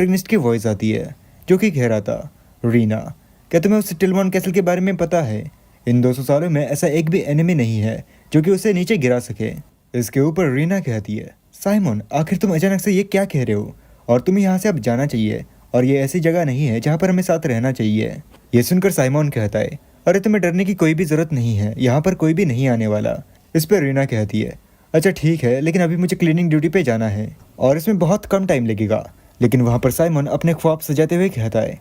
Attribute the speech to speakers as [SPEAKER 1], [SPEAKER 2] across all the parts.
[SPEAKER 1] Protagonist की voice आती है जो कि कह रहा था, रीना, क्या तुम्हें उस टिलमॉन कैसल के बारे में पता है? इन 200 सालों में ऐसा एक भी एनिमी नहीं है जो कि उसे नीचे गिरा सके। इसके ऊपर रीना कहती है, साइमन, आखिर तुम अचानक से ये क्या कह रहे हो? और तुम्हें यहाँ से अब जाना चाहिए, और ये ऐसी जगह नहीं है जहाँ पर हमें साथ रहना चाहिए। ये सुनकर साइमन कहता है, अरे तुम्हें डरने की कोई भी ज़रूरत नहीं है, यहाँ पर कोई भी नहीं आने वाला। इस पर रीना कहती है, अच्छा ठीक है, लेकिन अभी मुझे क्लीनिंग ड्यूटी पे जाना है और इसमें बहुत कम टाइम लगेगा। लेकिन वहाँ पर साइमन अपने ख्वाब सजाते हुए कहता है,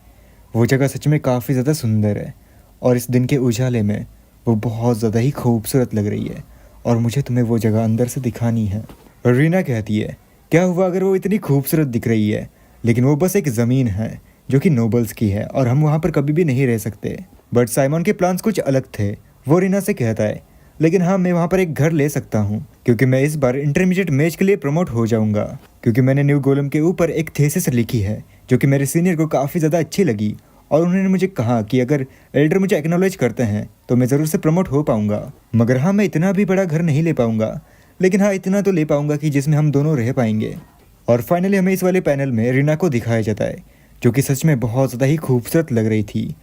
[SPEAKER 1] वो जगह सच में काफ़ी ज़्यादा सुंदर है और इस दिन के उजाले में वो बहुत ज़्यादा ही खूबसूरत लग रही है और मुझे तुम्हें वो जगह अंदर से दिखानी है। रीना कहती है, क्या हुआ अगर वो इतनी खूबसूरत दिख रही है, लेकिन वो बस एक ज़मीन है जो कि नोबल्स की है और हम वहाँ पर कभी भी नहीं रह सकते। बट साइमन के प्लान्स कुछ अलग थे। वो रीना से कहता है, लेकिन हाँ, मैं वहाँ पर एक घर ले सकता हूँ क्योंकि मैं इस बार इंटरमीडिएट मैच के लिए प्रमोट हो जाऊँगा, क्योंकि मैंने न्यू गोलम के ऊपर एक थीसिस लिखी है जो कि मेरे सीनियर को काफ़ी ज़्यादा अच्छी लगी और उन्होंने मुझे कहा कि अगर एल्डर मुझे एक्नॉलेज करते हैं तो मैं ज़रूर से प्रमोट हो पाऊँगा। मगर हाँ, मैं इतना भी बड़ा घर नहीं ले पाऊँगा, लेकिन हाँ, इतना तो ले पाऊँगा कि जिसमें हम दोनों रह पाएंगे। और फाइनली हमें इस वाले पैनल में रीना को दिखाया जाता है जो कि सच में बहुत ज़्यादा ही खूबसूरत लग रही थी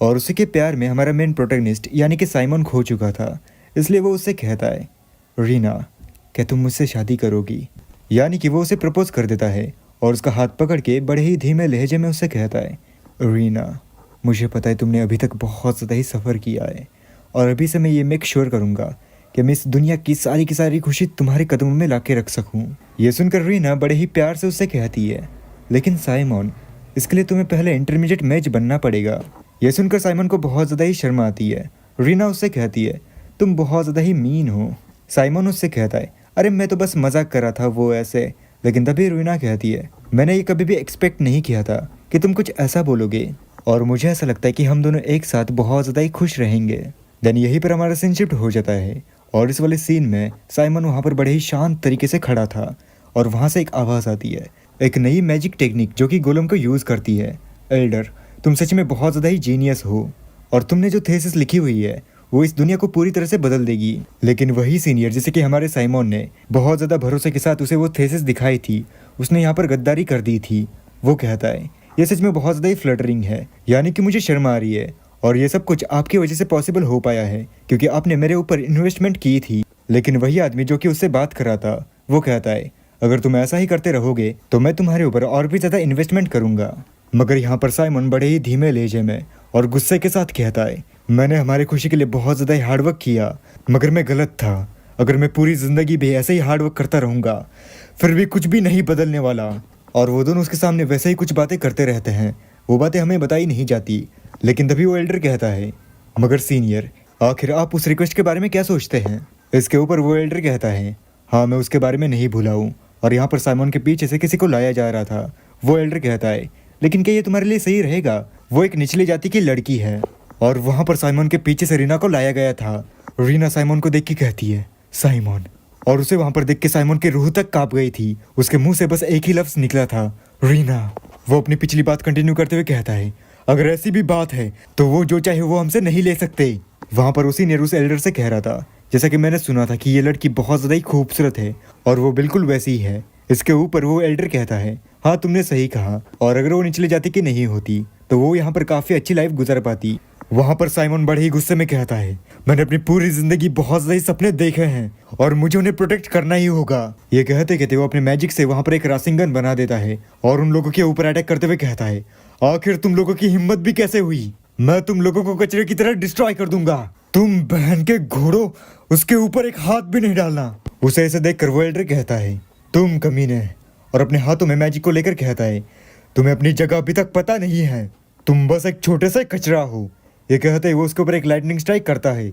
[SPEAKER 1] और उसी के प्यार में हमारा मेन प्रोटैगनिस्ट यानी कि साइमन खो चुका था। इसलिए वो उससे कहता है, रीना, क्या तुम मुझसे शादी करोगी? यानी कि वो उसे प्रपोज कर देता है और उसका हाथ पकड़ के बड़े ही धीमे लहजे में उससे कहता है, रीना, मुझे पता है तुमने अभी तक बहुत ज़्यादा ही सफ़र किया है और अभी से मैं ये मेक श्योर करूँगा कि मैं इस दुनिया की सारी खुशी तुम्हारे कदमों में ला के रख सकूँ। ये सुनकर रीना बड़े ही प्यार से उससे कहती है, लेकिन साइमन, इसके लिए तुम्हें पहले इंटरमीडिएट मैच बनना पड़ेगा। ये सुनकर साइमन को बहुत ज़्यादा ही शर्म आती है। रीना उससे कहती है, तुम बहुत ज़्यादा ही मीन हो। साइमन उससे कहता है, अरे मैं तो बस मजाक कर रहा था वो ऐसे। लेकिन तभी रीना कहती है, मैंने ये कभी भी एक्सपेक्ट नहीं किया था कि तुम कुछ ऐसा बोलोगे और मुझे ऐसा लगता है कि हम दोनों एक साथ बहुत ज़्यादा ही खुश रहेंगे। देन यहीं पर हमारा सीन शिफ्ट हो जाता है और इस वाले सीन में साइमन वहाँ पर बड़े ही शांत तरीके से खड़ा था और वहाँ से एक आवाज़ आती है, एक नई मैजिक टेक्निक जो कि गोलम को यूज़ करती है। एल्डर, तुम सच में बहुत ज़्यादा ही जीनियस हो और तुमने जो थीसिस लिखी हुई है वो इस दुनिया को पूरी तरह से बदल देगी। लेकिन वही सीनियर जैसे कि हमारे साइमन ने बहुत ज़्यादा भरोसे के साथ उसे वो थीसिस दिखाई थी, उसने यहाँ पर गद्दारी कर दी थी। वो कहता है, ये सच में बहुत ज़्यादा ही फ्लटरिंग है, यानी कि मुझे शर्म आ रही है और ये सब कुछ आपकी वजह से पॉसिबल हो पाया है क्योंकि आपने मेरे ऊपर इन्वेस्टमेंट की थी। लेकिन वही आदमी जो कि उससे बात कर रहा था वो कहता है, अगर तुम ऐसा ही करते रहोगे तो मैं तुम्हारे ऊपर और भी ज़्यादा इन्वेस्टमेंट करूँगा। मगर यहाँ पर साइमन बड़े ही धीमे लहजे में और गुस्से के साथ कहता है, मैंने हमारी खुशी के लिए बहुत ज़्यादा ही हार्डवर्क किया, मगर मैं गलत था। अगर मैं पूरी ज़िंदगी भी ऐसे ही हार्डवर्क करता रहूँगा फिर भी कुछ भी नहीं बदलने वाला। और वो दोनों उसके सामने वैसे ही कुछ बातें करते रहते हैं, वो बातें हमें बताई नहीं जाती। लेकिन तभी वो एल्डर कहता है, मगर सीनियर, आखिर आप उस रिक्वेस्ट के बारे में क्या सोचते हैं? इसके ऊपर वो एल्डर कहता है, हाँ, मैं उसके बारे में नहीं भूला हूँ। और यहाँ पर साइमन के पीछे से किसी को लाया जा रहा था। वो एल्डर कहता है, लेकिन क्या ये तुम्हारे लिए सही रहेगा? वो एक निचली जाति की लड़की है और वहाँ पर साइमन के पीछे से रीना को लाया गया था। रीना साइमन को देख के कहती है, साइमन, और उसे वहाँ पर देख के साइमन की रूह तक कांप गई थी। उसके मुंह से बस एक ही लफ्ज़ निकला था, रीना। वो अपनी पिछली बात कंटिन्यू करते हुए कहता है, अगर ऐसी भी बात है तो वो जो चाहे वो हमसे नहीं ले सकते। वहाँ पर उसी ने उस एल्डर से कह रहा था, जैसा कि मैंने सुना था कि ये लड़की बहुत ज़्यादा ही खूबसूरत है और वो बिल्कुल वैसी ही है। इसके ऊपर वो एल्डर कहता है, हाँ, तुमने सही कहा, और अगर वो निचले जाति की नहीं होती तो वो यहाँ पर काफ़ी अच्छी लाइफ गुजार पाती। वहाँ पर साइमन बड़े ही गुस्से में कहता है, मैंने अपनी पूरी जिंदगी बहुत ज़्यादा सपने देखे हैं और मुझे उन्हें प्रोटेक्ट करना ही होगा। ये कहते कहते वो अपने मैजिक से वहाँ पर एक रासिंग गन बना देता है और उन लोगों के ऊपर अटैक करते हुए कहता है, आखिर तुम लोगों की हिम्मत भी कैसे हुई? मैं तुम लोगों को कचरे की तरह डिस्ट्रॉय कर दूंगा। तुम बहन के घोड़ों, उसके ऊपर एक हाथ भी नहीं डालना। उसे ऐसे देखकर वो एल्डर कहता है, तुम कमीने, और अपने हाथों में मैजिक को लेकर कहता है, तुम्हें अपनी जगह अभी तक पता नहीं है, तुम बस एक छोटे से कचरा हो। ये कहते ही वो उसके ऊपर एक लाइटनिंग स्ट्राइक करता है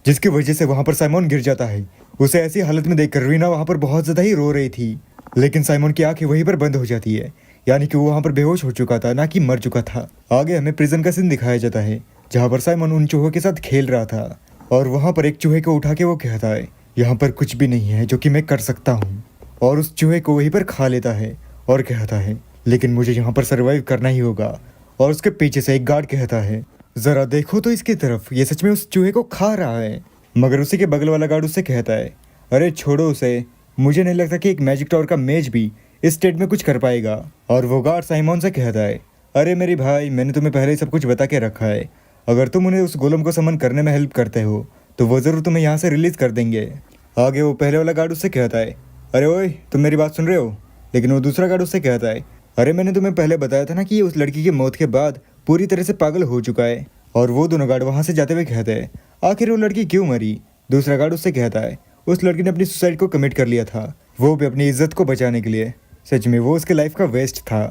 [SPEAKER 1] जिसकी वजह से वहाँ पर साइमन गिर जाता है। उसे ऐसी हालत में देखकर रीना वहाँ पर बहुत ज़्यादा ही रो रही थी, लेकिन साइमन की आंखें वहीं पर बंद हो जाती है, यानी कि वो वहाँ पर बेहोश हो चुका था, ना कि मर चुका था। आगे हमें प्रिजन का सीन दिखाया जाता है जहाँ पर साइमन उन चूहों के साथ खेल रहा था और वहाँ पर एक चूहे को उठा के वो कहता है, यहाँ पर कुछ भी नहीं है जो कि मैं कर सकता हूँ, और उस चूहे को वहीं पर खा लेता है और कहता है, लेकिन मुझे यहाँ पर सर्वाइव करना ही होगा। और उसके पीछे से एक गार्ड कहता है, जरा देखो तो इसकी तरफ, ये सच में उस चूहे को खा रहा है। मगर उसी के बगल वाला गार्ड उससे कहता है, अरे छोड़ो उसे, मुझे नहीं लगता कि एक मैजिक टावर का मेज भी इस स्टेट में कुछ कर पाएगा। और वो गार्ड साइमन से कहता है, अरे मेरे भाई, मैंने तुम्हें पहले ही सब कुछ बता के रखा है। अगर तुम उन्हें उस गोलम को समन करने में हेल्प करते हो तो वो ज़रूर तुम्हें यहाँ से रिलीज़ कर देंगे। आगे वो पहले वाला गार्ड उससे कहता है, अरे ओए, तुम मेरी बात सुन रहे हो? लेकिन वो दूसरा गार्ड उससे कहता है, अरे मैंने तुम्हें पहले बताया था ना कि ये उस लड़की की मौत के बाद पूरी तरह से पागल हो चुका है। और वो दोनों गार्ड वहाँ से जाते हुए कहते हैं, आखिर वो लड़की क्यों मरी? दूसरा गार्ड उससे कहता है, उस लड़की ने अपनी सुसाइड को कमिट कर लिया था, वो भी अपनी इज्जत को बचाने के लिए। सच में वो उसके लाइफ का वेस्ट था,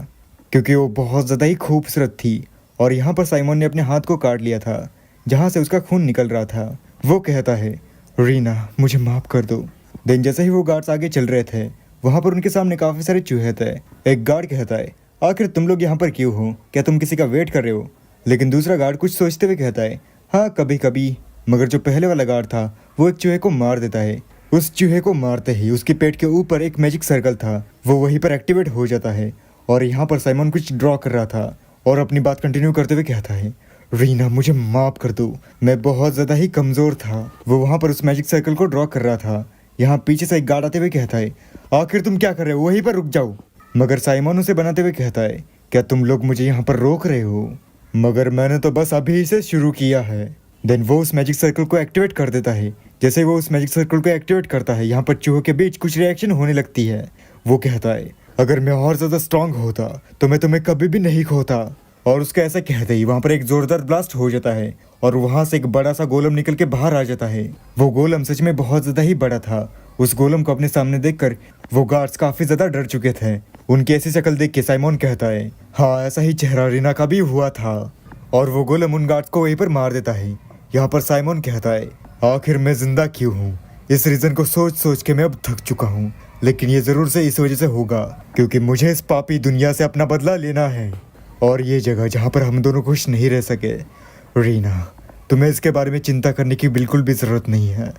[SPEAKER 1] क्योंकि वो बहुत ज़्यादा ही खूबसूरत थी। और यहाँ पर साइमन ने अपने हाथ को काट लिया था जहाँ से उसका खून निकल रहा था। वो कहता है, रीना मुझे माफ़ कर दो। देन जैसे ही वो गार्ड्स आगे चल रहे थे, वहाँ पर उनके सामने काफ़ी सारे चूहे थे। एक गार्ड कहता है, आखिर तुम लोग यहाँ पर क्यों हो? क्या तुम किसी का वेट कर रहे हो? लेकिन दूसरा गार्ड कुछ सोचते हुए कहता है, हाँ कभी कभी। मगर जो पहले वाला गार्ड था वो एक चूहे को मार देता है। उस चूहे को मारते ही उसके पेट के ऊपर एक मैजिक सर्कल था, वो वहीं पर एक्टिवेट हो जाता है। और यहाँ पर साइमन कुछ ड्रॉ कर रहा था और अपनी बात कंटिन्यू करते हुए कहता है, रीना मुझे माफ़ कर दो, मैं बहुत ज़्यादा ही कमज़ोर था। वो वहाँ पर उस मैजिक सर्कल को ड्रॉ कर रहा था। यहाँ पीछे से एक गार्ड आते हुए कहता है, आखिर तुम क्या कर रहे हो? वहीं पर रुक जाओ। मगर साइमन उसे बनाते हुए कहता है, क्या तुम लोग मुझे यहाँ पर रोक रहे हो? मगर मैंने तो बस अभी से शुरू किया है। देन वो उस मैजिक सर्कल को एक्टिवेट कर देता है। जैसे वो उस मैजिक सर्कल को एक्टिवेट करता है, यहाँ पर चूहों के बीच कुछ रिएक्शन होने लगती है। वो कहता है, अगर मैं और ज़्यादा स्ट्रांग होता तो मैं तुम्हें कभी भी नहीं खोता। और उसका ऐसा कहते ही वहाँ पर एक ज़ोरदार ब्लास्ट हो जाता है और वहाँ से एक बड़ा सा गोलम निकल के बाहर आ जाता है। वो गोलम सच में बहुत ज़्यादा ही बड़ा था। उस गोलम को अपने सामने देखकर वो गार्ड्स काफ़ी ज़्यादा डर चुके थे। उनकी ऐसी शक्ल देख के साइमन कहता है, हाँ ऐसा ही चेहरा रीना का भी हुआ था। और वो गोलम उन गार्ड्स को वहीं पर मार देता है। यहाँ पर साइमन कहता है, आखिर मैं जिंदा क्यों हूँ? इस रीज़न को सोच सोच के मैं अब थक चुका हूँ, लेकिन ये ज़रूर से इस वजह से होगा क्योंकि मुझे इस पापी दुनिया से अपना बदला लेना है। और ये जगह जहाँ पर हम दोनों खुश नहीं रह सके। रीना, तुम्हें इसके बारे में चिंता करने की बिल्कुल भी ज़रूरत नहीं है,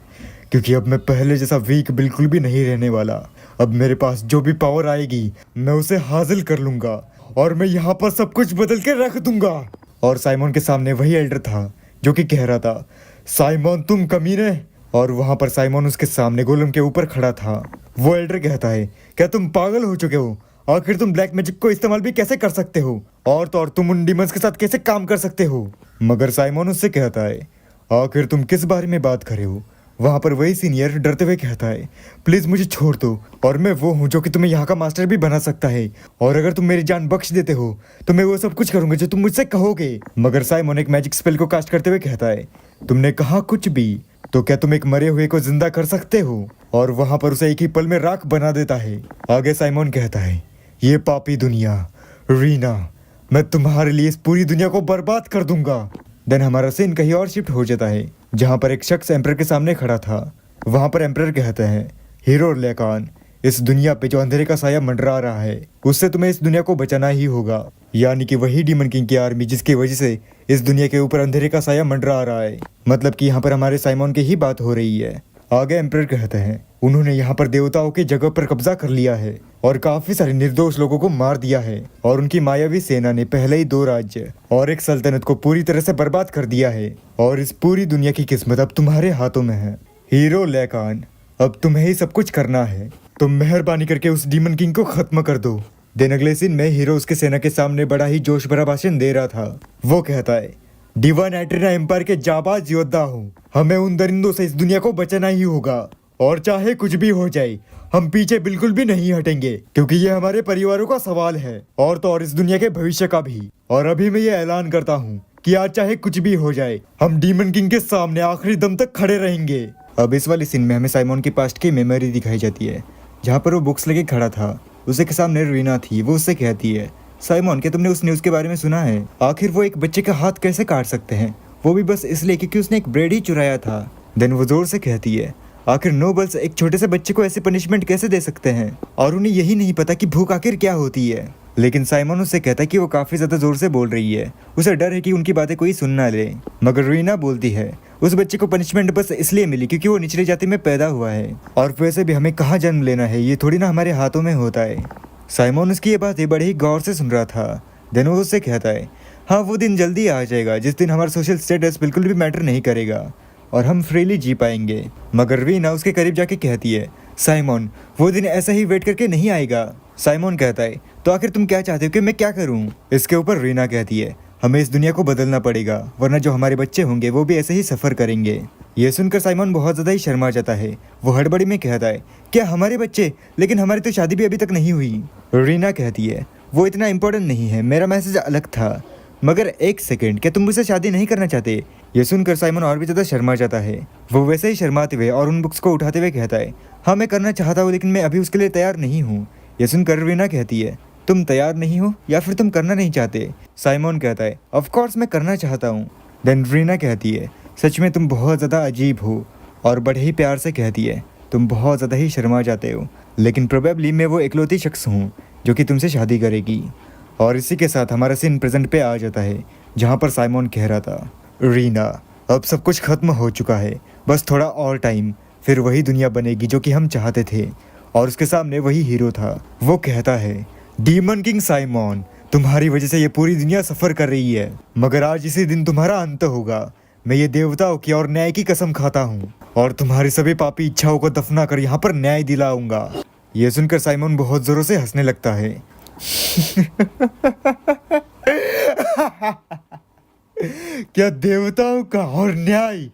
[SPEAKER 1] क्योंकि अब मैं पहले जैसा वीक बिल्कुल भी नहीं रहने वाला। अब मेरे पास जो भी पावर आएगी मैं उसे हासिल कर लूँगा और मैं यहाँ पर सब कुछ बदल के रख दूँगा। और साइमन के सामने वही एल्डर था जो कि कह रहा था, साइमन तुम कमीने। और वहाँ पर साइमन उसके सामने गोलम के ऊपर खड़ा था। वो एल्डर कहता है, क्या तुम पागल हो चुके हो? आखिर तुम ब्लैक मैजिक को इस्तेमाल भी कैसे कर सकते हो? और तो और तुम उन डीमंस के साथ कैसे काम कर सकते हो? मगर साइमन उससे कहता है, आखिर तुम किस बारे में बात कर रहे हो? वहाँ पर वही सीनियर डरते हुए कहता है, प्लीज़ मुझे छोड़ दो, और मैं वो हूँ जो कि तुम्हें यहाँ का मास्टर भी बना सकता है। और अगर तुम मेरी जान बख्श देते हो तो मैं वो सब कुछ करूँगा जो तुम मुझसे कहोगे। मगर साइमन एक मैजिक स्पेल को कास्ट करते हुए कहता है, तुमने कहा कुछ भी? तो क्या तुम एक मरे हुए को जिंदा कर सकते हो? और वहाँ पर उसे एक ही पल में राख बना देता है। आगे साइमन कहता है, ये पापी दुनिया, रीना, मैं तुम्हारे लिए इस पूरी दुनिया को बर्बाद कर दूंगा। देन हमारा सीन कहीं और शिफ्ट हो जाता है, जहाँ पर एक शख्स एम्परर के सामने खड़ा था। वहाँ पर एम्परर कहते हैं, हीरो लेकान, इस दुनिया पे जो अंधेरे का साया मंडरा रहा है उससे तुम्हें इस दुनिया को बचाना ही होगा। यानी कि वही डीमन किंग की आर्मी जिसकी वजह से इस दुनिया के ऊपर अंधेरे का साया मंडरा रहा है। मतलब कि यहाँ पर हमारे साइमन की ही बात हो रही है। आगे एम्परर कहते हैं, उन्होंने यहाँ पर देवताओं की जगह पर कब्जा कर लिया है और काफी सारे निर्दोष लोगों को मार दिया है। और उनकी मायावी सेना ने पहले ही 2 राज्य और एक सल्तनत को पूरी तरह से बर्बाद कर दिया है। और इस पूरी दुनिया की किस्मत अब तुम्हारे हाथों में है। हीरो लेकान, अब तुम्हें ही सब कुछ करना है। तुम मेहरबानी करके उस डीमन किंग को खत्म कर दो। दिन अगले सीन में हीरो उसके सेना के सामने बड़ा ही जोश भरा भाषण दे रहा था। वो कहता है, डिवाइन एट्रिना एम्पायर के जाबाज योद्धा हूँ, हमें उन दरिंदों से इस दुनिया को बचाना ही होगा। और चाहे कुछ भी हो जाए हम पीछे बिल्कुल भी नहीं हटेंगे, क्योंकि ये हमारे परिवारों का सवाल है और तो और इस दुनिया के भविष्य का भी। और अभी मैं ये ऐलान करता हूँ कि आज चाहे कुछ भी हो जाए हम डीमन किंग के सामने आखिरी दम तक खड़े रहेंगे। अब इस वाले सीन में हमें साइमन की पास्ट की मेमोरी दिखाई जाती है, जहाँ पर वो बुक्स लेके खड़ा था। उसे के सामने रीना थी। वो उससे कहती है, साइमन क्या तुमने उस न्यूज़ के बारे में सुना है? आखिर वो एक बच्चे का हाथ कैसे काट सकते हैं, वो भी बस इसलिए क्योंकि उसने एक ब्रेड ही चुराया था। देन वो जोर से कहती है, आखिर नोबल्स एक छोटे से बच्चे को ऐसे पनिशमेंट कैसे दे सकते हैं, और उन्हें यही नहीं पता कि भूख आखिर क्या होती है। लेकिन साइमन उससे कहता है कि वो काफ़ी ज़्यादा ज़ोर से बोल रही है, उसे डर है कि उनकी बातें कोई सुन ना ले। मगर रीना बोलती है, उस बच्चे को पनिशमेंट बस इसलिए मिली क्योंकि वो निचली जाति में पैदा हुआ है, और वैसे भी हमें कहाँ जन्म लेना है ये थोड़ी ना हमारे हाथों में होता है। साइमन उसकी ये बातें बड़े ही गौर से सुन रहा था। देन वो उससे कहता है, हाँ वो दिन जल्दी आ जाएगा जिस दिन हमारा सोशल स्टेटस बिल्कुल भी मैटर नहीं करेगा और हम फ्रीली जी पाएंगे। मगर रीना उसके करीब जाके कहती है, साइमन वो दिन ऐसा ही वेट करके नहीं आएगा। साइमन कहता है, तो आखिर तुम क्या चाहते हो कि मैं क्या करूं? इसके ऊपर रीना कहती है, हमें इस दुनिया को बदलना पड़ेगा, वरना जो हमारे बच्चे होंगे वो भी ऐसे ही सफ़र करेंगे। ये सुनकर साइमन बहुत ज़्यादा ही शर्मा जाता है। वो हड़बड़ी में कहता है, क्या हमारे बच्चे? लेकिन हमारी तो शादी भी अभी तक नहीं हुई। रीना कहती है, वो इतना इम्पोर्टेंट नहीं है, मेरा मैसेज अलग था। मगर एक सेकेंड, क्या तुम मुझसे शादी नहीं करना चाहते? ये सुनकर साइमन और भी ज़्यादा शर्मा जाता है। वो वैसे ही शर्माते हुए और उन बुक्स को उठाते हुए कहता है, हाँ मैं करना चाहता हूँ, लेकिन मैं अभी उसके लिए तैयार नहीं हूँ। ये सुनकर रीना कहती है, तुम तैयार नहीं हो या फिर तुम करना नहीं चाहते? साइमन कहता है, ऑफ कोर्स मैं करना चाहता हूँ। देन रीना कहती है, सच में तुम बहुत ज़्यादा अजीब हो। और बड़े ही प्यार से कहती है, तुम बहुत ज़्यादा ही शर्मा जाते हो, लेकिन प्रोबेबली मैं वो इकलौती शख्स हूँ जो कि तुमसे शादी करेगी। और इसी के साथ हमारा सीन प्रेजेंट पे आ जाता है, जहाँ पर साइमन कह रहा था, रीना अब सब कुछ खत्म हो चुका है, बस थोड़ा और टाइम, फिर वही दुनिया बनेगी जो कि हम चाहते थे। और उसके सामने वही हीरो था। वो कहता है, डीमन किंग साइमन, तुम्हारी वजह से ये पूरी दुनिया सफ़र कर रही है, मगर आज इसी दिन तुम्हारा अंत होगा। मैं ये देवताओं की और न्याय की कसम खाता हूँ, और तुम्हारी सभी पापी इच्छाओं को दफना कर यहाँ पर न्याय दिलाऊंगा। ये सुनकर साइमन बहुत जोरों से हंसने लगता है। क्या देवताओं का और न्याय?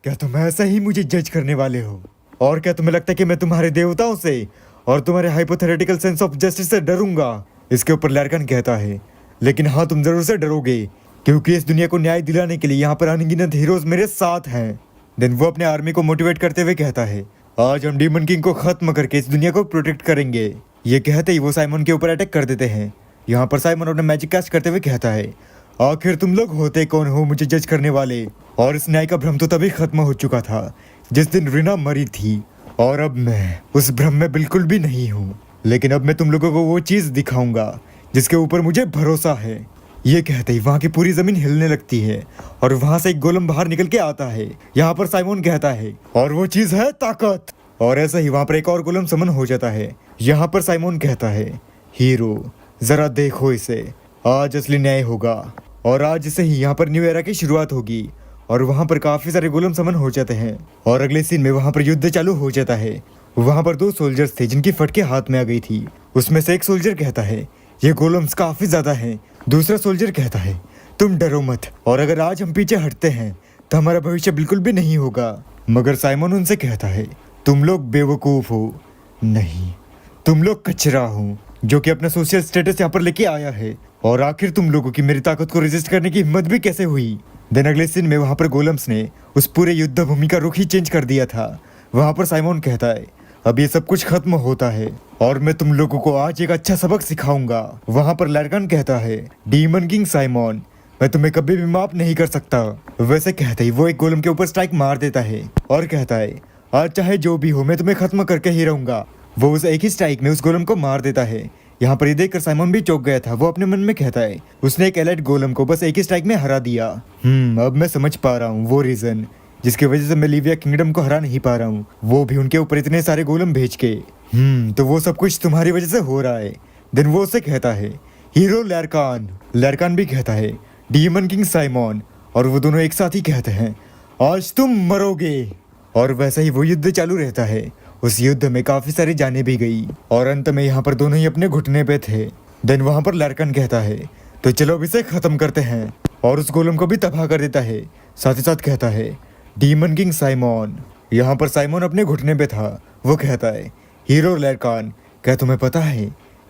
[SPEAKER 1] क्या तुम ऐसा ही मुझे जज करने वाले हो? और क्या तुम्हें लगता है कि मैं तुम्हारे देवताओं से और तुम्हारे हाइपोथेटिकल सेंस ऑफ जस्टिस से डरूंगा? इसके ऊपर लैरकन कहता है, लेकिन हाँ तुम जरूर से डरोगे, क्योंकि इस दुनिया को न्याय दिलाने के लिए यहाँ पर अनगिनत हीरोज मेरे साथ हैं। देन वो अपने आर्मी को मोटिवेट करते हुए कहता है, आज हम डीमन किंग को खत्म करके इस दुनिया को प्रोटेक्ट करेंगे। ये कहते ही वो साइमन के ऊपर अटैक कर देते हैं। यहाँ पर साइमन अपने मैजिक कास्ट करते हुए कहता है, आखिर तुम लोग होते कौन हो मुझे जज करने वाले? और इस न्याय का भ्रम तो तभी खत्म हो चुका था जिस दिन रीना मरी थी, और अब मैं उस भ्रम में बिल्कुल भी नहीं हूँ। लेकिन अब मैं तुम लोगों को वो चीज़ दिखाऊंगा जिसके ऊपर मुझे भरोसा है। ये कहते ही वहाँ की पूरी जमीन हिलने लगती है और वहाँ से एक गोलम बाहर निकल के आता है। यहाँ पर साइमन कहता है, और वो चीज़ है ताकत। और ऐसा ही वहाँ पर एक और गोलम समन हो जाता है। यहाँ पर साइमन कहता है, हीरो जरा देखो इसे, आज असली न्याय होगा, और आज से ही यहाँ पर न्यू एरा की शुरुआत होगी। और वहाँ पर काफ़ी सारे गोलम समन हो जाते हैं, और अगले सीन में वहाँ पर युद्ध चालू हो जाता है। वहाँ पर 2 सोल्जर्स थे जिनकी फटके हाथ में आ गई थी। उसमें से एक सोल्जर कहता है, ये गोलम्स काफ़ी ज़्यादा हैं। दूसरा सोल्जर कहता है, तुम डरो मत, और अगर आज हम पीछे हटते हैं तो हमारा भविष्य बिल्कुल भी नहीं होगा। मगर साइमन उनसे कहता है, तुम लोग बेवकूफ़ हो, नहीं तुम लोग कचरा हो जो कि अपना सोशल स्टेटस यहाँ पर लेके आया है। और आखिर तुम लोगों की मेरी ताकत को रेजिस्ट करने की हिम्मत भी कैसे हुई? देन अगले सीन में वहाँ पर गोलम्स ने उस पूरे युद्ध भूमि का रुख ही चेंज कर दिया था। वहाँ पर साइमन कहता है, अब ये सब कुछ खत्म होता है और मैं तुम लोगों को आज एक अच्छा सबक सिखाऊंगा। वहाँ पर लैरकन कहता है, डीमन किंग साइमन, मैं तुम्हें कभी भी माफ नहीं कर सकता। वैसे कहते ही वो एक गोलम के ऊपर स्ट्राइक मार देता है और कहता है, आज चाहे जो भी हो मैं तुम्हें खत्म करके ही रहूंगा। वो उस एक ही स्ट्राइक में उस गोलम को मार देता है। यहाँ पर ये देखकर साइमन भी चौंक गया था। वो अपने मन में कहता है, उसने एक एलाइट गोलम को बस एक ही स्ट्राइक में हरा दिया। अब मैं समझ पा रहा हूँ वो रीजन जिसकी वजह से मैं लिविया किंगडम को हरा नहीं पा रहा हूँ, वो भी उनके ऊपर इतने सारे गोलम भेज के। तो वो सब कुछ तुम्हारी वजह से हो रहा है। देन वो उससे कहता है, हीरो लैरकान। लैरकान भी कहता है, डीमन किंग साइमन। और वो दोनों एक साथ ही कहते हैं, आज तुम मरोगे। और वैसा ही वो युद्ध चालू रहता है। उस युद्ध में काफी सारी जानें भी गई और अंत में यहाँ पर दोनों ही अपने घुटने पे थे। देन वहाँ पर लैरकन कहता है, तो चलो अब इसे खत्म करते हैं, और उस गोलम को भी तबाह कर देता है। साथ ही साथ कहता है, डीमन किंग साइमन। यहाँ पर साइमन अपने घुटने पे था। वो कहता है, हीरो लैरकन, क्या तुम्हें पता है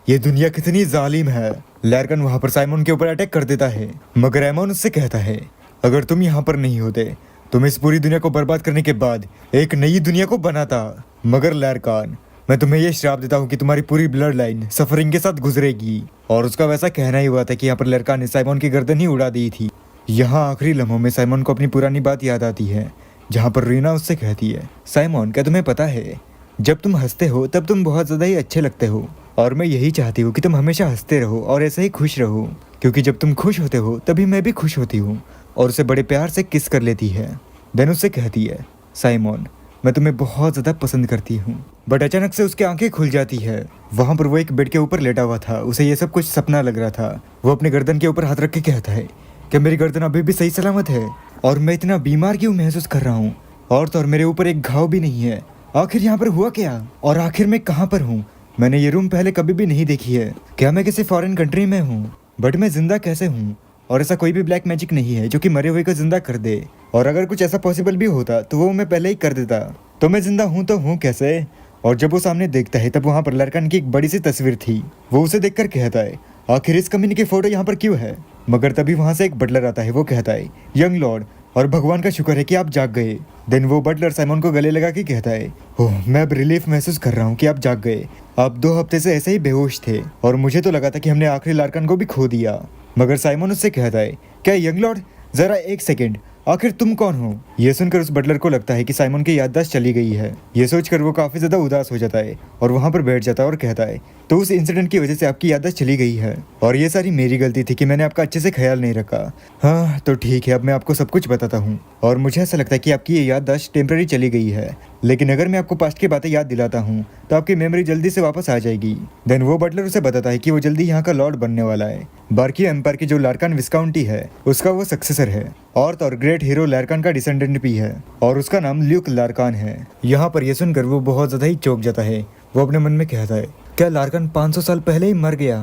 [SPEAKER 1] ये दुनिया कितनी जालिम है? लैरकन वहाँ पर साइमन के ऊपर अटैक कर देता है, मगर एमन उससे कहता है, अगर तुम यहाँ पर नहीं होते तो मैं इस पूरी दुनिया को बर्बाद करने के बाद एक नई दुनिया को बनाता। मगर लैरकान, मैं तुम्हें यह श्राप देता हूँ कि तुम्हारी पूरी ब्लड लाइन सफरिंग के साथ गुजरेगी। और उसका वैसा कहना ही हुआ था कि यहाँ पर लैरकान ने साइमन की गर्दन ही उड़ा दी थी। यहाँ आखिरी लम्हों में साइमन को अपनी पुरानी बात याद आती है, जहाँ पर रीना उससे कहती है, साइमन, क्या तुम्हें पता है जब तुम हंसते हो तब तुम बहुत ज़्यादा ही अच्छे लगते हो, और मैं यही चाहती हूँ कि तुम हमेशा हंसते रहो और ऐसे ही खुश रहो, क्योंकि जब तुम खुश होते हो तभी मैं भी खुश होती हूँ। और उसे बड़े प्यार से किस कर लेती है। देन उससे कहती है, साइमन, मैं तुम्हें बहुत ज़्यादा पसंद करती हूँ। बट अचानक से उसकी आंखें खुल जाती है। वहाँ पर वो एक बेड के ऊपर लेटा हुआ था। उसे ये सब कुछ सपना लग रहा था। वो अपने गर्दन के ऊपर हाथ रख के कहता है कि मेरी गर्दन अभी भी सही सलामत है, और मैं इतना बीमार क्यों महसूस कर रहा हूँ, और तो और मेरे ऊपर एक घाव भी नहीं है। आखिर यहाँ पर हुआ क्या, और आखिर मैं कहाँ पर हूँ? मैंने ये रूम पहले कभी भी नहीं देखी है। क्या मैं किसी फॉरेन कंट्री में हूँ? बट मैं जिंदा कैसे हूँ? और ऐसा कोई भी ब्लैक मैजिक नहीं है जो कि मरे हुए को जिंदा कर दे। और अगर कुछ ऐसा पॉसिबल भी होता तो वो मैं पहले ही कर देता। तो मैं जिंदा हूँ तो हूँ कैसे? और जब वो सामने देखता है तब वहाँ पर लार्कान की एक बड़ी सी तस्वीर थी। वो उसे देखकर कहता है, आखिर इस कमीने की फोटो यहाँ पर क्यों है? मगर तभी वहाँ से एक बटलर आता है। वो कहता है, यंग लॉर्ड, और भगवान का शुक्र है कि आप जाग गए। देन वो बटलर साइमन को गले लगा के कहता है, ओह, मैं अब रिलीफ महसूस कर रहा हूँ कि आप जाग गए। आप 2 हफ्ते से ऐसे ही बेहोश थे और मुझे तो लगा था कि हमने आखिरी लार्कान को भी खो दिया। मगर साइमन उससे कहता है, क्या यंग लॉर्ड, जरा एक सेकेंड, आखिर तुम कौन हो? ये सुनकर उस बटलर को लगता है कि साइमन की याददाश्त चली गई है। ये सोचकर वो काफी ज्यादा उदास हो जाता है और वहां पर बैठ जाता है और कहता है, तो उस इंसिडेंट की वजह से आपकी याददाश्त चली गई है और ये सारी मेरी गलती थी कि मैंने आपका अच्छे से ख्याल नहीं रखा। हाँ तो ठीक है, अब मैं आपको सब कुछ बताता हूँ। और मुझे ऐसा लगता है कि आपकी ये याददाश्त टेम्पररी चली गई है, लेकिन अगर मैं आपको पास्ट की बातें याद दिलाता हूँ तो आपकी मेमोरी जल्दी से वापस आ जाएगी। देन वो बटलर उसे बताता है कि वो जल्दी यहाँ का लॉर्ड बनने वाला है। बार्की एम्पायर की जो लार्कान विस्काउंटी है उसका वो सक्सेसर है और तो और ग्रेट हीरो लार्कान का डिसेंडेंट भी है और उसका नाम ल्यूक लार्कान है। यहाँ पर ये सुनकर वो बहुत ज्यादा ही चौंक जाता है। वो अपने मन में कहता है, क्या लार्कान 500 साल पहले ही मर गया?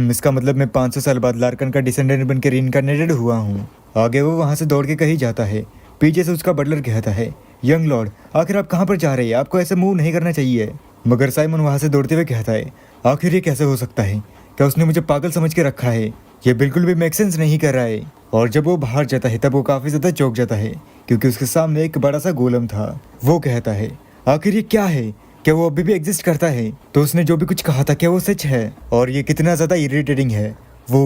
[SPEAKER 1] इसका मतलब मैं 500 साल बाद लार्कान का डिसेंडेंट बन के रीइंकार्नेटेड हुआ हूँ। आगे वो वहाँ से दौड़ के कहीं जाता है। पीछे से उसका बटलर कहता है, यंग लॉर्ड, आखिर आप कहाँ पर जा रहे हैं? आपको ऐसे मूव नहीं करना चाहिए। मगर साइमन वहाँ से दौड़ते हुए कहता है, आखिर ये कैसे हो सकता है? क्या उसने मुझे पागल समझ के रखा है? ये बिल्कुल भी मेक सेंस नहीं कर रहा है। और जब वो बाहर जाता है तब वो काफी ज्यादा चौंक जाता है क्योंकि उसके सामने एक बड़ा सा गोलम था। वो कहता है, आखिर ये क्या है? क्या वो अभी भी एग्जिस्ट करता है? तो उसने जो भी कुछ कहा था क्या वो सच है? और ये कितना ज्यादा इरिटेटिंग है। वो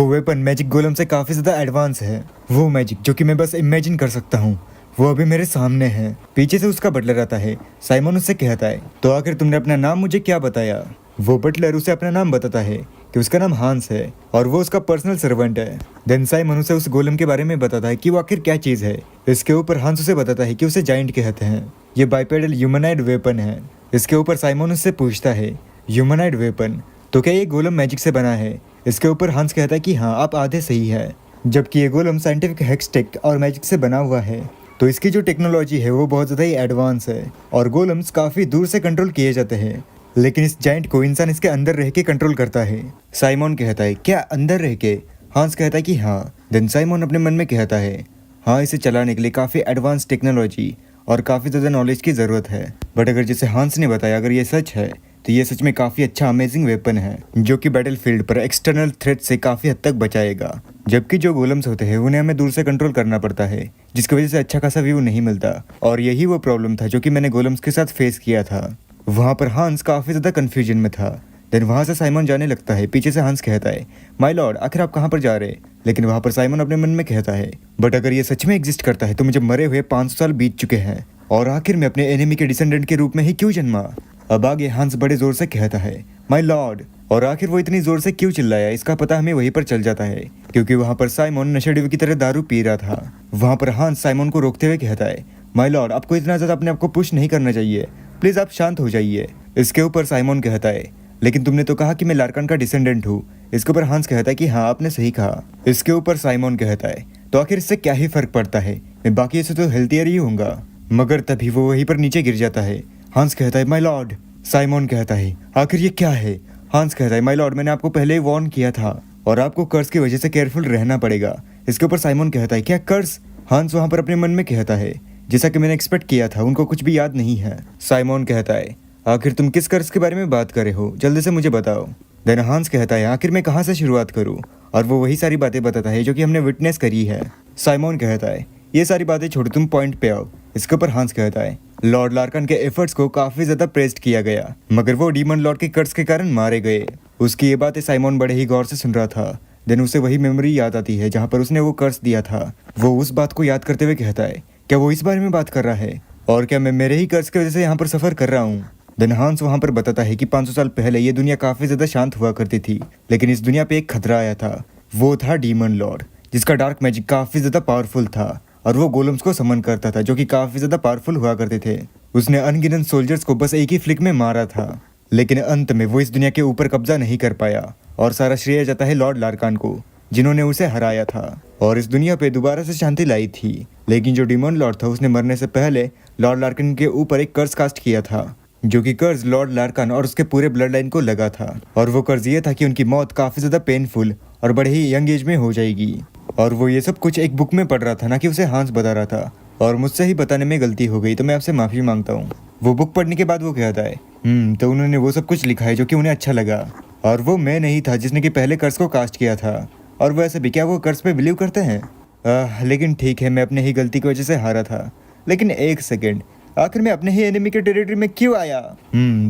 [SPEAKER 1] वेपन मैजिक गोलम से काफी ज्यादा एडवांस है। वो मैजिक जो कि मैं बस इमेजिन कर सकता हूँ वो अभी मेरे सामने है। पीछे से उसका बटलर आता है। साइमन उससे कहता है, तो आखिर तुमने अपना नाम मुझे क्या बताया? वो बटलर उसे अपना नाम बताता है कि उसका नाम हांस है और वो उसका पर्सनल सर्वेंट है। देन साइमन उसे उस गोलम के बारे में बताता है कि वो आखिर क्या चीज है। इसके ऊपर हांस उसे बताता है कि उसे जाइंट कहते हैं। ये बाइपेडल ह्यूमनॉइड वेपन है। इसके ऊपर साइमन उससे पूछता है, ह्यूमनॉइड वेपन, तो क्या ये गोलम मैजिक से बना है? इसके ऊपर हांस कहता है कि हाँ, आप आधे सही है, जबकि ये गोलम साइंटिफिक हेक्सटेक और मैजिक से बना हुआ है। तो इसकी जो टेक्नोलॉजी है वो बहुत ज़्यादा ही एडवांस है और गोलम्स काफ़ी दूर से कंट्रोल किए जाते हैं, लेकिन इस जाइंट को इंसान इसके अंदर रह के कंट्रोल करता है। साइमन कहता है, क्या अंदर रह के? हांस कहता है कि हाँ। देन साइमन अपने मन में कहता है, हाँ, इसे चलाने के लिए काफ़ी एडवांस टेक्नोलॉजी और काफ़ी ज़्यादा नॉलेज की ज़रूरत है। बट अगर जैसे हांस ने बताया, अगर ये सच है तो ये सच में काफ़ी अच्छा अमेजिंग वेपन है जो कि बैटल फील्ड पर एक्सटर्नल थ्रेट से काफ़ी हद तक बचाएगा। जबकि जो गोलम्स होते हैं उन्हें हमें दूर से कंट्रोल करना पड़ता है, जिसकी वजह से अच्छा खासा व्यू नहीं मिलता। और यही वो प्रॉब्लम था जो कि मैंने गोलम्स के साथ फेस किया था। वहाँ पर हांस काफ़ी ज़्यादा कन्फ्यूजन में था। देन वहाँ से साइमन जाने लगता है। पीछे से हांस कहता है, माय लॉर्ड, आखिर आप कहाँ पर जा रहे? लेकिन वहाँ पर साइमन अपने मन में कहता है, बट अगर ये सच में एग्जिस्ट करता है तो मुझे मरे हुए 500 साल बीत चुके हैं और आखिर में अपने एनिमी के डिसेंडेंट के रूप में ही क्यों जन्मा? अब आगे हांस बड़े जोर से कहता है, माय लॉर्ड। और आखिर वो इतनी जोर से क्यों चिल्लाया इसका पता हमें वहीं पर चल जाता है क्योंकि वहाँ पर साइमन नशेड़ी की तरह दारू पी रहा था। वहाँ पर हांस साइमन को रोकते हुए कहता है, माय लॉर्ड, आपको इतना ज़्यादा अपने आप को पुश नहीं करना चाहिए, प्लीज़ आप शांत हो जाइए। इसके ऊपर साइमन कहता है, लेकिन तुमने तो कहा कि मैं लार्कान का डिसेंडेंट हूँ। इसके ऊपर हांस कहता है कि हाँ, आपने सही कहा। इसके ऊपर साइमन कहता है, तो आखिर इससे क्या ही फर्क पड़ता है, मैं बाकी से तो हेल्थियर ही होऊंगा। मगर तभी वो वहीं पर नीचे गिर जाता है। हांस कहता है, माय लॉर्ड। साइमन कहता है, आखिर ये क्या है? हांस कहता है, माय लॉर्ड, मैंने आपको पहले ही वार्न किया था और आपको कर्स की वजह से केयरफुल रहना पड़ेगा। इसके ऊपर साइमन कहता है, क्या कर्स? हांस वहाँ पर अपने मन में कहता है, जैसा कि मैंने एक्सपेक्ट किया था, उनको कुछ भी याद नहीं है। साइमन कहता है, आखिर तुम किस कर्स के बारे में बात कर रहे हो, जल्दी से मुझे बताओ। देन हांस कहता है, आखिर मैं कहाँ से शुरुआत करूँ? और वो वही सारी बातें बताता है जो कि हमने विटनेस करी है। साइमन कहता है, ये सारी बातें छोड़ो, तुम पॉइंट पे आओ। इसके ऊपर हांस कहता है, लॉर्ड लार्कान के एफर्ट्स को काफी ज्यादा प्रेज्ड किया गया, मगर वो डीमन लॉर्ड के कर्स के कारण मारे गए। उसकी ये बातें साइमन बड़े ही गौर से सुन रहा था। देन उसे वही मेमोरी याद आती है जहाँ पर उसने वो कर्स दिया था। वो उस बात को याद करते हुए कहता है, क्या वो इस बारे में बात कर रहा है और क्या मैं मेरे ही कर्स की वजह से यहाँ पर सफर कर रहा हूँ? देन हांस वहाँ पर बताता है कि 500 साल पहले ये दुनिया काफी ज्यादा शांत हुआ करती थी, लेकिन इस दुनिया पे एक खतरा आया था। वो था डीमन लॉर्ड, जिसका डार्क मैजिक काफी ज्यादा पावरफुल था और वो गोलम्स को समन करता था जो कि काफी ज्यादा पावरफुल हुआ करते थे। उसने अनगिनत सोल्जर्स को बस एक ही फ्लिक में मारा था, लेकिन अंत में वो इस दुनिया के ऊपर कब्जा नहीं कर पाया और सारा श्रेय जाता है लॉर्ड लार्कान को, जिन्होंने उसे हराया था और इस दुनिया पे दोबारा से शांति लाई थी। लेकिन जो डीमन लॉर्ड था उसने मरने से पहले लॉर्ड लार्कान के ऊपर एक कर्स कास्ट किया था, जो कि कर्ज लॉर्ड लार्कान और उसके पूरे ब्लड लाइन को लगा था। और वो कर्ज ये था कि उनकी मौत काफ़ी ज़्यादा पेनफुल और बड़े ही यंग एज में हो जाएगी। और वो ये सब कुछ एक बुक में पढ़ रहा था, ना कि उसे हांस बता रहा था। और मुझसे ही बताने में गलती हो गई, तो मैं आपसे माफ़ी मांगता हूँ। वो बुक पढ़ने के बाद वो कहता है तो उन्होंने वो सब कुछ लिखा है जो कि उन्हें अच्छा लगा। और वो मैं नहीं था जिसने कि पहले कर्ज को कास्ट किया था। और वैसे भी क्या वो कर्ज पे बिलीव करते हैं? लेकिन ठीक है, मैं अपने ही गलती की वजह से हारा था। लेकिन एक सेकेंड, आखिर मैं अपने ही एनिमी के टेरिटरी में क्यों आया?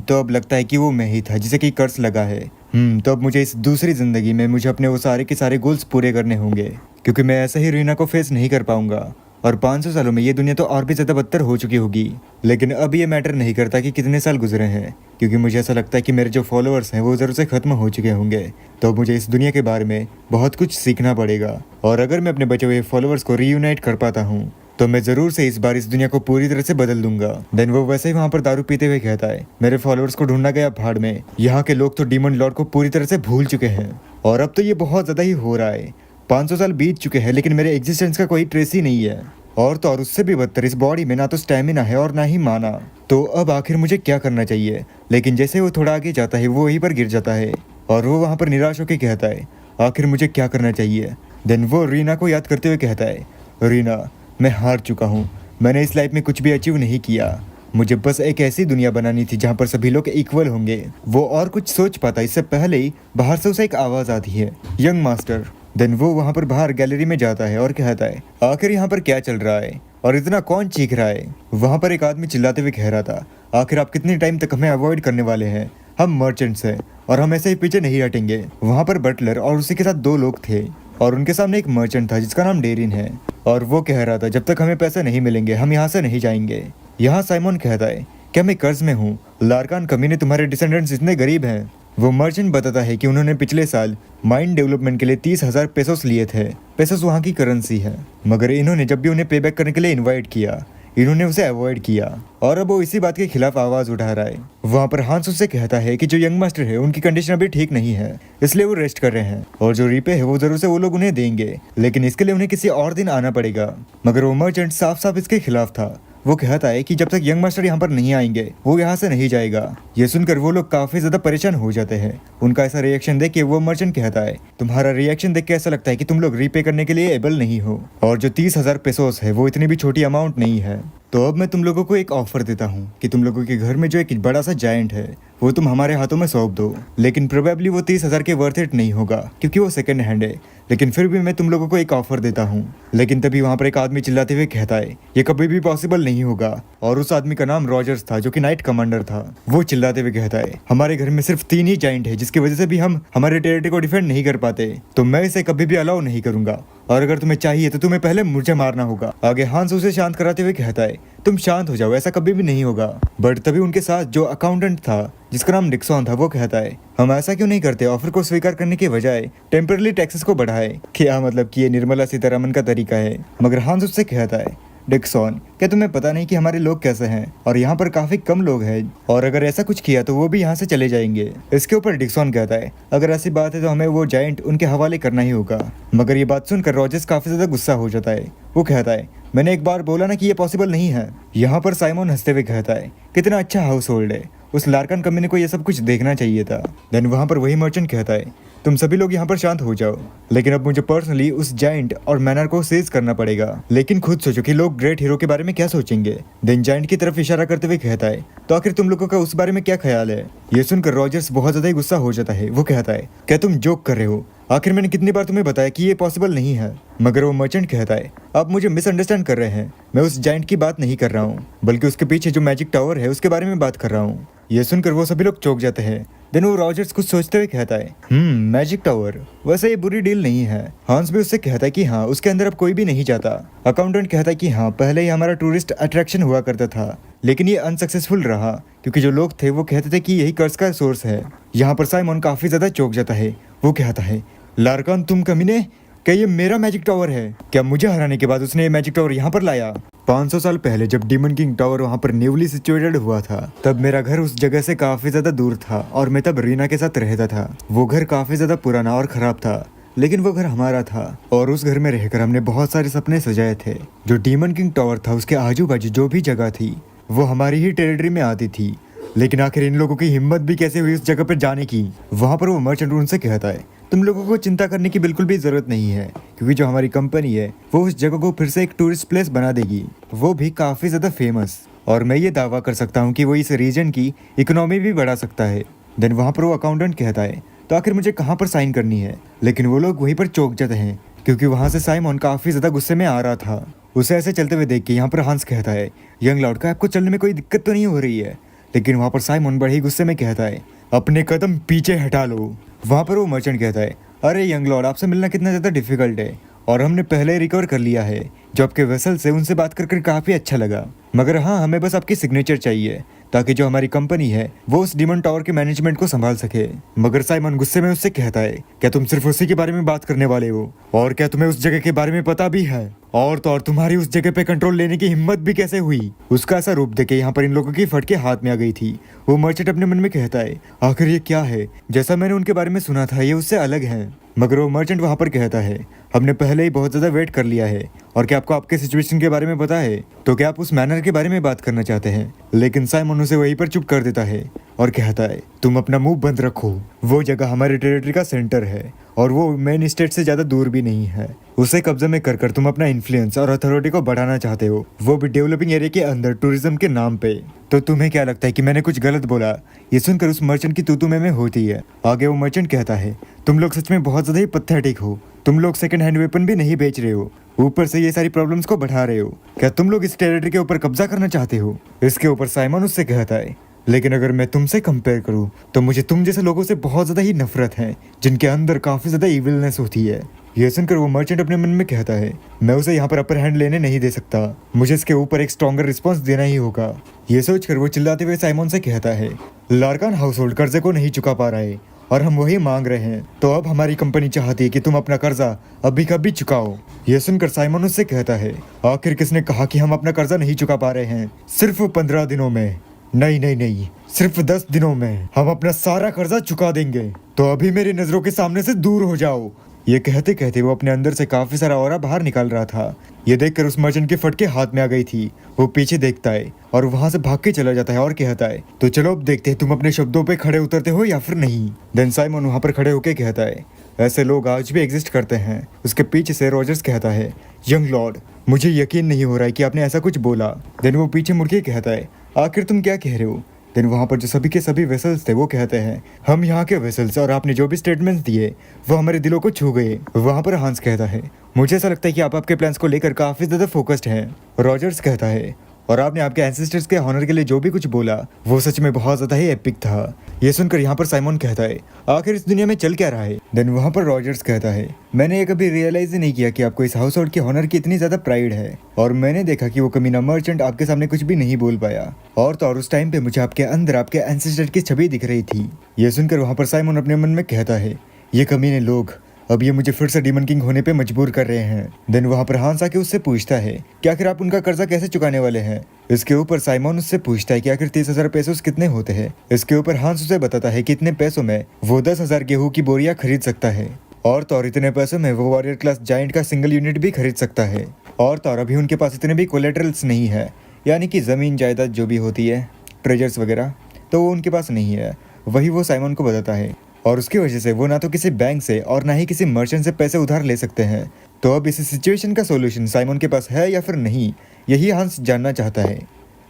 [SPEAKER 1] तो अब लगता है कि वो मैं ही था जिसे कि कर्ज लगा है। तो अब मुझे इस दूसरी जिंदगी में मुझे अपने वो सारे के सारे गोल्स पूरे करने होंगे, क्योंकि मैं ऐसे ही रीना को फेस नहीं कर पाऊंगा। और 500 सालों में ये दुनिया तो और भी ज़्यादा बदतर हो चुकी होगी। लेकिन अब ये मैटर नहीं करता कि कितने साल गुजरे हैं, क्योंकि मुझे ऐसा लगता है कि मेरे जो फॉलोअर्स हैं वो ज़रूर से ख़त्म हो चुके होंगे। तो मुझे इस दुनिया के बारे में बहुत कुछ सीखना पड़ेगा। और अगर मैं अपने बचे हुए फॉलोअर्स को रीयूनाइट कर पाता हूँ तो मैं ज़रूर से इस बार इस दुनिया को पूरी तरह से बदल दूंगा। देन वो वैसे ही वहाँ पर दारू पीते हुए कहता है, मेरे फॉलोअर्स को ढूंढना गया भाड़ में। यहाँ के लोग तो डीमन लॉर्ड को पूरी तरह से भूल चुके हैं। और अब तो ये बहुत ज़्यादा ही हो रहा है। 500 साल बीत चुके हैं लेकिन मेरे एग्जिस्टेंस का कोई ट्रेस ही नहीं है। और तो और उससे भी बदतर, इस बॉडी में ना तो स्टैमिना है और ना ही माना। तो अब आखिर मुझे क्या करना चाहिए? लेकिन जैसे वो थोड़ा आगे जाता है वो वहीं पर गिर जाता है। और वो वहाँ पर निराश होकर कहता है, आखिर मुझे क्या करना चाहिए? देन वो रीना को याद करते हुए कहता है, रीना, मैं हार चुका हूँ। मैंने इस लाइफ में कुछ भी अचीव नहीं किया। मुझे बस एक ऐसी दुनिया बनानी थी जहाँ पर सभी लोग इक्वल होंगे। वो और कुछ सोच पाता इससे पहले ही बाहर से उसे एक आवाज़ आती है, यंग मास्टर। देन वो वहाँ पर बाहर गैलरी में जाता है और कहता है, आखिर यहाँ पर क्या चल रहा है और इतना कौन चीख रहा है? वहाँ पर एक आदमी चिल्लाते हुए कह रहा था, आखिर आप कितने टाइम तक हमें अवॉइड करने वाले हैं? हम मर्चेंट्स हैं और हम ऐसे ही पीछे नहीं हटेंगे। वहाँ पर बटलर और उसी के साथ 2 लोग थे और उनके सामने एक मर्चेंट था जिसका नाम डेरिन है। और वो कह रहा था, जब तक हमें पैसे नहीं मिलेंगे हम यहाँ से नहीं जाएंगे। यहाँ साइमन कहता है, क्या मैं कर्ज में हूँ? लार्कान कमीने, तुम्हारे डिसेंडेंट्स इतने गरीब हैं। वो मर्चेंट बताता है कि उन्होंने पिछले साल माइन डेवलपमेंट के लिए 30,000 पेसोस लिए थे। पेसोस वहाँ की करेंसी है, मगर इन्होंने जब भी उन्हें पे बैक करने के लिए इन्वाइट किया इन्होंने उसे अवॉइड किया। और अब वो इसी बात के खिलाफ आवाज उठा रहा है। वहाँ पर हांस उससे कहता है कि जो यंग मास्टर है उनकी कंडीशन अभी ठीक नहीं है, इसलिए वो रेस्ट कर रहे हैं और जो रीपे है वो जरूर से वो लोग उन्हें देंगे, लेकिन इसके लिए उन्हें किसी और दिन आना पड़ेगा। मगर वो मर्चेंट साफ साफ इसके खिलाफ था। वो कहता है कि जब तक यंग मास्टर यहाँ पर नहीं आएंगे वो यहाँ से नहीं जाएगा। ये सुनकर वो लोग काफी ज्यादा परेशान हो जाते हैं। उनका ऐसा रिएक्शन देख के वो मर्चेंट कहता है, तुम्हारा रिएक्शन देख के ऐसा लगता है कि तुम लोग रीपे करने के लिए एबल नहीं हो, और जो 30,000 पेसोस है वो इतनी भी छोटी अमाउंट नहीं है। तो अब मैं तुम लोगों को एक ऑफर देता हूँ कि तुम लोगों के घर में जो एक बड़ा सा जायंट है वो तुम हमारे हाथों में सौंप दो। लेकिन प्रोबेबली वो 30,000 के वर्थ इट नहीं होगा क्योंकि वो सेकंड हैंड है, लेकिन फिर भी मैं तुम लोगों को एक ऑफर देता हूँ। लेकिन तभी वहाँ पर एक आदमी चिल्लाते हुए कहता है, ये कभी भी पॉसिबल नहीं होगा। और उस आदमी का नाम रॉजर्स था जो कि नाइट कमांडर था। वो चिल्लाते हुए कहता है, हमारे घर में सिर्फ 3 ही जायंट है जिसकी वजह से भी हम हमारे टेरिटरी को डिफेंड नहीं कर पाते, तो मैं इसे कभी भी अलाउ नहीं करूंगा। और अगर तुम्हें चाहिए तो तुम्हें पहले मुझे मारना होगा। आगे हांस उसे शांत कराते हुए कहता है, तुम शांत हो जाओ, ऐसा कभी भी नहीं होगा। बट तभी उनके साथ जो अकाउंटेंट था जिसका नाम डिक्सन था वो कहता है, हम ऐसा क्यों नहीं करते, ऑफर को स्वीकार करने के बजाय टेम्पररी टैक्सेस को बढ़ाए। क्या मतलब कि ये निर्मला सीतारमन का तरीका है। मगर हांस उससे कहता है, डिक्सन, क्या तुम्हें पता नहीं कि हमारे लोग कैसे हैं और यहाँ पर काफी कम लोग हैं, और अगर ऐसा कुछ किया तो वो भी यहाँ से चले जाएंगे। इसके ऊपर डिक्सन कहता है, अगर ऐसी बात है तो हमें वो जायंट उनके हवाले करना ही होगा। मगर ये बात सुनकर रॉजर्स काफी ज्यादा गुस्सा हो जाता है। वो कहता है, मैंने एक बार बोला ना कि ये पॉसिबल नहीं है। यहाँ पर साइमन हंसते हुए कहता है, कितना अच्छा हाउस होल्ड है, उस लार्कन कंपनी को ये सब कुछ देखना चाहिए था। देन वहाँ पर वही मर्चेंट कहता है, तुम सभी लोग यहाँ पर शांत हो जाओ, लेकिन अब मुझे पर्सनली उस जायंट और मैनर को सीज करना पड़ेगा। लेकिन खुद सोचो कि लोग ग्रेट हीरो के बारे में क्या सोचेंगे। देन जायंट की तरफ इशारा करते हुए कहता है, तो आखिर तुम लोगों का उस बारे में क्या ख्याल है? ये सुनकर रॉजर्स बहुत ज्यादा ही गुस्सा हो जाता है। वो कहता है, क्या तुम जोक कर रहे हो? आखिर मैंने कितनी बार तुम्हें बताया कि ये पॉसिबल नहीं है। मगर वो मर्चेंट कहता है, आप मुझे मिसअंडरस्टैंड कर रहे हैं, मैं उस जायंट की बात नहीं कर रहा हूँ, बल्कि उसके पीछे जो मैजिक टावर है उसके बारे में बात कर रहा हूँ। ये सुनकर वो सभी लोग चौंक जाते हैं। देन वो रॉजर्स कुछ सोचते हुए कहता है, मैजिक टावर, वैसे ये बुरी डील नहीं है। हांस भी उससे कहता है कि हाँ, उसके अंदर अब कोई भी नहीं जाता। अकाउंटेंट कहता है कि हाँ, पहले ही हमारा टूरिस्ट अट्रैक्शन हुआ करता था, लेकिन ये अनसक्सेसफुल रहा क्योंकि जो लोग थे वो कहते थे कि यही कर्ज का सोर्स है। यहाँ पर साइमन काफी ज्यादा चौंक जाता है। वो कहता है, लार्कान तुम कमीने, क्या ये मेरा मैजिक टावर है? क्या मुझे हराने के बाद उसने ये मैजिक टावर यहाँ पर लाया? 500 साल पहले जब डीमन किंग टावर वहाँ पर न्यूली सिचुएटेड हुआ था तब मेरा घर उस जगह से काफी ज्यादा दूर था और मैं तब रीना के साथ रहता था। वो घर काफी ज्यादा पुराना और खराब था, लेकिन वो घर हमारा था और उस घर में रहकर हमने बहुत सारे सपने सजाए थे। जो डीमन किंग टावर था उसके आजू बाजू जो भी जगह थी वो हमारी ही टेरिटरी में आती थी। लेकिन आखिर इन लोगों की हिम्मत भी कैसे हुई उस जगह पर जाने की। वहाँ पर वो मर्चेंट उनसे कहता है, तुम लोगों को चिंता करने की बिल्कुल भी जरूरत नहीं है, क्योंकि जो हमारी कंपनी है वो उस जगह को फिर से एक टूरिस्ट प्लेस बना देगी, वो भी काफी ज्यादा फेमस। और मैं ये दावा कर सकता हूँ कि वो इस रीजन की इकोनॉमी भी बढ़ा सकता है। देन वहाँ पर वो अकाउंटेंट कहता है, तो आखिर मुझे कहाँ पर साइन करनी है। लेकिन वो लोग वहीं पर चौंक जाते हैं, क्योंकि वहाँ से साइमन काफी ज्यादा गुस्से में आ रहा था। उसे ऐसे चलते हुए देख के यहाँ पर हंस कहता है, यंग लॉर्ड का आपको चलने में कोई दिक्कत तो नहीं हो रही है। लेकिन वहाँ पर साइमन बड़े ही गुस्से में कहता है, अपने कदम पीछे हटा लो। वहाँ पर वो मर्चेंट कहता है, अरे यंग लॉर्ड, आपसे मिलना कितना ज़्यादा डिफिकल्ट है, और हमने पहले ही रिकवर कर लिया है। जो आपके वेसल से उनसे बात कर काफ़ी अच्छा लगा, मगर हाँ, हमें बस आपकी सिग्नेचर चाहिए ताकि जो हमारी कंपनी है वो उस डिमन टावर के मैनेजमेंट को संभाल सके। मगर साइमन गुस्से में उससे कहता है, क्या तुम सिर्फ उसी के बारे में बात करने वाले हो, और क्या तुम्हें उस जगह के बारे में पता भी है, और तो और तुम्हारी उस जगह पे कंट्रोल लेने की हिम्मत भी कैसे हुई। उसका ऐसा रूप देखे यहाँ पर इन लोगों की फटके हाथ में आ गई थी। वो मर्चेंट अपने मन में कहता है, आखिर ये क्या है, जैसा मैंने उनके बारे में सुना था ये उससे अलग है। मगर वो मर्चेंट वहाँ पर कहता है, हमने पहले ही बहुत ज़्यादा वेट कर लिया है, और क्या आपको आपके सिचुएशन के बारे में पता है, तो क्या आप उस मैनर के बारे में बात करना चाहते हैं। लेकिन साइमन उसे वहीं पर चुप कर देता है और कहता है, तुम अपना मुंह बंद रखो, वो जगह हमारे टेरिटरी का सेंटर है, और वो मेन स्टेट से ज़्यादा दूर भी नहीं है। उसे कब्जे में कर तुम अपना इन्फ्लुएंस और अथॉरिटी को बढ़ाना चाहते हो, वो भी डेवलपिंग एरिया के अंदर टूरिज्म के नाम पे। तो तुम्हें क्या लगता है कि मैंने कुछ गलत बोला। ये सुनकर उस मर्चेंट की तू में होती है। आगे वो मर्चेंट कहता है, तुम लोग सच में बहुत ज़्यादा ही पथेटिक हो, तुम लोग सेकंड हैंड वेपन भी नहीं बेच रहे हो, ऊपर से ये सारी प्रॉब्लम्स को बढ़ा रहे हो। क्या तुम लोग इस टेरिटरी के ऊपर कब्जा करना चाहते हो। इसके ऊपर साइमन उससे कहता है, लेकिन अगर मैं तुमसे कंपेयर करूं तो मुझे तुम जैसे लोगों से बहुत ज़्यादा ही नफरत है, जिनके अंदर काफ़ी ज़्यादा इविलनेस होती है। ये सुनकर वो मर्चेंट अपने मन में कहता है, मैं उसे यहाँ पर अपर हैंड लेने नहीं दे सकता, मुझे इसके ऊपर एक स्ट्रॉन्गर रिस्पॉन्स देना ही होगा। ये सोचकर वो चिल्लाते हुए साइमन से कहता है, लार्कान हाउस होल्ड कर्जे को नहीं चुका पा रहा है और हम वही मांग रहे हैं, तो अब हमारी कंपनी चाहती है कि तुम अपना कर्जा अभी कभी चुकाओ। यह सुनकर साइमन उससे कहता है, आखिर किसने कहा कि हम अपना कर्जा नहीं चुका पा रहे हैं। सिर्फ 15 दिनों में, नहीं नहीं नहीं, सिर्फ 10 दिनों में हम अपना सारा कर्जा चुका देंगे, तो अभी मेरी नजरों के सामने से दूर हो जाओ। ये कहते कहते वो अपने अंदर से काफी सारा ऑरा बाहर निकाल रहा था। ये देखकर उस मर्चेंट के फटके हाथ में आ गई थी। वो पीछे देखता है और वहां से भाग के चला जाता है और कहता है, तो चलो अब देखते हैं तुम अपने शब्दों पे खड़े उतरते हो या फिर नहीं। देन साइमन वहां पर खड़े होकर कहता है, ऐसे लोग आज भी एग्जिस्ट करते हैं। उसके पीछे से रॉजर्स कहता है, यंग लॉर्ड, मुझे यकीन नहीं हो रहा है कि आपने ऐसा कुछ बोला। देन वो पीछे मुड़ के कहता है, आखिर तुम क्या कह रहे हो। देन वहाँ पर जो सभी के सभी वेसल्स थे वो कहते हैं, हम यहाँ के वेसल्स, और आपने जो भी स्टेटमेंट्स दिए वो हमारे दिलों को छू गए। वहाँ पर हांस कहता है, मुझे ऐसा लगता है कि आप आपके प्लान्स को लेकर काफ़ी ज़्यादा फोकस्ड हैं। रॉजर्स कहता है, और आपने आपके एंसेस्टर्स के ऑनर के लिए जो भी कुछ बोला वो सच में बहुत ज़्यादा ही एपिक था। ये सुनकर यहाँ पर साइमन कहता है, आखिर इस दुनिया में चल क्या रहा है। देन वहाँ पर रॉजर्स कहता है, मैंने ये कभी रियलाइज ही नहीं किया कि आपको इस हाउस होल्ड के ऑनर की इतनी ज़्यादा प्राइड है, और मैंने देखा कि वो कमीना मर्चेंट आपके सामने कुछ भी नहीं बोल पाया, और तो और उस टाइम पे मुझे आपके अंदर आपके एंसेस्टर की छवि दिख रही थी। ये सुनकर वहाँ पर साइमन अपने मन में कहता है, ये कमीने लोग अब ये मुझे फिर से डीमन किंग होने पे मजबूर कर रहे हैं। देन वहाँ पर हांस आके उससे पूछता है कि आखिर आप उनका कर्जा कैसे चुकाने वाले हैं। इसके ऊपर साइमन उससे पूछता है कि आखिर 30,000 पेसोस कितने होते हैं। इसके ऊपर हांस उसे बताता है कि इतने पैसों में वो 10,000 गेहूं की बोरियां खरीद सकता है, और तो और इतने पैसों में वो वॉरियर क्लास जाइंट का सिंगल यूनिट भी खरीद सकता है, और तो और अभी उनके पास इतने भी कोलेटरल्स नहीं है, यानी कि ज़मीन जायदाद जो भी होती है, ट्रेजर्स वगैरह, तो वो उनके पास नहीं है। वही वो साइमन को बताता है, और उसकी वजह से वो ना तो किसी बैंक से और ना ही किसी मर्चेंट से पैसे उधार ले सकते हैं। तो अब इस सिचुएशन का सॉल्यूशन साइमन के पास है या फिर नहीं, यही हांस जानना चाहता है।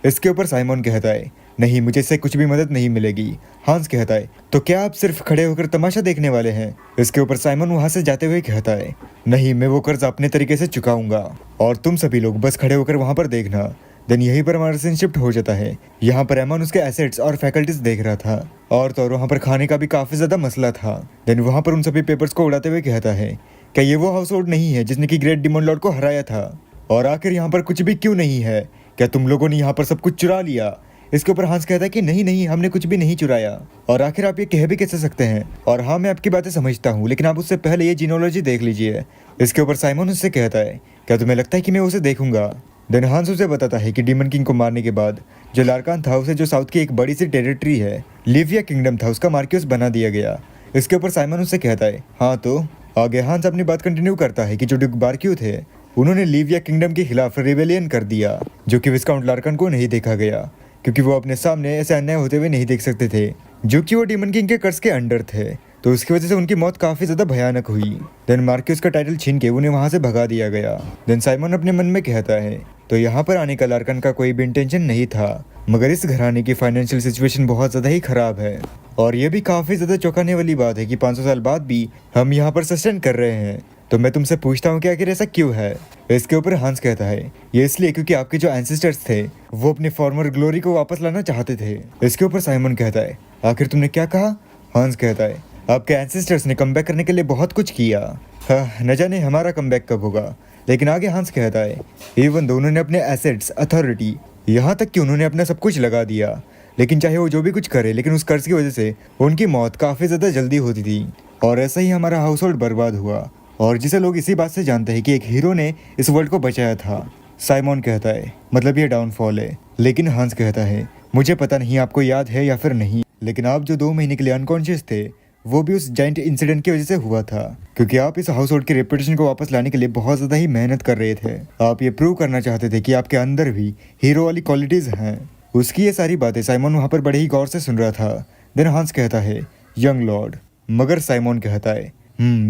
[SPEAKER 1] इसके ऊपर साइमन कहता है, नहीं, मुझे इससे कुछ भी मदद नहीं मिलेगी। हांस कहता है, तो क्या आप सिर्फ खड़े होकर तमाशा देखने वाले हैं। इसके ऊपर साइमन वहां से जाते हुए कहता है, नहीं, मैं वो कर्ज अपने तरीके से चुकाऊंगा, और तुम सभी लोग बस खड़े होकर वहां पर देखना। देन यहीं पर हमारा सीन शिफ्ट हो जाता है। यहाँ पर एमन उसके एसेट्स और फैकल्टीज देख रहा था, और तो वहाँ पर खाने का भी काफी ज्यादा मसला था। देन वहाँ पर उन सभी पेपर्स को उड़ाते हुए कहता है, क्या ये वो हाउस होल्ड नहीं है जिसने की ग्रेट डिमन लॉर्ड को हराया था, और आखिर यहाँ पर कुछ भी क्यों नहीं है, क्या तुम लोगों ने यहाँ पर सब कुछ चुरा लिया। इसके ऊपर हांस कहता है कि नहीं नहीं, हमने कुछ भी नहीं चुराया, और आखिर आप ये कह भी कैसे सकते हैं। और हाँ, मैं आपकी बातें समझता हूँ, लेकिन आप उससे पहले ये जीनोलॉजी देख लीजिए। इसके ऊपर साइमन उससे कहता है, क्या तुम्हें लगता है कि मैं उसे देखूंगा। देन हांस उसे बताता है कि डीमन किंग को मारने के बाद जो लार्कान था उसे जो साउथ की एक बड़ी सी टेरिटरी है, लिविया किंगडम था, उसका मार्क्यूस बना दिया गया। इसके ऊपर साइमन उससे कहता है, हाँ तो। आगे हांस अपनी बात कंटिन्यू करता है कि जो ड्यूक बार्क्यू थे उन्होंने लिविया किंगडम के खिलाफ रिबेलियन कर दिया, जो कि विस्काउंट लार्कान को नहीं देखा गया, क्योंकि वो अपने सामने ऐसे अन्याय होते हुए नहीं देख सकते थे, जो कि वो डीमन किंग के कर्ज के अंडर थे। तो उसकी वजह से उनकी मौत काफी ज्यादा भयानक हुई। देन मार्क्यूस का टाइटल छीन के उन्हें वहां से भगा दिया गया। देन साइमन अपने मन में कहता है तो यहाँ पर आने का लार्कन का कोई भी इंटेंशन नहीं था, मगर इस घराने की फाइनेंशियल सिचुएशन बहुत ज्यादा ही खराब है। और ये भी काफी ज्यादा चौंकाने वाली बात है कि 500 साल बाद भी हम यहाँ पर सस्टेन कर रहे हैं। तो मैं तुमसे पूछता हूँ कि आखिर ऐसा क्यों है? इसके ऊपर हांस कहता है ये इसलिए क्योंकि आपके जो एंसेस्टर्स थे वो अपनी फॉर्मर ग्लोरी को वापस लाना चाहते थे। इसके ऊपर साइमन कहता है आखिर तुमने क्या कहा? हांस कहता है आपके एंसेस्टर्स ने कमबैक करने के लिए बहुत कुछ किया। हाँ, न जाने हमारा कमबैक कब होगा। लेकिन आगे हांस कहता है इवन दोनों ने अपने एसेट्स, अथॉरिटी, यहाँ तक कि उन्होंने अपना सब कुछ लगा दिया, लेकिन चाहे वो जो भी कुछ करे, लेकिन उस कर्ज की वजह से उनकी मौत काफ़ी ज़्यादा जल्दी होती थी। और ऐसा ही हमारा हाउस होल्ड बर्बाद हुआ, और जिसे लोग इसी बात से जानते हैं कि एक हीरो ने इस वर्ल्ड को बचाया था। साइमन कहता है मतलब ये डाउनफॉल है। लेकिन हांस कहता है मुझे पता नहीं आपको याद है या फिर नहीं, लेकिन आप जो 2 महीने के लिए अनकॉन्शियस थे वो भी उस जाइंट इंसिडेंट की वजह से हुआ था, क्योंकि आप इस हाउस होल्ड की रेपुटेशन को वापस लाने के लिए बहुत ज़्यादा ही मेहनत कर रहे थे। आप ये प्रूव करना चाहते थे कि आपके अंदर भी हीरो वाली क्वालिटीज़ हैं। उसकी ये सारी बातें साइमन वहाँ पर बड़े ही गौर से सुन रहा था। देन हांस कहता है यंग लॉर्ड, मगर साइमन कहता है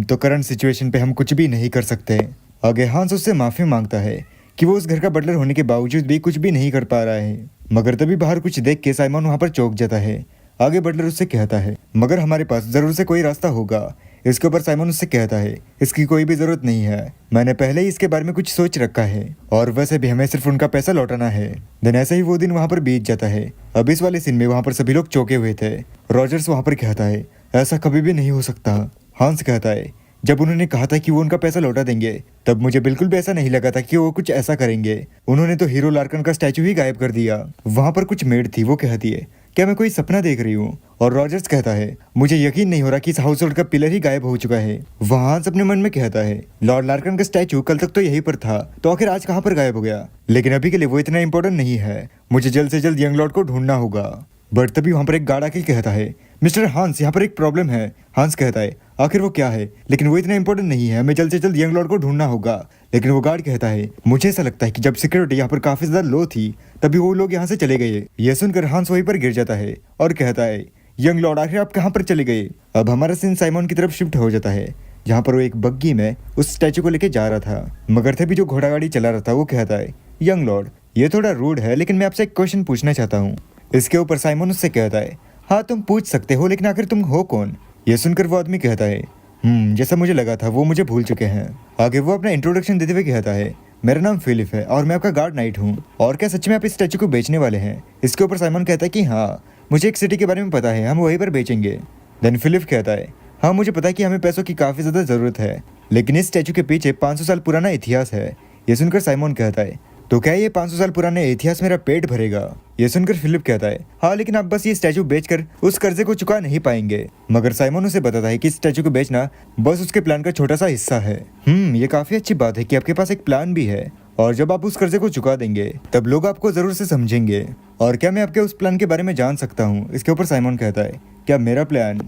[SPEAKER 1] तो करंट सिचुएशन पे हम कुछ भी नहीं कर सकते। आगे हांस उससे माफ़ी मांगता है कि वो उस घर का बटलर होने के बावजूद भी कुछ भी नहीं कर पा रहा है, मगर तभी बाहर कुछ देख के साइमन वहाँ पर चौंक जाता है। आगे बटलर उससे कहता है मगर हमारे पास जरूर से कोई रास्ता होगा। इसके ऊपर साइमन उससे कहता है इसकी कोई भी जरूरत नहीं है, मैंने पहले ही इसके बारे में कुछ सोच रखा है, और वैसे भी हमें सिर्फ उनका पैसा लौटाना है। देन ऐसे ही वो दिन वहाँ पर बीत जाता है। अब इस वाले सीन में वहाँ पर सभी लोग चौंके हुए थे। रॉजर्स वहाँ पर कहता है ऐसा कभी भी नहीं हो सकता। हांस कहता है जब उन्होंने कहा था कि वो उनका पैसा लौटा देंगे, तब मुझे बिल्कुल भी ऐसा नहीं लगा था कि वो कुछ ऐसा करेंगे। उन्होंने तो हीरो लार्कन का स्टैचू ही गायब कर दिया। वहाँ पर कुछ मेड थी, वो कहती है क्या मैं कोई सपना देख रही हूँ? और रॉजर्स कहता है मुझे यकीन नहीं हो रहा कि इस हाउस होल्ड का पिलर ही गायब हो चुका है। वहाँ हांस अपने मन में कहता है लॉर्ड लार्कन का स्टैचू कल तक तो यहीं पर था, तो आखिर आज कहाँ पर गायब हो गया? लेकिन अभी के लिए वो इतना इंपॉर्टेंट नहीं है, मुझे जल्द से जल्द यंग लॉर्ड को ढूंढना होगा। बट तभी वहाँ पर एक गार्ड आके कहता है मिस्टर हांस, यहाँ पर एक प्रॉब्लम है। हांस कहता है आखिर वो क्या है? लेकिन वो इतना इंपॉर्टेंट नहीं है, हमें जल्द से जल्द यंग लॉर्ड को ढूंढना होगा। लेकिन वो गार्ड कहता है मुझे ऐसा लगता है कि जब सिक्योरिटी यहाँ पर काफी ज्यादा लो थी तभी वो लोग यहाँ से चले गए। ये सुनकर हांस वहीं पर गिर जाता है और कहता है यंग लॉर्ड आखिर आप कहाँ पर चले गए? अब हमारा सीन साइमन की तरफ शिफ्ट हो जाता है, जहाँ पर वो एक बग्गी में उस स्टैचू को लेके जा रहा था, मगर तभी जो घोड़ा गाड़ी चला रहा था वो कहता है यंग लॉर्ड ये थोड़ा रूड है, लेकिन मैं आपसे एक क्वेश्चन पूछना चाहता हूँ। इसके ऊपर साइमन उससे कहता है हाँ तुम पूछ सकते हो, लेकिन आखिर तुम हो कौन? ये सुनकर वो आदमी कहता है जैसा मुझे लगा था वो मुझे भूल चुके हैं। आगे वो अपना इंट्रोडक्शन देते हुए कहता है मेरा नाम फिलिप है और मैं आपका गार्ड नाइट हूँ। और क्या सच में आप इस स्टैचू को बेचने वाले हैं? इसके ऊपर साइमन कहता है कि हाँ मुझे एक सिटी के बारे में पता है, हम वहीं पर बेचेंगे। देन फिलिप कहता है हाँ मुझे पता है कि हमें पैसों की काफ़ी ज़्यादा ज़रूरत है, लेकिन इस स्टैचू के पीछे 500 साल पुराना इतिहास है। ये सुनकर साइमन कहता है तो क्या ये 500 साल पुराने इतिहास मेरा पेट भरेगा? ये सुनकर फिलिप कहता है हाँ, लेकिन आप बस ये स्टैचू बेचकर उस कर्जे को चुका नहीं पाएंगे। मगर साइमन उसे बताता है कि इस स्टैचू को बेचना बस उसके प्लान का छोटा सा हिस्सा है। ये काफी अच्छी बात है कि आपके पास एक प्लान भी है, और जब आप उस कर्जे को चुका देंगे तब लोग आपको जरूर से समझेंगे। और क्या मैं आपके उस प्लान के बारे में जान सकता हूँ? इसके ऊपर साइमन कहता है क्या मेरा प्लान?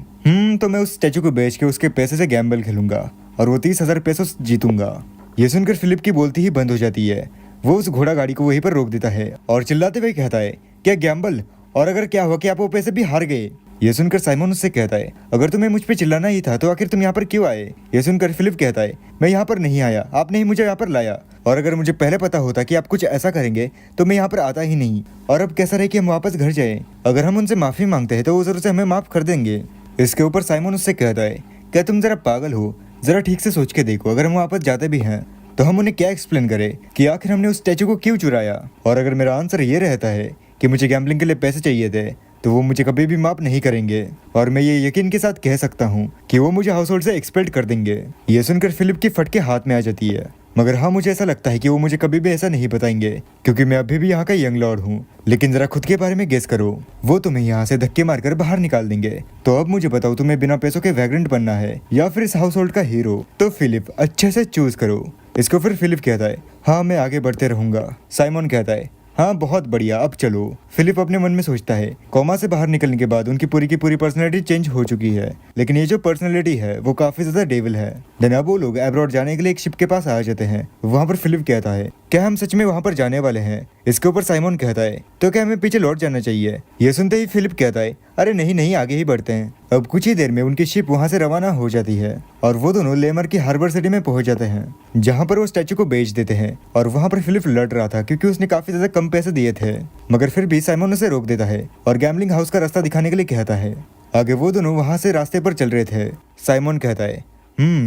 [SPEAKER 1] तो मैं उस स्टैचू को बेच के उसके पैसे से गैम्बल खेलूंगा और वो 30,000 पैसों जीतूंगा। ये सुनकर फिलिप की बोलती ही बंद हो जाती है। वो उस घोड़ा गाड़ी को वहीं पर रोक देता है और चिल्लाते हुए कहता है क्या गैम्बल? और अगर क्या हुआ कि आप वो पैसे भी हार गए? ये सुनकर साइमन उससे कहता है अगर तुम्हें मुझ पे चिल्लाना ही था तो आखिर तुम यहाँ पर क्यों आए? ये सुनकर फिलिप कहता है मैं यहाँ पर नहीं आया, आपने ही मुझे यहाँ पर लाया, और अगर मुझे पहले पता होता कि आप कुछ ऐसा करेंगे तो मैं यहाँ पर आता ही नहीं। और अब कैसा रहे कि हम वापस घर जाए, अगर हम उनसे माफी मांगते हैं तो वो जरूर से हमें माफ कर देंगे। इसके ऊपर साइमन उससे कहता है क्या तुम जरा पागल हो? जरा ठीक से सोच के देखो, अगर हम वापस जाते भी हैं तो हम उन्हें क्या एक्सप्लेन करें कि आखिर हमने उस स्टैचू को क्यों चुराया? और अगर मेरा आंसर ये रहता है कि मुझे गैम्बलिंग के लिए पैसे चाहिए थे तो वो मुझे कभी भी माफ नहीं करेंगे, और मैं ये यकीन के साथ कह सकता हूँ कि वो मुझे हाउस होल्ड से एक्सपेल्ड कर देंगे। ये सुनकर फिलिप की फटके हाथ में आ जाती है, मगर हाँ मुझे ऐसा लगता है कि वो मुझे कभी भी ऐसा नहीं बताएंगे, क्योंकि मैं अभी भी यहाँ का यंग लॉर्ड हूँ। लेकिन जरा खुद के बारे में गेस करो, वो तुम्हें यहाँ से धक्के मारकर बाहर निकाल देंगे। तो अब मुझे बताओ तुम्हें बिना पैसों के वैग्रेंट बनना है या फिर इस हाउस होल्ड का हीरो? तो फिलिप अच्छे से चूज करो। इसको फिर फिलिप कहता है हाँ मैं आगे बढ़ते रहूंगा। साइमन कहता है हाँ बहुत बढ़िया, अब चलो। फिलिप अपने मन में सोचता है। कोमा से बाहर निकलने के बाद उनकी पूरी की पूरी पर्सनैलिटी चेंज हो चुकी है, लेकिन ये जो पर्सनैलिटी है वो काफी ज्यादा डेविल है। देन अब वो लोग अब्रॉड जाने के लिए एक शिप के पास आ जाते हैं। वहाँ पर फिलिप कहता है, क्या हम सच में वहाँ पर जाने वाले हैं? इसके ऊपर साइमन कहता है, तो क्या हमें पीछे लौट जाना चाहिए? ये सुनते ही फिलिप कहता है, अरे नहीं नहीं, आगे ही बढ़ते हैं। अब कुछ ही देर में उनकी शिप वहाँ से रवाना हो जाती है और वो दोनों लेमर की हार्बर सिटी में पहुंच जाते हैं, जहाँ पर वो स्टैचू को बेच देते हैं। और वहाँ पर फिलिप लड़ रहा था क्योंकि उसने काफी ज्यादा कम पैसे दिए थे, मगर फिर भी साइमन उसे रोक देता है और गैम्बलिंग हाउस का रास्ता दिखाने के लिए कहता है। आगे वो दोनों वहाँ से रास्ते पर चल रहे थे। साइमन कहता है,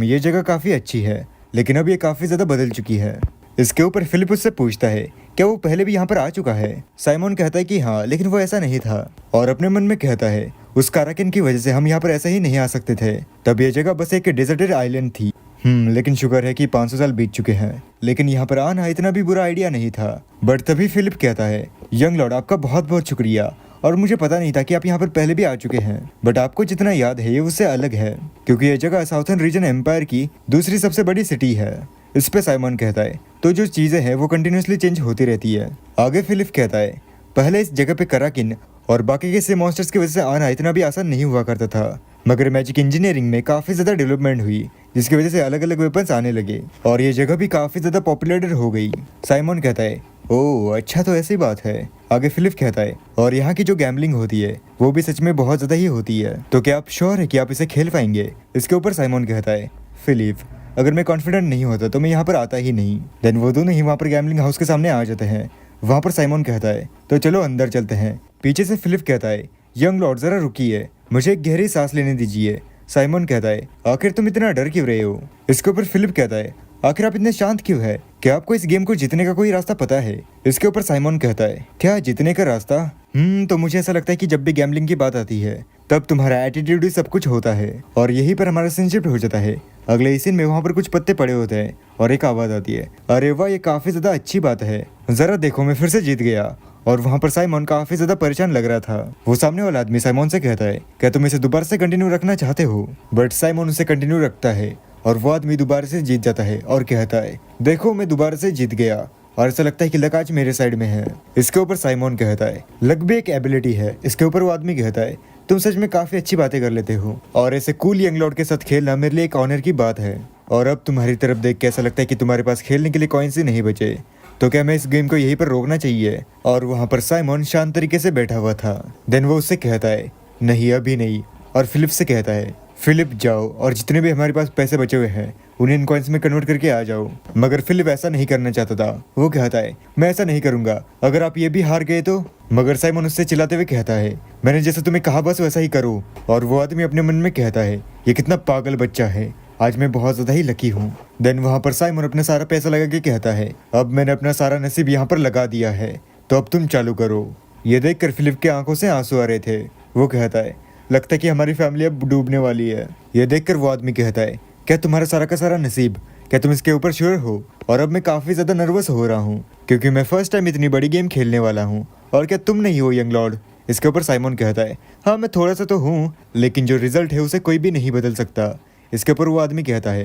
[SPEAKER 1] ये जगह काफी अच्छी है, लेकिन अब ये काफी ज्यादा बदल चुकी है। इसके ऊपर फिलिप उससे पूछता है, क्या वो पहले भी यहाँ पर आ चुका है? साइमन कहता है कि हाँ, लेकिन वो ऐसा नहीं था। और अपने मन में कहता है, उस काराकिन की वजह से हम यहाँ पर ऐसे ही नहीं आ सकते थे। तब ये जगह बस एक डेजर्टेड आइलैंड थी। लेकिन शुक्र है कि 500 साल बीत चुके हैं, लेकिन यहाँ पर आना इतना भी बुरा आइडिया नहीं था। बट तभी फिलिप कहता है, यंग लॉर्ड आपका बहुत बहुत शुक्रिया, और मुझे पता नहीं था कि आप यहाँ पर पहले भी आ चुके हैं। बट आपको जितना याद है ये उससे अलग है, क्योंकि ये जगह साउथर्न रीजन एम्पायर की दूसरी सबसे बड़ी सिटी है। इस पे साइमन कहता है, तो जो चीजें हैं वो कंटिन्यूसली चेंज होती रहती है। आगे फिलिप कहता है, पहले इस जगह पे कराकिन और बाकी के से मॉन्स्टर्स की वजह से आना इतना भी आसान नहीं हुआ करता था, मगर मैजिक इंजीनियरिंग में काफी ज्यादा डेवलपमेंट हुई, जिसकी वजह से अलग अलग वेपन्स आने लगे और ये जगह भी काफी ज्यादा पॉपुलेटेड हो गई। साइमन कहता है, ओह अच्छा, तो ऐसी बात है। आगे फिलिप कहता है, और यहाँ की जो गैम्बलिंग होती है वो भी सच में बहुत ज्यादा ही होती है, तो क्या आप श्योर है कि आप इसे खेल पाएंगे? इसके ऊपर साइमन कहता है, फिलिप अगर मैं कॉन्फिडेंट नहीं होता तो मैं यहाँ पर आता ही नहीं। देन वो दोनों ही वहाँ पर गैम्बलिंग हाउस के सामने आ जाते हैं। वहाँ पर साइमन कहता है, तो चलो अंदर चलते हैं। पीछे से फिलिप कहता है, यंग लॉर्ड जरा रुकिए, मुझे एक गहरी सांस लेने दीजिए। साइमन कहता है, आखिर तुम इतना डर क्यों रहे हो? इसके ऊपर फिलिप कहता है, आखिर आप इतने शांत क्यों है? क्या आपको इस गेम को जीतने का कोई रास्ता पता है? इसके ऊपर साइमन कहता है, क्या जीतने का रास्ता? तो मुझे ऐसा लगता है कि जब भी गैम्बलिंग की बात आती है तब तुम्हारा एटीट्यूड ही सब कुछ होता है, और यहीं पर हमारा रिलेशनशिप हो जाता है। अगले ही सीन में वहाँ पर कुछ पत्ते पड़े होते हैं और एक आवाज आती है, अरे वाह, ये काफी ज्यादा अच्छी बात है, जरा देखो मैं फिर से जीत गया। और वहाँ पर साइमन काफी ज्यादा परेशान लग रहा था। वो सामने वाला आदमी साइमन से कहता है, क्या तुम इसे दोबारा से कंटिन्यू रखना चाहते हो? बट साइमन उसे कंटिन्यू रखता है और वो आदमी दोबारा से जीत जाता है और कहता है, देखो मैं दोबारा से जीत गया और ऐसा लगता है कि लक आज मेरे साइड में है। इसके ऊपर साइमन कहता है, लक भी एक एबिलिटी है। इसके ऊपर वो आदमी कहता है, तुम सच में काफी अच्छी बातें कर लेते हो और ऐसे कूल यंग लॉर्ड के साथ खेलना मेरे लिए एक ऑनर की बात है। और अब तुम्हारी तरफ देख के ऐसा लगता है कि तुम्हारे पास खेलने के लिए कॉइन्स ही नहीं बचे, तो क्या मैं इस गेम को यहीं पर रोकना चाहिए? और वहाँ पर साइमन शांत तरीके से बैठा हुआ था। देन वो उससे कहता है, नहीं अभी नहीं। और फिलिप से कहता है, फिलिप जाओ और जितने भी हमारे पास पैसे बचे हुए हैं उन्हें इन कॉइन्स में कन्वर्ट करके आ जाओ। मगर फिलिप ऐसा नहीं करना चाहता था। वो कहता है, मैं ऐसा नहीं करूंगा, अगर आप ये भी हार गए तो। मगर साइमन उससे चिल्लाते हुए कहता है, मैंने जैसे तुम्हें कहा बस वैसा ही करो। और वो आदमी अपने मन में कहता है, ये कितना पागल बच्चा है, आज मैं बहुत ज्यादा ही लकी हूँ। देन वहाँ पर साइमन अपना सारा पैसा लगा के कहता है, अब मैंने अपना सारा नसीब यहाँ पर लगा दिया है, तो अब तुम चालू करो। ये देखकर फिलिप के आंखों से आंसू आ रहे थे। वो कहता है, लगता है कि हमारी फैमिली अब डूबने वाली है। ये देखकर वो आदमी कहता है, क्या तुम्हारा सारा का सारा नसीब? क्या तुम इसके ऊपर श्योर हो? और अब मैं काफी ज्यादा नर्वस हो रहा हूँ क्योंकि मैं फर्स्ट टाइम इतनी बड़ी गेम खेलने वाला हूँ। और क्या तुम नहीं हो यंग लॉर्ड? इसके ऊपर साइमन कहता है, हाँ मैं थोड़ा सा तो हूँ, लेकिन जो रिजल्ट है उसे कोई भी नहीं बदल सकता। इसके ऊपर वो आदमी कहता है,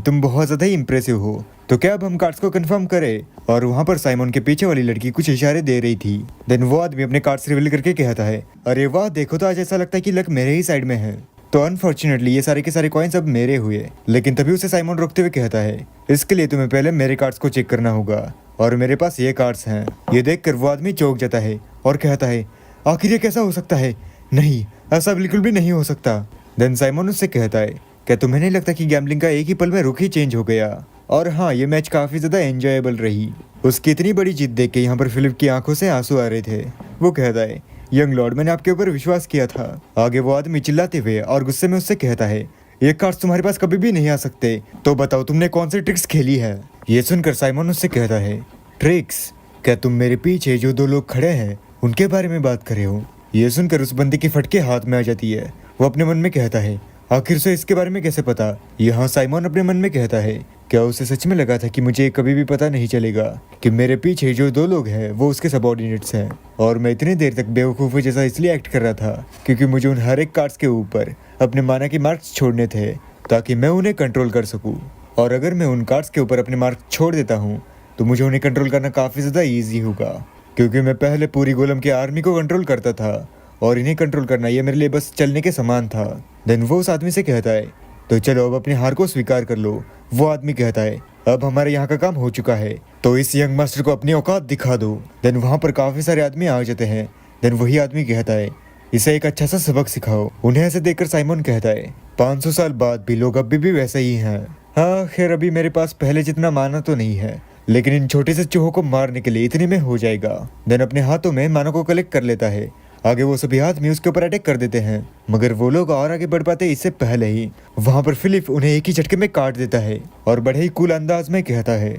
[SPEAKER 1] तुम बहुत ज्यादा ही इम्प्रेसिव हो, तो क्या अब हम कार्ड्स को कंफर्म करें? और वहाँ पर साइमन के पीछे वाली लड़की कुछ इशारे दे रही थी। देन वो आदमी अपने कार्ड्स रिवील करके कहता है, अरे वाह, देखो तो आज ऐसा लगता है कि लक मेरे ही साइड में है। तो अनफॉर्चुनेटली ये सारे के सारे कॉइन्स अब मेरे हुए। लेकिन तभी उसे साइमन रोकते हुए कहता है, इसके लिए तुम्हें पहले मेरे कार्ड्स को चेक करना होगा और मेरे पास ये कार्ड्स हैं। ये देखकर वो आदमी चौंक जाता है और कहता है, आखिर ये कैसा हो सकता है? नहीं, ऐसा बिल्कुल भी नहीं हो सकता। देन साइमन उससे कहता है, क्या तुम्हें नहीं लगता कि गैम्बलिंग का एक ही पल में रुख ही चेंज हो गया? और हाँ, ये मैच काफी ज्यादा एंजॉयबल रही। उसकी इतनी बड़ी जीत देख के यहाँ पर फिलिप की आंखों से आंसू आ रहे थे। वो कहता है, यंग लॉर्ड मैंने आपके ऊपर विश्वास किया था। आगे वो आदमी चिल्लाते हुए और गुस्से में उससे कहता है, ये कार्ड्स तुम्हारे पास कभी भी नहीं आ सकते, तो बताओ तुमने कौन सी ट्रिक्स खेली है? ये सुनकर साइमन उससे कहता है, ट्रिक्स? क्या तुम मेरे पीछे जो दो लोग खड़े हैं उनके बारे में बात कर रहे हो? ये सुनकर उस बंदे की फटके हाथ में आ जाती है। वो अपने मन में कहता है, आखिर से इसके बारे में कैसे पता? यहाँ साइमन अपने मन में कहता है, क्या उसे सच में लगा था कि मुझे कभी भी पता नहीं चलेगा कि मेरे पीछे जो दो लोग हैं वो उसके सबऑर्डिनेट्स हैं? और मैं इतनी देर तक बेवकूफ़ जैसा इसलिए एक्ट कर रहा था क्योंकि मुझे उन हर एक कार्ड्स के ऊपर अपने माना के मार्क्स छोड़ने थे ताकि मैं उन्हें कंट्रोल कर सकूं। और अगर मैं उन कार्ड्स के ऊपर अपने मार्क्स छोड़ देता हूँ तो मुझे उन्हें कंट्रोल करना काफ़ी ज़्यादा ईजी होगा। क्योंकि मैं पहले पूरी गोलम की आर्मी को कंट्रोल करता था और इन्हें कंट्रोल करना ये मेरे लिए बस चलने के समान था। देन वो उस आदमी से कहता है, तो चलो अब अपनी हार को स्वीकार कर लो। वो आदमी कहता है, अब हमारे यहाँ का काम हो चुका है, तो इस यंग मास्टर को अपनी औकात दिखा दो। देन वहाँ पर काफी सारे आदमी आ जाते हैं। देन वही आदमी कहता है, इसे एक अच्छा सा सबक सिखाओ। उन्हें ऐसे देखकर साइमन कहता है, 500 साल बाद भी लोग अभी भी वैसे ही हैं। हाँ खैर, अभी मेरे पास पहले जितना माना तो नहीं है, लेकिन इन छोटे से चूहों को मारने के लिए इतने में हो जाएगा। देन अपने हाथों में मानो को कलेक्ट कर लेता है। आगे वो सभी आदमी उसके ऊपर अटैक कर देते हैं, मगर वो लोग और आगे बढ़ पाते इससे पहले ही वहाँ पर फिलिप उन्हें एक ही झटके में काट देता है और बड़े ही कूल अंदाज में कहता है,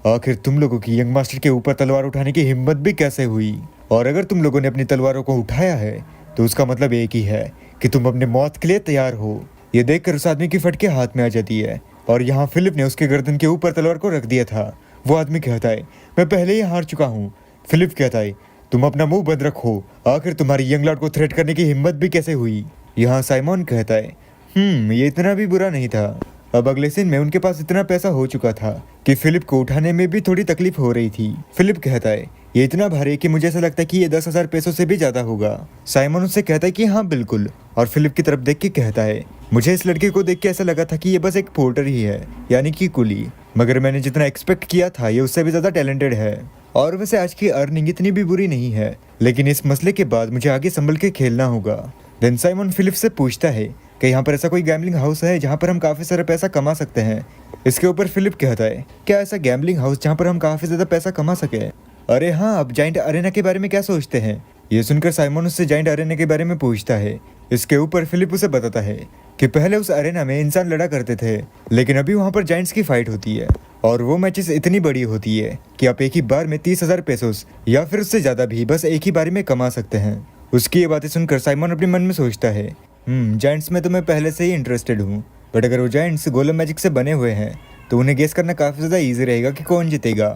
[SPEAKER 1] आखिर तुम लोगों की यंग मास्टर के ऊपर तलवार उठाने की हिम्मत भी कैसे हुई? और अगर तुम लोगों ने अपनी तलवारों को उठाया है तो उसका मतलब एक ही है कि तुम अपने मौत के लिए तैयार हो। ये देखकर उस आदमी की फटके हाथ में आ जाती है और यहाँ फिलिप ने उसके गर्दन के ऊपर तलवार को रख दिया था। वो आदमी कहता है, मैं पहले ही हार चुका हूँ। फिलिप कहता है, तुम अपना मुंह बंद रखो, आखिर तुम्हारी यंग लॉर्ड को थ्रेट करने की हिम्मत भी कैसे हुई? यहाँ साइमन कहता है, ये इतना भी बुरा नहीं था। अब अगले सीन में उनके पास इतना पैसा हो चुका था कि फिलिप को उठाने में भी थोड़ी तकलीफ हो रही थी। फिलिप कहता है, ये इतना भारी है कि मुझे ऐसा लगता है कि ये 10,000 पैसों से भी ज्यादा होगा। साइमन उससे कहता है कि हाँ बिल्कुल, और फिलिप की तरफ देख के कहता है, मुझे इस लड़के को देख के ऐसा लगा था कि ये बस एक पोर्टर ही है, यानी कि कुली, मगर मैंने जितना एक्सपेक्ट किया था ये उससे भी ज्यादा टैलेंटेड है। और वैसे आज की अर्निंग इतनी भी बुरी नहीं है, लेकिन इस मसले के बाद मुझे आगे संभल के खेलना होगा। देन साइमन फिलिप से पूछता है कि यहाँ पर ऐसा कोई गैम्बलिंग हाउस है जहाँ पर हम काफी सारा पैसा कमा सकते हैं। इसके ऊपर फिलिप कहता है, क्या ऐसा गैम्बलिंग हाउस जहाँ पर हम काफी ज्यादा पैसा कमा सके? अरे हाँ, आप जाइंट अरेना के बारे में क्या सोचते हैं? ये सुनकर साइमन उससे जाइंट अरेना के बारे में पूछता है। इसके ऊपर फिलिप उसे बताता है कि पहले उस अरेना में इंसान लड़ा करते थे, लेकिन अभी वहाँ पर जाइंट्स की फाइट होती है और वो मैचेस इतनी बड़ी होती है कि आप एक ही बार में 30,000 पेसोस या फिर उससे ज्यादा भी बस एक ही बार में कमा सकते हैं। उसकी ये बातें सुनकर साइमन अपने मन में सोचता है, जाइंट्स में तो मैं पहले से ही इंटरेस्टेड हूँ, बट अगर वो जाइंट्स गोलम मैजिक से बने हुए हैं तो उन्हें गेस करना काफी ज्यादा ईजी रहेगा कि कौन जीतेगा।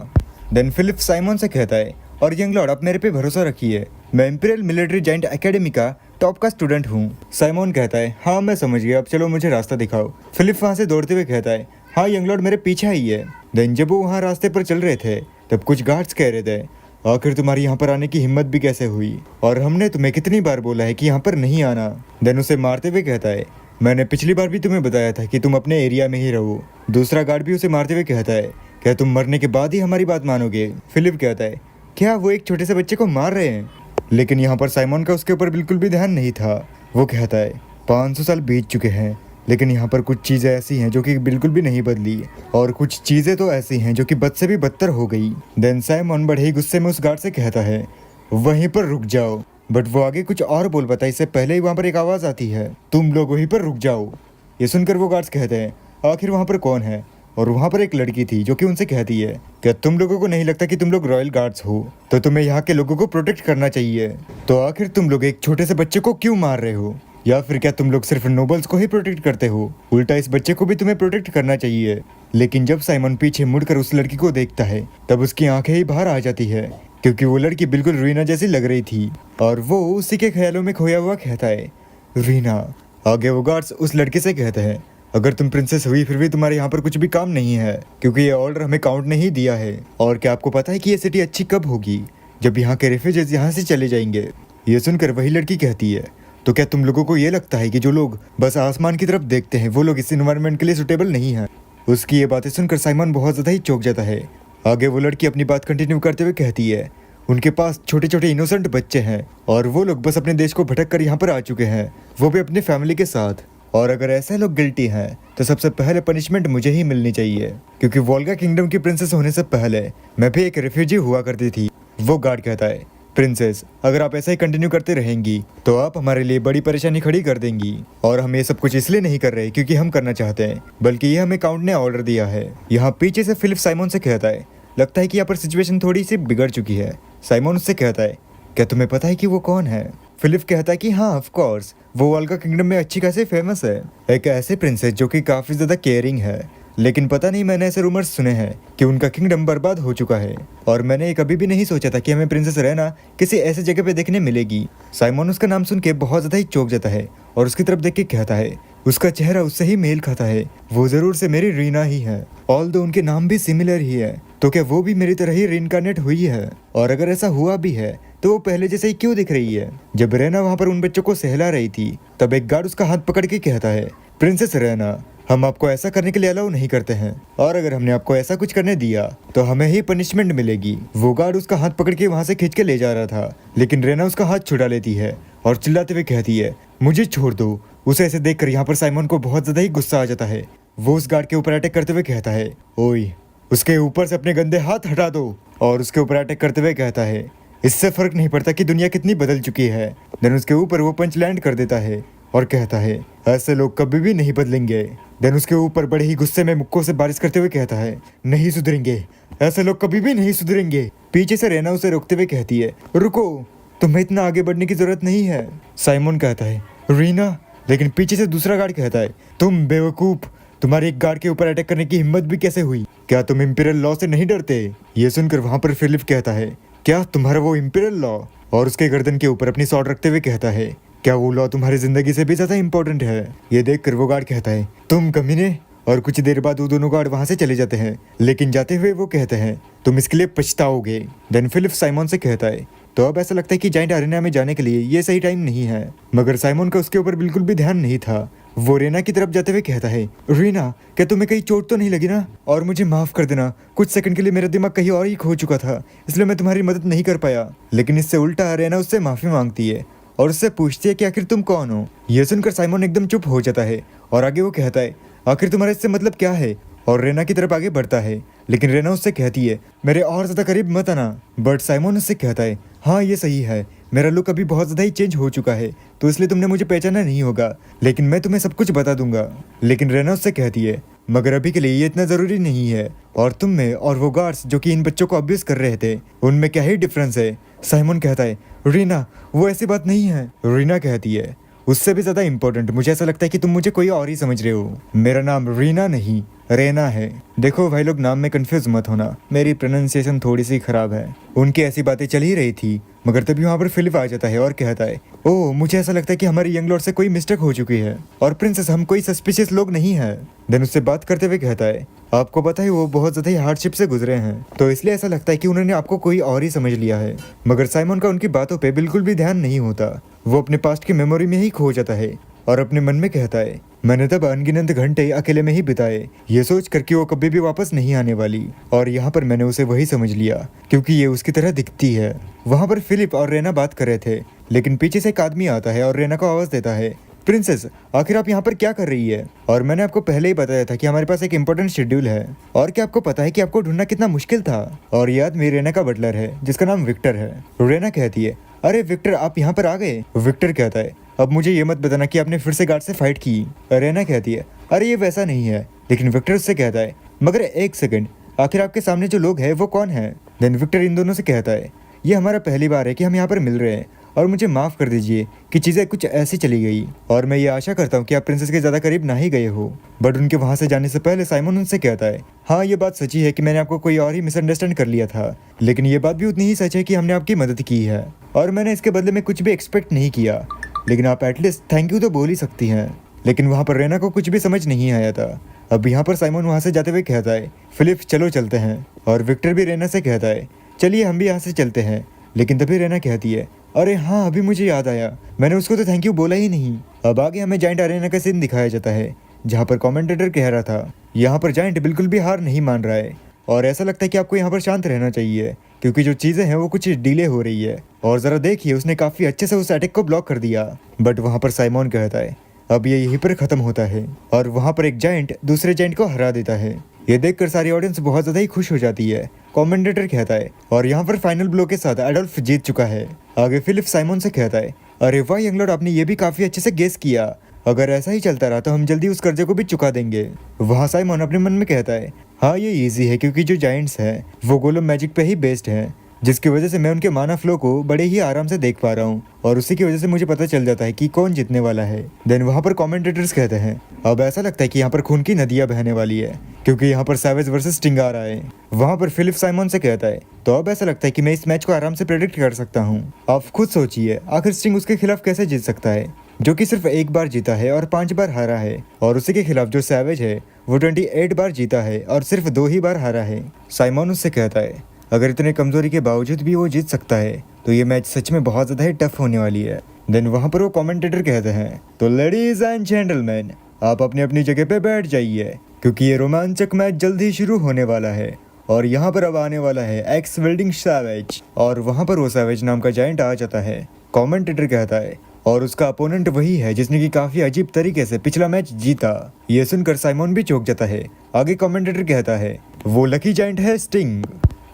[SPEAKER 1] देन फिलिप साइमन से कहता है, और यंग लॉर्ड आप मेरे पे भरोसा रखिए, मैं इंपीरियल मिलिट्री जाइंट एकेडमी का टॉप का स्टूडेंट हूँ। साइमन कहता है, हाँ मैं समझ गया, अब चलो मुझे रास्ता दिखाओ। फिलिप वहाँ से दौड़ते हुए कहता है, हाँ यंग लॉर्ड मेरे पीछे ही है। देन जब वो वहाँ रास्ते पर चल रहे थे तब कुछ गार्ड्स कह रहे थे, आखिर तुम्हारी यहाँ पर आने की हिम्मत भी कैसे हुई, और हमने तुम्हें कितनी बार बोला है कि यहाँ पर नहीं आना। देन उसे मारते हुए कहता है, मैंने पिछली बार भी तुम्हें बताया था कि तुम अपने एरिया में ही रहो। दूसरा गार्ड भी उसे मारते हुए कहता है, क्या तुम मरने के बाद ही हमारी बात मानोगे? फिलिप कहता है, क्या वो एक छोटे से बच्चे को मार रहे हैं? लेकिन यहाँ पर साइमन का उसके ऊपर बिल्कुल भी ध्यान नहीं था। वो कहता है, 500 साल बीत चुके हैं, लेकिन यहाँ पर कुछ चीज़ें ऐसी हैं जो कि बिल्कुल भी नहीं बदली, और कुछ चीज़ें तो ऐसी हैं जो कि बद से भी बदतर हो गई। देन साइमन बड़े ही गुस्से में उस गार्ड से कहता है, वहीं पर रुक जाओ। बट वो आगे कुछ और बोल पाता है, इससे पहले ही वहाँ पर एक आवाज़ आती है, तुम लोग वहीं पर रुक जाओ। ये सुनकर वो गार्ड्स कहते हैं, आखिर वहाँ पर कौन है? और वहाँ पर एक लड़की थी जो कि उनसे कहती है, क्या तुम लोगों को नहीं लगता कि तुम लोग रॉयल गार्ड्स हो, तो तुम्हें यहाँ के लोगों को प्रोटेक्ट करना चाहिए, तो आखिर तुम लोग एक छोटे से बच्चे को क्यों मार रहे हो? या फिर क्या तुम लोग सिर्फ नोबल्स को ही प्रोटेक्ट करते हो? उल्टा इस बच्चे को भी तुम्हें प्रोटेक्ट करना चाहिए। लेकिन जब साइमन पीछे मुड़कर उस लड़की को देखता है तब उसकी आंखें ही बाहर आ जाती है, क्योंकि वो लड़की बिल्कुल रीना जैसी लग रही थी और वो उसी के ख्यालों में खोया हुआ कहता है, रीना। आगे वो गार्ड्स उस लड़के से कहते हैं, अगर तुम प्रिंसेस हुई फिर भी तुम्हारे यहाँ पर कुछ भी काम नहीं है, क्योंकि ये ऑर्डर हमें काउंट नहीं दिया है। और क्या आपको पता है कि ये सिटी अच्छी कब होगी? जब यहाँ के रेफ्यूजीज यहाँ से चले जाएंगे। ये सुनकर वही लड़की कहती है, तो क्या तुम लोगों को ये लगता है कि जो लोग बस आसमान की तरफ देखते हैं वो लोग इस इन्वायरमेंट के लिए सुटेबल नहीं है? उसकी ये बातें सुनकर साइमन बहुत ज्यादा ही चौंक जाता है। आगे वो लड़की अपनी बात कंटिन्यू करते हुए कहती है, उनके पास छोटे छोटे इनोसेंट बच्चे हैं और वो लोग बस अपने देश को भटक कर यहाँ पर आ चुके हैं, वो भी अपनी फैमिली के साथ। और अगर ऐसे लोग गिल्टी हैं तो सबसे पहले पनिशमेंट मुझे ही मिलनी चाहिए, क्योंकि वोल्गा किंगडम की प्रिंसेस होने से पहले मैं भी एक रिफ्यूजी हुआ करती थी। वो गार्ड कहता है, प्रिंसेस अगर आप ऐसा ही कंटिन्यू करते रहेंगी तो आप हमारे लिए बड़ी परेशानी खड़ी कर देंगी, और हम ये सब कुछ इसलिए नहीं कर रहे क्योंकि हम करना चाहते हैं, बल्कि ये हमें काउंट ने ऑर्डर दिया है। यहाँ पीछे से फिलिप साइमन से कहता है, लगता है कि यहाँ पर सिचुएशन थोड़ी सी बिगड़ चुकी है। साइमन उससे कहता है, क्या तुम्हें पता है कि वो कौन है? फिलिप कहता है कि हाँ ऑफ कोर्स, वो वोल्गा किंगडम में अच्छी खासी फेमस है, एक ऐसे प्रिंसेस जो कि काफी ज्यादा केयरिंग है। लेकिन पता नहीं, मैंने ऐसे रूमर्स सुने हैं कि उनका किंगडम बर्बाद हो चुका है, और मैंने कभी भी नहीं सोचा था कि हमें प्रिंसेस रहना किसी ऐसे जगह पे देखने मिलेगी। साइमन उसका नाम सुन के बहुत ज्यादा ही चौंक जाता है और उसकी तरफ देख के कहता है, उसका चेहरा उससे ही मेल खाता है, वो जरूर से मेरी रीना ही है, ऑल्दो उनके नाम भी सिमिलर ही है। तो क्या वो भी मेरी तरह ही रीइंकार्नेट हुई है? और अगर ऐसा हुआ भी है तो वो पहले जैसे ही क्यों दिख रही है? जब रैना वहाँ पर उन बच्चों को सहला रही थी तब एक गार्ड उसका हाथ पकड़ के कहता है, प्रिंसेस रैना, हम आपको ऐसा करने के लिए अलाउ नहीं करते हैं, और अगर हमने आपको ऐसा कुछ करने दिया तो हमें ही पनिशमेंट मिलेगी। वो गार्ड उसका हाथ पकड़ के वहाँ से खींच के ले जा रहा था, लेकिन रैना उसका हाथ छुड़ा लेती है और चिल्लाते हुए कहती है, मुझे छोड़ दो। उसे ऐसे देखकर यहाँ पर साइमन को बहुत ज्यादा ही गुस्सा आ जाता है। वो उस गार्ड के ऊपर अटैक करते हुए कहता है, ओए, उसके ऊपर से अपने गंदे हाथ हटा दो। और उसके ऊपर अटैक करते हुए कहता है, इससे फर्क नहीं पड़ता कि दुनिया कितनी बदल चुकी है। देन उसके ऊपर वो पंच लैंड कर देता है और कहता है, ऐसे लोग कभी भी नहीं बदलेंगे। देन उसके ऊपर बड़े ही गुस्से में मुक्कों से बारिश करते हुए कहता है, नहीं सुधरेंगे, ऐसे लोग कभी भी नहीं सुधरेंगे। पीछे से रैना उसे रोकते हुए कहती है, रुको, तुम्हें इतना आगे बढ़ने की जरूरत नहीं है। साइमन कहता है, रीना, लेकिन पीछे से दूसरा गार्ड कहता है, तुम बेवकूफ, तुम्हारे एक गार्ड के ऊपर अटैक करने की हिम्मत भी कैसे हुई? क्या तुम इंपीरियल लॉ से नहीं डरते? ये सुनकर वहां पर फिलिप कहता है, क्या तुम्हारा वो इंपीरियल लॉ? और उसके गर्दन के ऊपर अपनी सॉर्ड रखते हुए कहता है, क्या वो लॉ तुम्हारी जिंदगी से भी ज्यादा इंपॉर्टेंट है? ये देखकर वो गार्ड कहता है, तुम कमीने। और कुछ देर बाद वो दोनों गार्ड वहां से चले जाते हैं, लेकिन जाते हुए वो कहते हैं, तुम इसके लिए पछताओगे। देन फिलिप साइमन से कहता है, तो अब ऐसा लगता है कि जाइंट अरेना में जाने के लिए ये सही टाइम नहीं है। मगर साइमन का उसके ऊपर बिल्कुल भी ध्यान नहीं था। वो रेना की तरफ जाते हुए कहता है, रीना, क्या तुम्हें कहीं चोट तो नहीं लगी ना? और मुझे माफ कर देना, कुछ सेकंड के लिए मेरा दिमाग कहीं और ही खो चुका था, इसलिए मैं तुम्हारी मदद नहीं कर पाया। लेकिन इससे उल्टा रेना उससे माफी मांगती है और उससे पूछती है कि आखिर तुम कौन हो? यह सुनकर साइमन एकदम चुप हो जाता है और आगे वो कहता है, आखिर तुम्हारा इससे मतलब क्या है? और रेना की तरफ आगे बढ़ता है, लेकिन रेना उससे कहती है, मेरे और ज्यादा करीब मत आना। बट साइमन उससे कहता है, हाँ ये सही है, मेरा लुक अभी बहुत ज्यादा ही चेंज हो चुका है, तो इसलिए तुमने मुझे पहचाना नहीं होगा, लेकिन मैं तुम्हें सब कुछ बता दूंगा। लेकिन रेना उससे कहती है, मगर अभी के लिए ये इतना जरूरी नहीं है, और तुम में और वो गार्ड्स जो कि इन बच्चों को अब्यूज कर रहे थे, उनमें क्या ही डिफरेंस है? साइमन कहता है, रीना, वो ऐसी बात नहीं है। रीना कहती है, उससे भी ज्यादा इंपॉर्टेंट, मुझे ऐसा लगता है कि तुम मुझे कोई और ही समझ रहे हो। मेरा नाम रीना नहीं, रेना है। देखो भाई लोग, नाम में कंफ्यूज मत होना, मेरी प्रोनाउंसिएशन थोड़ी सी खराब है। उनकी ऐसी बातें चल ही रही थी, मगर तभी वहाँ पर फिलिप आ जाता है और कहता है, ओह, मुझे ऐसा लगता है कि हमारी यंग लॉर्ड से कोई मिस्टेक हो चुकी है, और प्रिंसेस, हम कोई सस्पिशियस लोग नहीं है। देन उससे बात करते हुए कहता है, आपको पता है वो बहुत ज्यादा ही हार्डशिप से गुजरे हैं, तो इसलिए ऐसा लगता है कि उन्होंने आपको कोई और ही समझ लिया है। मगर साइमन का उनकी बातों पे बिल्कुल भी ध्यान नहीं होता। वो अपने पास्ट की मेमोरी में ही खो जाता है और अपने मन में कहता है, मैंने तब अनगिनत घंटे अकेले में ही बिताए, ये सोच कर कि वो कभी भी वापस नहीं आने वाली, और यहाँ पर मैंने उसे वही समझ लिया क्योंकि ये उसकी तरह दिखती है। वहाँ पर फिलिप और रेना बात कर रहे थे, लेकिन पीछे से एक आदमी आता है और रेना को आवाज देता है, प्रिंसेस, आखिर आप यहाँ पर क्या कर रही है? और मैंने आपको पहले ही बताया था कि हमारे पास एक इम्पोर्टेंट शेड्यूल है, और क्या आपको पता है कि आपको ढूंढना कितना मुश्किल था? और ये आदमी रेना का बटलर है जिसका नाम विक्टर है। रेना कहती है, अरे विक्टर, आप यहाँ पर आ गए। विक्टर कहता है, अब मुझे ये मत बताना कि आपने फिर से गार्ड से फाइट की। रेना कहती है, अरे ये वैसा नहीं है। लेकिन विक्टर उससे कहता है, मगर एक सेकंड, आखिर आपके सामने जो लोग हैं वो कौन है? देन विक्टर इन दोनों से कहता है, ये हमारा पहली बार है कि हम यहाँ पर मिल रहे हैं, और मुझे माफ कर दीजिए कि चीजें कुछ ऐसी चली गई, और मैं ये आशा करता हूँ कि आप प्रिंसेस के ज्यादा करीब ना ही गए हो। बट उनके वहां से जाने से पहले साइमन उनसे कहता है, हाँ ये बात सच्ची है कि मैंने आपको कोई और ही मिसअंडरस्टैंड कर लिया था, लेकिन ये बात भी उतनी ही सच है कि हमने आपकी मदद की है, और मैंने इसके बदले में कुछ भी एक्सपेक्ट नहीं किया, लेकिन आप एटलीस्ट थैंक यू तो बोल ही सकती हैं। लेकिन वहाँ पर रेना को कुछ भी समझ नहीं आया था। अब यहाँ पर साइमन वहाँ से जाते हुए कहता है, फिलिप चलो चलते हैं। और विक्टर भी रेना से कहता है, चलिए हम भी यहाँ से चलते हैं। लेकिन तभी रेना कहती है, अरे हाँ, अभी मुझे याद आया, मैंने उसको तो थैंक यू बोला ही नहीं। अब आगे हमें जाइंट अरेना का सीन दिखाया जाता है, जहाँ पर कमेंटेटर कह रहा था, यहाँ पर जाइंट बिल्कुल भी हार नहीं मान रहा है, और ऐसा लगता है कि आपको यहाँ पर शांत रहना चाहिए, क्योंकि जो चीजें हैं वो कुछ डिले हो रही है। और जरा देखिए, उसने काफी अच्छे से उस अटैक को ब्लॉक कर दिया। बट वहाँ पर साइमन कहता है, अब ये यहीं पर खत्म होता है, और वहाँ पर एक जाइंट दूसरे जाइंट को हरा देता है। ये देखकर सारी ऑडियंस बहुत ज्यादा ही खुश हो जाती है। कमेंटेटर कहता है, और यहाँ पर फाइनल ब्लो के साथ एडोल्फ जीत चुका है। आगे फिलिप साइमन से कहता है, अरे वाह यंग लॉर्ड, आपने ये भी काफी अच्छे से गेस किया, अगर ऐसा ही चलता रहा तो हम जल्दी उस कर्जे को भी चुका देंगे। वहाँ साइमन अपने मन में कहता है, हाँ ये इजी है, क्योंकि जो जाइंट्स हैं वो गोलम मैजिक पे ही बेस्ड हैं, जिसकी वजह से मैं उनके माना फ्लो को बड़े ही आराम से देख पा रहा हूँ, और उसी की वजह से मुझे पता चल जाता है कि कौन जीतने वाला है। देन वहाँ पर कमेंटेटर्स कहते हैं, अब ऐसा लगता है कि यहाँ पर खून की नदियाँ बहने वाली है, क्योंकि यहाँ पर सैवेज वर्सेस स्टिंग आ रहा है। वहाँ पर फिलिप साइमन से कहता है, तो अब ऐसा लगता है कि मैं इस मैच को आराम से प्रेडिक्ट कर सकता हूँ। आप खुद सोचिए, आखिर स्टिंग उसके खिलाफ कैसे जीत सकता है? जो कि सिर्फ एक बार जीता है और 5 बार हारा है, और उसी के खिलाफ जो सैवेज है वो 28 बार जीता है और सिर्फ 2 ही बार हारा है। साइमन उससे कहता है अगर इतने कमजोरी के बावजूद भी वो जीत सकता है तो ये मैच सच में बहुत ज्यादा ही टफ होने वाली है। देन वहां पर वो कमेंटेटर कहते हैं तो लेडीज एंड जेंटलमैन, आप अपनी अपनी जगह पे बैठ जाइए क्योंकि ये रोमांचक मैच जल्द ही शुरू होने वाला है। और यहाँ पर अब आने वाला है एक्स वेल्डिंग सैवेज, और वहाँ पर वो सैवेज नाम का जायंट आ जाता है। कमेंटेटर कहता है और उसका अपोनेंट वही है जिसने कि काफी अजीब तरीके से पिछला मैच जीता। ये सुनकर साइमन भी चौंक जाता है। आगे कमेंटेटर कहता है वो लकी जायंट है स्टिंग।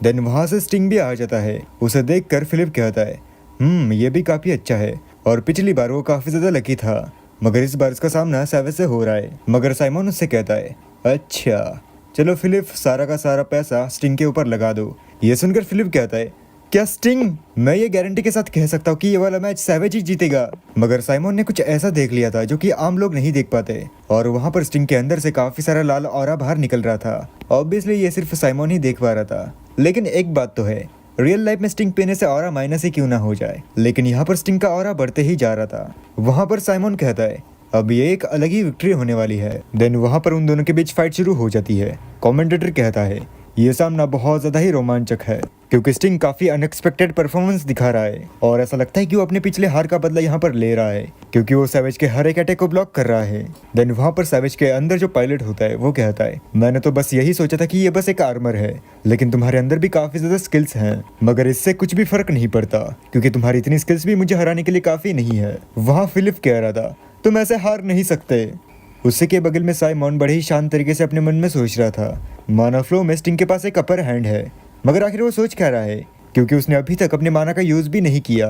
[SPEAKER 1] देन वहां से स्टिंग भी आ जाता है। उसे देखकर फिलिप कहता है ये भी काफी अच्छा है, और पिछली बार वो काफी ज्यादा लकी था, मगर इस बार उसका सामना सैवेज से हो रहा है। मगर साइमन उससे कहता है अच्छा चलो फिलिप, सारा का सारा पैसा स्टिंग के ऊपर लगा दो। ये सुनकर फिलिप कहता है क्या स्टिंग? मैं ये गारंटी के साथ कह सकता हूँ कि ये वाला मैच सैवेज ही जीतेगा। मगर साइमन ने कुछ ऐसा देख लिया था जो कि आम लोग नहीं देख पाते, और वहाँ पर स्टिंग के अंदर से काफी सारा लाल ऑरा बाहर निकल रहा था। ऑब्वियसली ये सिर्फ साइमन ही देख पा रहा था। लेकिन एक बात तो है, रियल लाइफ में स्टिंग पीने से ऑरा माइनस ही क्यों ना हो जाए, लेकिन यहाँ पर स्टिंग का ऑरा बढ़ते ही जा रहा था। वहाँ पर साइमन कहता है अब ये एक अलग ही विक्ट्री होने वाली है। देन वहाँ पर उन दोनों के बीच फाइट शुरू हो जाती है। कमेंटेटर कहता है ये सामना बहुत ज्यादा ही रोमांचक है क्योंकि स्टिंग काफी अनएक्सपेक्टेड परफॉर्मेंस दिखा रहा है, और ऐसा लगता है कि वो अपने पिछले हार का बदला यहाँ पर ले रहा है क्योंकि वो सैवेज के हर एक अटैक को ब्लॉक कर रहा है। देन वहाँ पर सैवेज के अंदर जो पायलट होता है वो कहता है मैंने तो बस यही सोचा था कि ये बस एक आर्मर है, लेकिन तुम्हारे अंदर भी काफी ज्यादा स्किल्स हैं, मगर इससे कुछ भी फर्क नहीं पड़ता क्योंकि तुम्हारी इतनी स्किल्स भी मुझे हराने के लिए काफी नहीं है। वहाँ फिलिप कह रहा था तुम ऐसे हार नहीं सकते। उसी के बगल में साइमन बड़े ही शांत तरीके से अपने मन में सोच रहा था माना फ्लो में स्टिंग के पास एक अपर हैंड है, मगर आखिर वो सोच क्या रहा है क्योंकि उसने अभी तक अपने माना का यूज भी नहीं किया।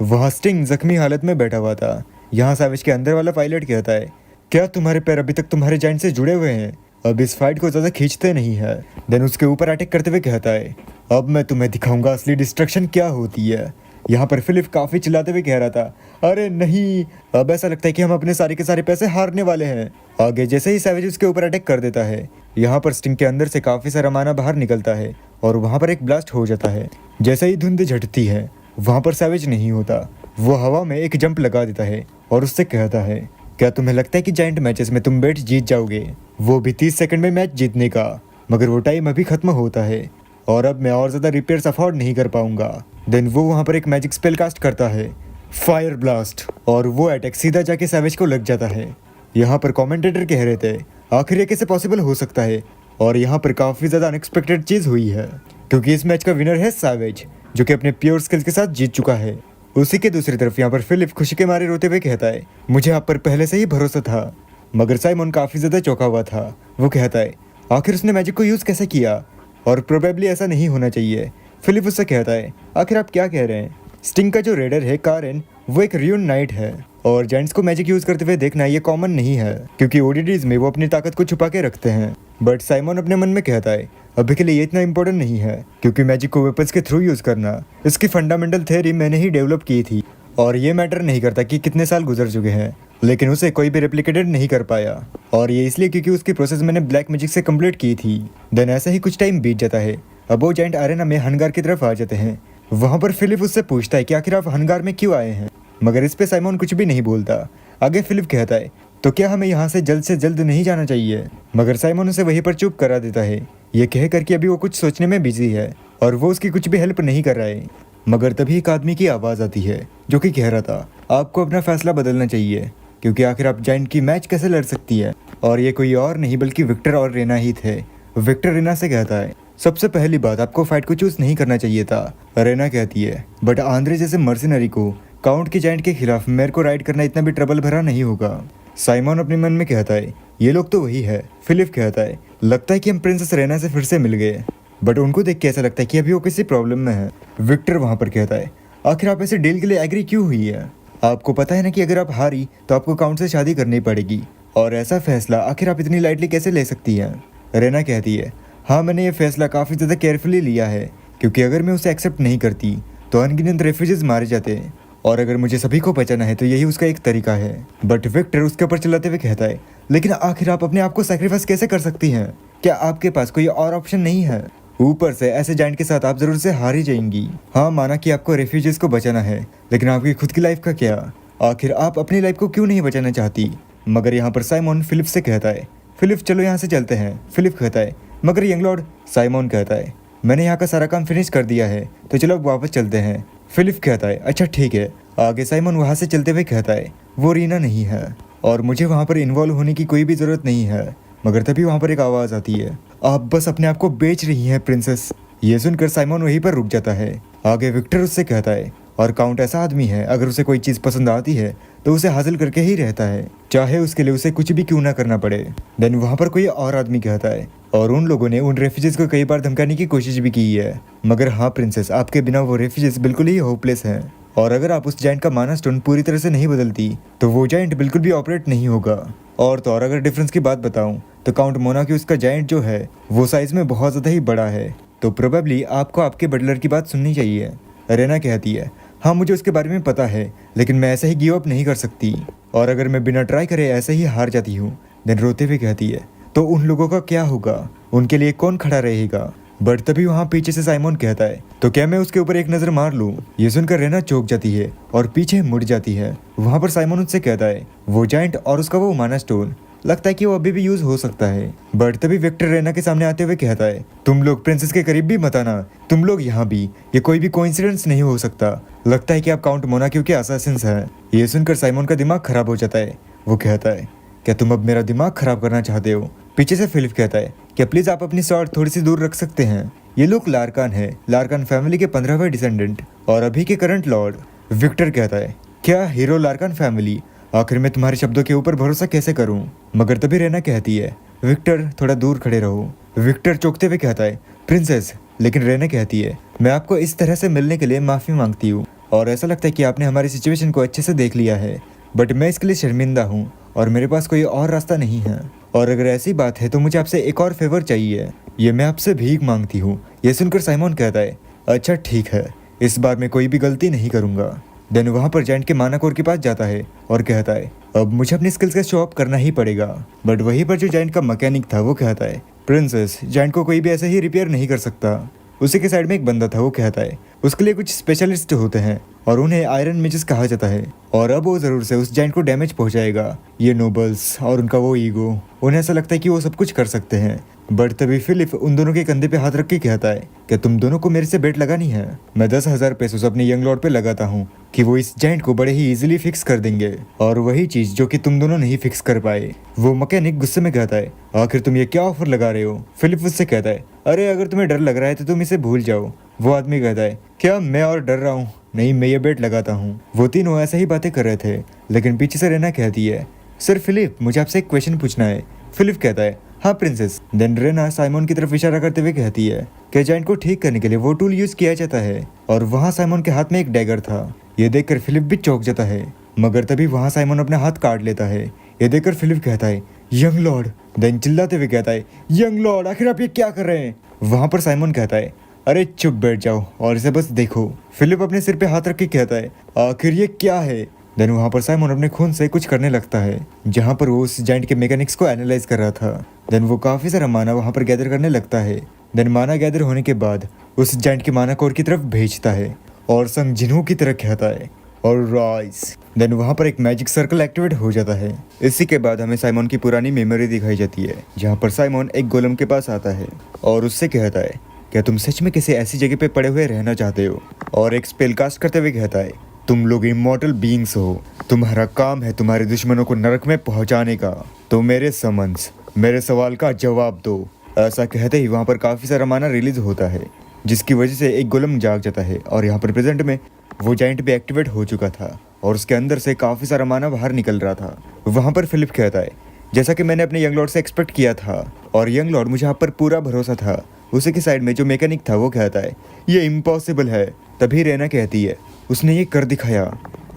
[SPEAKER 1] वहाँ स्टिंग जख्मी हालत में बैठा हुआ था। यहाँ सैवेज के अंदर वाला पायलट कहता है क्या तुम्हारे पैर अभी तक तुम्हारे जाइंट से जुड़े हुए हैं? अब इस फाइट को ज्यादा खींचते नहीं है। देन उसके ऊपर अटैक करते हुए कहता है अब मैं तुम्हें दिखाऊंगा असली डिस्ट्रक्शन क्या होती है। यहाँ पर फिलिप काफी चिल्लाते हुए कह रहा था अरे नहीं, अब ऐसा लगता है कि हम अपने सारे के सारे पैसे हारने वाले हैं। आगे जैसे ही सैवेज उसके ऊपर अटैक कर देता है, यहाँ पर स्टिंग के अंदर से काफी सारा माना बाहर निकलता है और वहाँ पर एक ब्लास्ट हो जाता है। जैसे ही धुंध झटती है वहाँ पर सैवेज नहीं होता, वो हवा में एक जंप लगा देता है और उससे कहता है क्या तुम्हें लगता है कि जायंट मैचेस में तुम बैट जीत जाओगे, वो भी 30 सेकंड में मैच जीतने का? मगर वो टाइम अभी खत्म होता है और अब मैं और ज्यादा रिपेयर्स अफोर्ड नहीं कर पाऊंगा। देन वो वहाँ पर एक मैजिक स्पेल कास्ट करता है फायर ब्लास्ट, और वो अटैक सीधा जाके सैवेज को लग जाता है। यहाँ पर कमेंटेटर कह रहे थे आखिर ये कैसे पॉसिबल हो सकता है, और यहाँ पर काफी ज्यादा अनएक्सपेक्टेड चीज हुई है क्योंकि इस मैच का विनर है सैवेज जो कि अपने प्योर स्किल्स के साथ जीत चुका है। उसी के दूसरी तरफ यहाँ पर फिलिप खुशी के मारे रोते हुए कहता है मुझे आप पर पहले से ही भरोसा था। मगर साइमन काफी ज्यादा चौंका हुआ था। वो कहता है आखिर उसने मैजिक को यूज कैसे किया, और प्रोबेबली ऐसा नहीं होना चाहिए। फिलिप उससे कहता है आखिर आप क्या कह रहे हैं? स्टिंग का जो रेडर है कारेन वो एक रियून नाइट है, और जेंट्स को मैजिक यूज करते हुए देखना ये कॉमन नहीं है क्योंकि ओडीडीज में वो अपनी ताकत को छुपा के रखते हैं। बट साइमन अपने मन में कहता है अभी के लिए ये इतना इंपॉर्टेंट नहीं है क्योंकि मैजिक को वेपन्स के थ्रू यूज करना, इसकी फंडामेंटल थ्योरी मैंने ही डेवलप की थी, और ये मैटर नहीं करता कि कितने साल गुजर चुके हैं, लेकिन उसे कोई भी रेप्लिकेटेड नहीं कर पाया, और ये इसलिए क्योंकि उसकी प्रोसेस मैंने ब्लैक मैजिक से कंप्लीट की थी। देन ऐसा ही कुछ टाइम बीत जाता है। अब वो जायंट अरेना में हनगार की तरफ आ जाते हैं। वहाँ पर फिलिप उससे पूछता है कि आखिर आप हनगार में क्यों आए हैं, मगर इस पे साइमन कुछ भी नहीं बोलता। आगे फिलिप कहता है तो क्या हमें यहाँ से जल्द नहीं जाना चाहिए, मगर साइमन उसे वहीं पर चुप करा देता है, ये कह कर कि अभी वो कुछ सोचने में बिजी है और वो उसकी कुछ भी हेल्प नहीं कर रहा है। मगर तभी एक आदमी की आवाज़ आती है जो कि कह रहा था आपको अपना फैसला बदलना चाहिए क्योंकि आखिर आप जायंट की मैच कैसे लड़ सकती है, और ये कोई और नहीं बल्कि विक्टर और रेना ही थे। विक्टर रेना से कहता है सबसे पहली बात आपको फाइट को चूज नहीं करना चाहिए था। रेना कहती है बट आंद्रे जैसे मर्सिनरी को काउंट के जायंट के खिलाफ मेरे को राइड करना इतना भी ट्रबल भरा नहीं होगा। साइमन अपने मन में कहता है ये लोग तो वही है। फिलिप कहता है लगता है कि हम प्रिंसेस रेना से फिर से मिल गए, बट उनको देख के ऐसा लगता है कि अभी वो किसी प्रॉब्लम में है। विक्टर वहाँ पर कहता है आखिर आप ऐसे डील के लिए एग्री क्यों हुई है? आपको पता है ना कि अगर आप हारी तो आपको काउंट से शादी करनी पड़ेगी, और ऐसा फैसला आखिर आप इतनी लाइटली कैसे ले सकती हैं? रेना कहती है हाँ मैंने ये फैसला काफ़ी ज़्यादा केयरफुली लिया है क्योंकि अगर मैं उसे एक्सेप्ट नहीं करती तो अनगिनत रेफ्यूजीज मारे जाते, और अगर मुझे सभी को बचाना है तो यही उसका एक तरीका है। बट विक्टर उसके ऊपर चिल्लाते हुए कहता है लेकिन आखिर आप अपने आप को सैक्रिफाइस कैसे कर सकती हैं? क्या आपके पास कोई और ऑप्शन नहीं है? ऊपर से ऐसे जायंट के साथ आप जरूर से हार ही जाएंगी। हाँ माना कि आपको रेफ्यूजीज को बचाना है, लेकिन आपकी खुद की लाइफ का क्या? आखिर आप अपनी लाइफ को क्यों नहीं बचाना चाहती? मगर यहाँ पर साइमन फिलिप से कहता है, फिलिप चलो यहाँ से चलते हैं। फिलिप कहता है, मगर यंग लॉर्ड। साइमन कहता है, मैंने यहाँ का सारा काम फिनिश कर दिया है, तो चलो अब वापस चलते हैं। फिलिप कहता है, अच्छा ठीक है। आगे साइमन वहाँ से चलते हुए कहता है, वो रीना नहीं है और मुझे वहाँ पर इन्वॉल्व होने की कोई भी ज़रूरत नहीं है। मगर तभी वहाँ पर एक आवाज़ आती है, आप बस अपने आप को बेच रही हैं प्रिंसेस। ये सुनकर साइमन वहीं पर रुक जाता है। आगे विक्टर उससे कहता है, और काउंट ऐसा आदमी है, अगर उसे कोई चीज़ पसंद आती है तो उसे हासिल करके ही रहता है, चाहे उसके लिए उसे कुछ भी क्यों ना करना पड़े। देन वहाँ पर कोई और आदमी कहता है, और उन लोगों ने उन रेफ्यूजीज को कई बार धमकाने की कोशिश भी की है, मगर हाँ प्रिंसेस, आपके बिना वो रेफ्यूजीज बिल्कुल ही होपलेस हैं। और अगर आप उस जाइंट का माना स्टोन पूरी तरह से नहीं बदलती तो वो जाइंट बिल्कुल भी ऑपरेट नहीं होगा। और तो और अगर डिफरेंस की बात बताऊं तो काउंट मोनाक्यूस का जाइंट जो है वो साइज में बहुत ज़्यादा ही बड़ा है, तो प्रोबेबली आपको आपके बटलर की बात सुननी चाहिए। रेना कहती है, हाँ मुझे उसके बारे में पता है, लेकिन मैं ऐसे ही गिव अप नहीं कर सकती, और अगर मैं बिना ट्राई करे ऐसे ही हार जाती हूँ। देन रोते हुए कहती है, तो उन लोगों का क्या होगा, उनके लिए कौन खड़ा रहेगा? बट तभी वहाँ पीछे से साइमन कहता है, तो क्या मैं उसके ऊपर एक नज़र मार लूँ? ये सुनकर रेना चौंक जाती है और पीछे मुड़ जाती है। वहाँ पर साइमन उससे कहता है, वो जाइंट और उसका वो माना स्टोन, लगता है कि वो अभी भी यूज हो सकता है। बट तभी विक्टर रेना के सामने आते हुए कहता है, तुम लोग प्रिंसेस के करीब भी मत आना, तुम लोग यहाँ भी, ये कोई भी कोइंसिडेंस नहीं हो सकता, लगता है कि आप काउंट मोनाक्यू के असैसिन्स हैं। ये सुनकर साइमन का दिमाग खराब हो जाता है। वो कहता है, क्या तुम अब मेरा दिमाग खराब करना चाहते हो? पीछे से फिलिप कहता है, क्या प्लीज आप अपनी स्वॉर्ड थोड़ी सी दूर रख सकते हैं? ये लोग लारकान है, लारकान फैमिली के 15वें डिसेंडेंट और अभी के करंट लॉर्ड। विक्टर कहता है, क्या हीरो लारकान फैमिली? आखिर मैं तुम्हारे शब्दों के ऊपर भरोसा कैसे करूं? मगर तभी रेना कहती है, विक्टर थोड़ा दूर खड़े रहो। विक्टर चौंकते हुए कहता है, प्रिंसेस। लेकिन रेना कहती है, मैं आपको इस तरह से मिलने के लिए माफ़ी मांगती हूँ, और ऐसा लगता है कि आपने हमारी सिचुएशन को अच्छे से देख लिया है, बट मैं इसके लिए शर्मिंदा हूँ और मेरे पास कोई और रास्ता नहीं है, और अगर ऐसी बात है तो मुझे आपसे एक और फेवर चाहिए, ये मैं आपसे भीख मांगती हूँ। ये सुनकर साइमन कहता है, अच्छा ठीक है, इस बार मैं कोई भी गलती नहीं करूँगा। देन वहाँ पर जाइंट के मानाकोर के पास जाता है और कहता है, अब मुझे अपनी स्किल्स का शो ऑफ करना ही पड़ेगा। बट वहीं पर जो जाइंट का मैकेनिक था वो कहता है, प्रिंसेस, जाइंट को कोई भी ऐसे ही रिपेयर नहीं कर सकता। उसी के साइड में एक बंदा था, वो कहता है, उसके लिए कुछ स्पेशलिस्ट होते हैं और उन्हें आयरन मेजेस कहा जाता है, और अब वो ज़रूर से उस जाइंट को डैमेज पहुंचाएगा। ये नोबल्स और उनका वो ईगो, उन्हें ऐसा लगता है कि वो सब कुछ कर सकते हैं। बट तभी फिलिप उन दोनों के कंधे पे हाथ रख के कहता है, क्या तुम दोनों को मेरे से बेट लगानी है? मैं 10,000 पेसोस अपने यंग लॉर्ड पे लगाता हूँ कि वो इस जाइंट को बड़े ही इजीली फिक्स कर देंगे, और वही चीज़ जो कि तुम दोनों नहीं फिक्स कर पाए। वो मैकेनिक गुस्से में कहता है, आखिर तुम ये क्या ऑफर लगा रहे हो? फिलिप उससे कहता है, अरे अगर तुम्हें डर लग रहा है तो तुम इसे भूल जाओ। वो आदमी कहता है, क्या मैं और डर रहा हूँ? नहीं, मैं ये बेट लगाता हूँ। वो तीनों ऐसे ही बातें कर रहे थे, लेकिन पीछे से रेना कहती है, सर फिलिप, मुझे आपसे एक क्वेश्चन पूछना है। फिलिप कहता है, हाँ प्रिंसेस। देन रेना साइमन की तरफ इशारा करते हुए कहती है कि जाइंट को ठीक करने के लिए वो टूल यूज किया जाता है, और वहाँ साइमन के हाथ में एक डैगर था। ये देखकर फिलिप भी चौंक जाता है, मगर तभी वहाँ साइमन अपना हाथ काट लेता है। ये देखकर फिलिप कहता है, यंग लॉर्ड। देन चिल्लाते हुए कहता है, यंग लॉर्ड, आखिर आप ये क्या कर रहे हैं? वहाँ पर साइमन कहता है, अरे चुप बैठ जाओ और इसे बस देखो। फिलिप अपने सिर पे हाथ रख के कहता है, आखिर ये क्या है? देन वहाँ पर साइमन अपने खून से कुछ करने लगता है, जहाँ पर वो उस जाइंट के मैकेनिक्स को एनालाइज कर रहा था। देन वो काफ़ी सारा माना वहाँ पर गैदर करने लगता है। देन माना गैदर होने के बाद उस जाइंट के माना कोर की तरफ भेजता है और संग जिन्हों की तरह कहता है, और राइस। देन वहाँ पर एक मैजिक सर्कल एक्टिवेट हो जाता है। इसी के बाद हमें साइमन की पुरानी मेमोरी दिखाई जाती है, जहाँ पर साइमन एक गोलम के पास आता है और उससे कहता है, क्या तुम सच में किसी ऐसी जगह पे पड़े हुए रहना चाहते हो? और एक स्पेल कास्ट करते हुए कहता है, तुम लोग इमॉर्टल बीइंग्स हो, तुम्हारा काम है तुम्हारे दुश्मनों को नरक में पहुंचाने का, तो मेरे समन्स, मेरे सवाल का जवाब दो। ऐसा कहते ही वहाँ पर काफ़ी सारा माना रिलीज होता है, जिसकी वजह से एक गोलम जाग जाता है, और यहाँ पर प्रेजेंट में वो जाइंट भी एक्टिवेट हो चुका था और उसके अंदर से काफ़ी सारा माना बाहर निकल रहा था। वहाँ पर फिलिप कहता है, जैसा कि मैंने अपने यंग लॉर्ड से एक्सपेक्ट किया था, और यंग लॉर्ड मुझे आप पर पूरा भरोसा था। उसी के साइड में जो मैकेनिक था वो कहता है, ये इम्पॉसिबल है। तभी रेना कहती है, उसने ये कर दिखाया।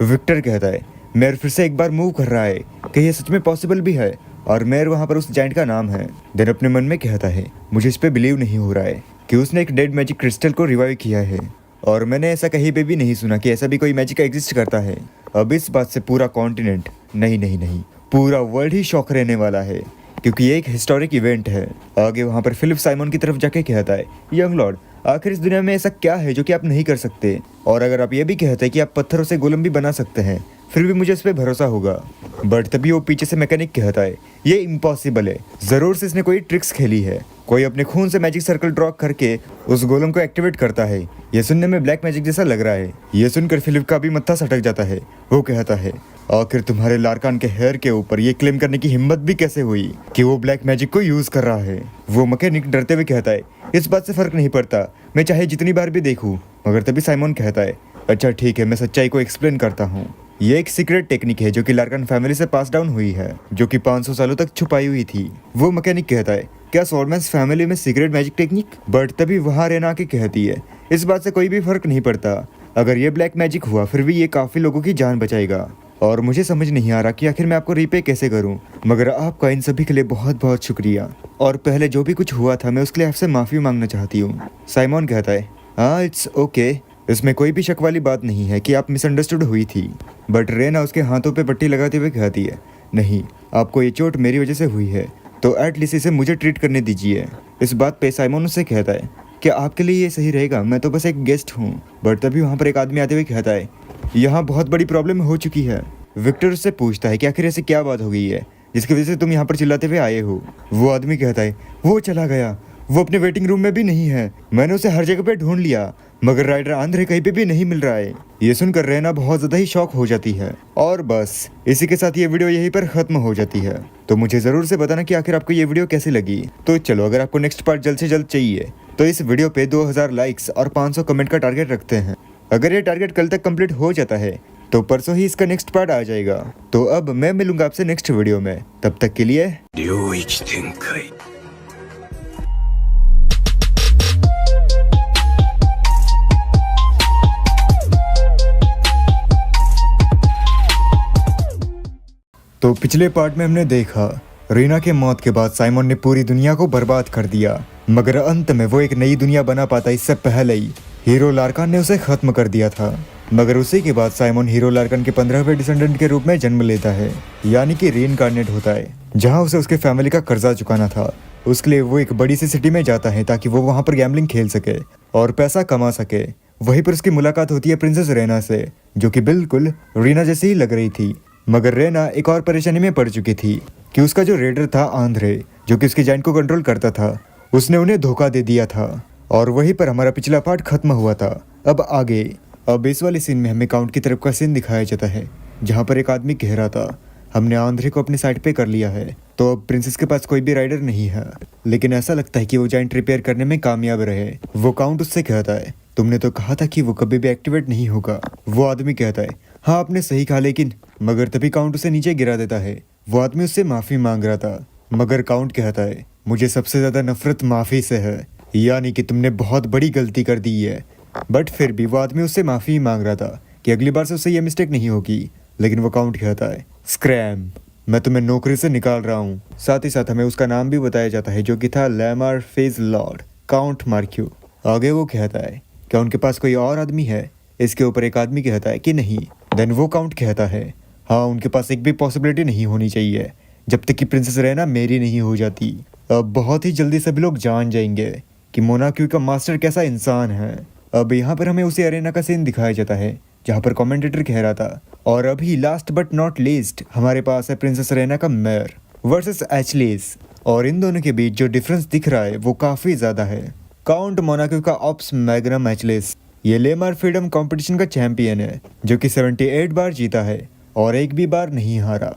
[SPEAKER 1] विक्टर कहता है, मेयर फिर से एक बार मूव कर रहा है कि ये सच में पॉसिबल भी है, और मेयर वहाँ पर उस जाइंट का नाम है। देन अपने मन में कहता है, मुझे इस पर बिलीव नहीं हो रहा है कि उसने एक डेड मैजिक क्रिस्टल को रिवाइव किया है, और मैंने ऐसा कहीं पे भी नहीं सुना कि ऐसा भी कोई मैजिक एग्जिस्ट करता है। अब इस बात से पूरा कॉन्टिनेंट, नहीं, पूरा वर्ल्ड ही शॉक रहने वाला है, क्योंकि ये एक हिस्टोरिक इवेंट है। आगे वहाँ पर फिलिप साइमन की तरफ जाके कहता है, यंग लॉर्ड, आखिर इस दुनिया में ऐसा क्या है जो कि आप नहीं कर सकते? और अगर आप ये भी कहते हैं कि आप पत्थरों से गोलम भी बना सकते हैं, फिर भी मुझे उस पर भरोसा होगा। बट तभी वो पीछे से मैकेनिक कहता है, ये इम्पॉसिबल है, जरूर से इसने कोई ट्रिक्स खेली है, कोई अपने खून से मैजिक सर्कल ड्रॉ करके उस गोलम को एक्टिवेट करता है। ये सुनने में ब्लैक मैजिक जैसा लग रहा है। ये सुनकर फिलिप का भी मत्था सटक जाता है। वो कहता है, आखिर तुम्हारे लार्कान के हेयर के ऊपर ये क्लेम करने की हिम्मत भी कैसे हुई कि वो ब्लैक मैजिक को यूज कर रहा है। वो मैकेनिक डरते हुए कहता है, इस बात से फर्क नहीं पड़ता, मैं चाहे जितनी बार भी देखूं। मगर तभी साइमन कहता है, अच्छा ठीक है, मैं सच्चाई को एक्सप्लेन करता हूँ। ये एक सीक्रेट टेक्निक है जो कि लार्कान फैमिली से पास डाउन हुई है, जो कि 500 सालों तक छुपाई हुई थी। वो मैकेनिक कहता है, क्या सोलमैन्स फैमिली में सीक्रेट मैजिक टेक्निक? बट तभी वहाँ रेना के कहती है, इस बात से कोई भी फर्क नहीं पड़ता, अगर ये ब्लैक मैजिक हुआ फिर भी ये काफी लोगों की जान बचाएगा। और मुझे समझ नहीं आ रहा कि आखिर मैं आपको रीपे कैसे करूं, मगर आपका इन सभी के लिए बहुत बहुत शुक्रिया। और पहले जो भी कुछ हुआ था मैं उसके लिए आपसे माफी मांगना चाहती हूँ। साइमन कहता है, हाँ इट्स ओके, इसमें कोई भी शक वाली बात नहीं है कि आप मिसअंडरस्टूड हुई थी। बट रेना उसके हाथों पे पट्टी लगाते हुए कहती है, नहीं, आपको ये चोट मेरी वजह से हुई है, तो एटलीस्ट इसे मुझे ट्रीट करने दीजिए। इस बात पे साइमन उससे कहता है, क्या आपके लिए ये सही रहेगा? मैं तो बस एक गेस्ट हूँ। बट तभी वहाँ पर एक आदमी आते हुए कहता है, यहाँ बहुत बड़ी प्रॉब्लम हो चुकी है। विक्टर उससे पूछता है कि आखिर ऐसे क्या बात हो गई है जिसकी वजह से तुम यहाँ पर चिल्लाते हुए आए हो। वो आदमी कहता है, वो चला गया, वो अपने वेटिंग रूम में भी नहीं है, मैंने उसे हर जगह पे ढूंढ लिया, मगर राइडर आंद्रे कहीं पे भी नहीं मिल रहा है। ये सुनकर रेना बहुत ज्यादा ही शॉक हो जाती है। और बस इसी के साथ ये वीडियो यहीं पर खत्म हो जाती है। तो मुझे जरूर से बताना कि आखिर आपको ये वीडियो कैसी लगी। तो चलो, अगर आपको नेक्स्ट पार्ट जल्द से जल्द चाहिए तो इस वीडियो पे 2000 लाइक्स और 500 कमेंट का टारगेट रखते हैं। अगर ये टारगेट कल तक कंप्लीट हो जाता है तो परसों ही इसका नेक्स्ट पार्ट आ जाएगा। तो अब मैं मिलूंगा आपसे नेक्स्ट वीडियो में, तब तक के लिए
[SPEAKER 2] 領域展開
[SPEAKER 1] तो पिछले पार्ट में हमने देखा रीना के मौत के बाद साइमन ने पूरी दुनिया को बर्बाद कर दिया, मगर अंत में वो एक नई दुनिया बना पाता इससे पहले ही हीरो लार्कान ने उसे खत्म कर दिया था। मगर उसी के बाद साइमन हीरो लार्कान के 15वें डिसेंडेंट के रूप में जन्म लेता है, यानी कि रीइंकार्नेट होता है, जहां उसे उसके फैमिली का कर्जा चुकाना था। उसके लिए वो एक बड़ी सी सिटी में जाता है ताकि वो वहां पर गैम्बलिंग खेल सके और पैसा कमा सके। वहीं पर उसकी मुलाकात होती है प्रिंसेस रेना से, जो कि बिल्कुल रीना जैसी ही लग रही थी। मगर रेना एक और परेशानी में पड़ चुकी थी कि उसका जो रेडर था आंद्रे, जो कि उसके जाइंट को कंट्रोल करता था, उसने उन्हें धोखा दे दिया था। और वहीं पर हमारा पिछला पार्ट खत्म हुआ था। अब आगे इस वाले सीन में हमें काउंट की तरफ का सीन दिखाया जाता है, जहाँ पर एक आदमी कह रहा था, हमने आंद्रे को अपनी साइड पे कर लिया है, तो अब प्रिंसेस के पास कोई भी राइडर नहीं है, लेकिन ऐसा लगता है कि वो जाइंट रिपेयर करने में कामयाब रहे। वो काउंट उससे कहता है, तुमने तो कहा था कि वो कभी भी एक्टिवेट नहीं होगा। वो आदमी कहता है, हाँ आपने सही कहा, लेकिन मगर तभी काउंट उसे नीचे गिरा देता है। वो आदमी उससे माफी मांग रहा था, मगर काउंट कहता है, मुझे सबसे ज्यादा नफरत माफी से है, यानी कि तुमने बहुत बड़ी गलती कर दी है। बट फिर भी वो आदमी उससे माफी मांग रहा था कि अगली बार से उससे ये मिस्टेक नहीं होगी। लेकिन वो काउंट कहता है, स्क्रैम, मैं तुम्हें नौकरी से निकाल रहा हूँ। साथ ही साथ हमें उसका नाम भी बताया जाता है, जो कि था Lamar phase Lord count marquee. आगे वो कहता है, क्या उनके पास कोई और आदमी है? इसके ऊपर एक आदमी कहता है कि नहीं। देन वो काउंट कहता है, हाँ उनके पास एक भी पॉसिबिलिटी नहीं होनी चाहिए जब तक कि प्रिंसेस रेना मेरी नहीं हो जाती। अब बहुत ही जल्दी सभी लोग जान जाएंगे कि मोनाक्यू का मास्टर कैसा इंसान है। अब यहाँ पर हमें उसी अरेना का सीन दिखाया जाता है जहाँ पर कमेंटेटर कह रहा था, और अभी लास्ट बट नॉट लीस्ट हमारे पास है प्रिंसेस रेना का मेयर वर्सेस एचलीस। और इन दोनों के बीच जो डिफरेंस दिख रहा है वो काफी ज्यादा है। काउंट मोनाक्यू का ऑप्स मैग्नम एचलीस ये लेमार फ्रीडम कंपटीशन का चैंपियन है, जो कि 78 बार जीता है और एक भी बार नहीं हारा।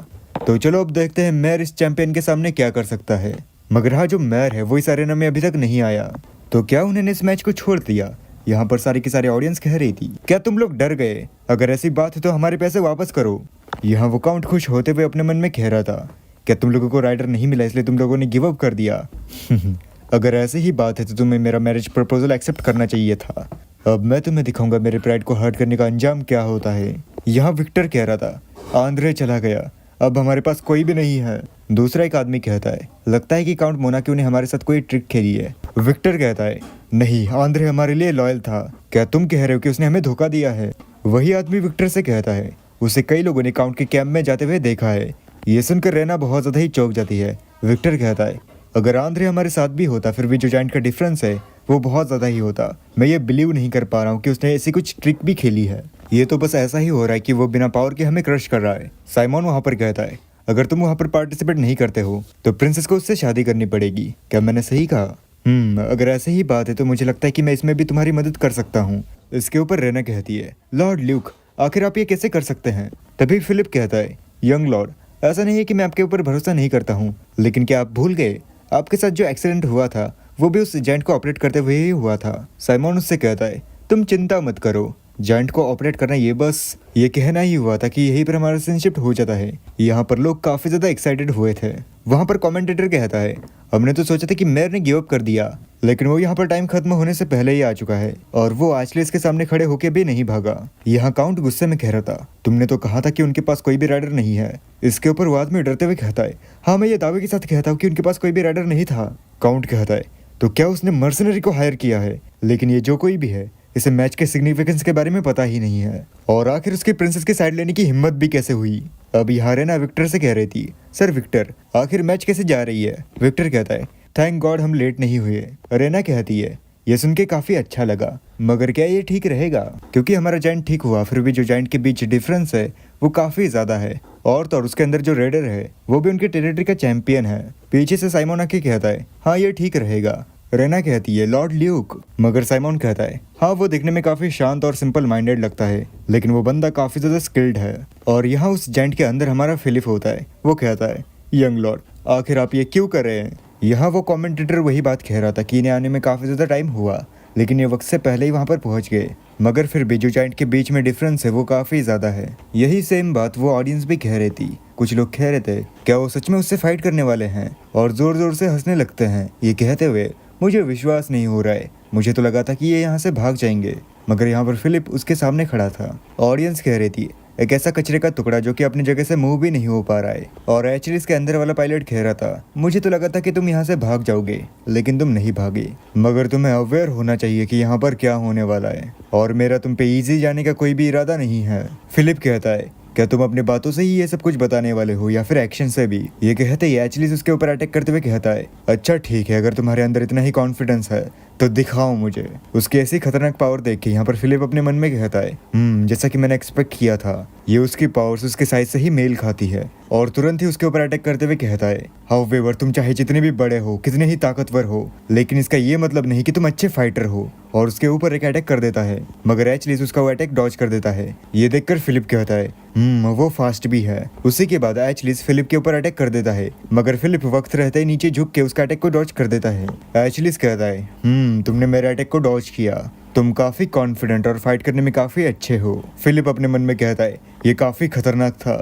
[SPEAKER 1] तो चलो अब देखते हैं मेयर इस चैंपियन के सामने क्या कर सकता है। मगर हाँ, जो मेयर है वो इस अरेना में अभी तक नहीं आया, तो क्या उन्होंने इस मैच को छोड़ दिया? यहाँ पर सारी की सारी ऑडियंस कह रही थी, क्या तुम लोग डर गए? अगर ऐसी बात है तो हमारे पैसे वापस करो। यहाँ वो काउंट खुश होते हुए अपने मन में कह रहा था, क्या तुम लोगों को राइडर नहीं मिला इसलिए तुम लोगों ने गिव अप कर दिया? अगर ऐसी ही बात है तो तुम्हें मेरा मैरिज प्रपोजल एक्सेप्ट करना चाहिए था। अब मैं तुम्हें दिखाऊंगा मेरे प्राइड को हर्ट करने का अंजाम क्या होता है। यहाँ विक्टर कह रहा था, आंद्रे चला गया, अब हमारे पास कोई भी नहीं है। दूसरा एक आदमी कहता है, लगता है कि काउंट मोनाक्यू ने हमारे साथ कोई ट्रिक खेली है। विक्टर कहता है, नहीं, आंद्रे हमारे लिए लॉयल था, क्या तुम कह रहे हो कि उसने हमें धोखा दिया है? वही आदमी विक्टर से कहता है, उसे कई लोगों ने काउंट के कैंप में जाते हुए देखा है। ये सुनकर रेना बहुत ज्यादा ही चौंक जाती है। विक्टर कहता है, अगर आंद्रे हमारे साथ भी होता फिर भी जो जाइंट का डिफरेंस है वो बहुत ज्यादा ही होता। मैं ये बिलीव नहीं कर पा रहा हूँ कि उसने ऐसी कुछ ट्रिक भी खेली है। ये तो बस ऐसा ही हो रहा है कि वो बिना पावर के हमें क्रश कर रहा है। साइमन वहाँ पर कहता है, अगर तुम वहाँ पर पार्टिसिपेट नहीं करते हो तो प्रिंसेस को उससे शादी करनी पड़ेगी। क्या मैंने सही कहा? अगर ऐसे ही बात है तो मुझे लगता है कि मैं इसमें भी तुम्हारी मदद कर सकता हूँ। इसके ऊपर रेना कहती है, लॉर्ड ल्यूक, आखिर आप ये कैसे कर सकते हैं? तभी फिलिप कहता है, यंग लॉर्ड, ऐसा नहीं है कि मैं आपके ऊपर भरोसा नहीं करता हूँ, लेकिन क्या आप भूल गए आपके साथ जो एक्सीडेंट हुआ था वो भी उस जायंट को ऑपरेट करते हुए ही हुआ था। साइमन उससे कहता है, तुम चिंता मत करो, जायंट को ऑपरेट करना ये कहना ही हुआ था कि यहीं पर हमारा रिलेशनशिप हो जाता है। यहाँ पर लोग काफी ज्यादा एक्साइटेड हुए थे। वहाँ पर कमेंटेटर कहता है, हमने तो सोचा था कि मेयर ने गिव अप कर दिया, लेकिन वो यहाँ पर टाइम खत्म होने से पहले ही आ चुका है और वो एचलिस के सामने खड़े होके भी नहीं भागा। यहाँ काउंट गुस्से में कह रहा था, तुमने तो कहा था कि उनके पास कोई भी राइडर नहीं है। इसके ऊपर वो आदमी डरते हुए कहता है, हाँ मैं ये दावे के साथ कहता हूँ कि उनके पास कोई भी राइडर नहीं था। काउंट कहता है, तो क्या उसने मर्सनरी को हायर किया है? लेकिन ये जो कोई भी है, इसे मैच के सिग्निफिकेंस के बारे में पता ही नहीं है, और आखिर उसके प्रिंसेस की साइड लेने की हिम्मत भी कैसे हुई? अब यहाँ रेना विक्टर से कह रही थी, सर विक्टर, आखिर मैच कैसे जा रही है? विक्टर कहता है, थैंक गॉड हम लेट नहीं हुए। रेना कहती है, ये सुन के काफी अच्छा लगा, मगर क्या ये ठीक रहेगा? क्योंकि हमारा जायंट ठीक हुआ, फिर भी जो जायंट के बीच डिफरेंस है वो काफी ज्यादा है, और तो और उसके अंदर जो रेडर है वो भी उनके टेरिटरी का चैंपियन है। पीछे से साइमन आके कहता है, हाँ ये ठीक रहेगा। रेना कहती है, लॉर्ड ल्यूक, मगर साइमन कहता है, हाँ वो देखने में काफी शांत और सिंपल माइंडेड लगता है, लेकिन वो बंदा काफी ज्यादा स्किल्ड है। और यहाँ उस जायंट के अंदर हमारा फिलिप होता है। वो कहता है, यंग लॉर्ड, आखिर आप ये क्यों कर रहे हैं? यहाँ वो कमेंटेटर वही बात कह रहा था कि इन्हें आने में काफी ज्यादा टाइम हुआ, लेकिन ये वक्त से पहले ही वहाँ पर पहुंच गए, मगर फिर भी जो जायंट के बीच में डिफरेंस है वो काफी ज्यादा है। यही सेम बात वो ऑडियंस भी कह रही थी। कुछ लोग कह रहे थे, क्या वो सच में उससे फाइट करने वाले हैं? और जोर जोर से हंसने लगते हैं। ये कहते हुए, मुझे विश्वास नहीं हो रहा है, मुझे तो लगा था कि ये यहाँ से भाग जाएंगे, मगर यहाँ पर फिलिप उसके सामने खड़ा था। ऑडियंस कह रही थी, एक ऐसा कचरे का टुकड़ा जो कि अपनी जगह से मूव भी नहीं हो पा रहा है। और एचलिस के अंदर वाला पायलट कह रहा था, मुझे तो लगा था कि तुम यहाँ से भाग जाओगे, लेकिन तुम नहीं भागे, मगर तुम्हें अवेयर होना चाहिए कि यहाँ पर क्या होने वाला है, और मेरा तुम पे इजी जाने का कोई भी इरादा नहीं है। फिलिप कहता है, क्या तुम अपनी बातों से ही ये सब कुछ बताने वाले हो या फिर एक्शन से भी? ये कहते ही एचलिस उसके ऊपर अटैक करते हुए कहता है, अच्छा ठीक है, अगर तुम्हारे अंदर इतना ही कॉन्फिडेंस है तो दिखाओ मुझे। उसकी ऐसी खतरनाक पावर देख के यहाँ पर फिलिप अपने मन में कहता है, जैसा कि मैंने एक्सपेक्ट किया था, ये उसकी पावर्स उसके साइज से ही मेल खाती है, और तुरंत ही उसके ऊपर अटैक करते हुए कहता है, हाउएवर, तुम चाहे जितने भी बड़े हो, कितने ही ताकतवर हो, लेकिन इसका ये मतलब नहीं कि तुम अच्छे फाइटर हो। और उसके ऊपर एक अटैक कर देता है, मगर एचलिस उसका वो अटैक डॉज कर देता है। ये देखकर फिलिप कहता है, वो फास्ट भी है। उसी के बाद एचलिस फिलिप के ऊपर अटैक कर देता है, मगर फिलिप वक्त रहते ही नीचे झुक के उसका अटैक को डॉज कर देता है। एचलिस कहता है, तुमने मेरे अटैक को डॉज किया, तुम काफी कॉन्फिडेंट और फाइट करने में काफी अच्छे हो। फिलिप अपने मन में कहता है, ये काफी खतरनाक था।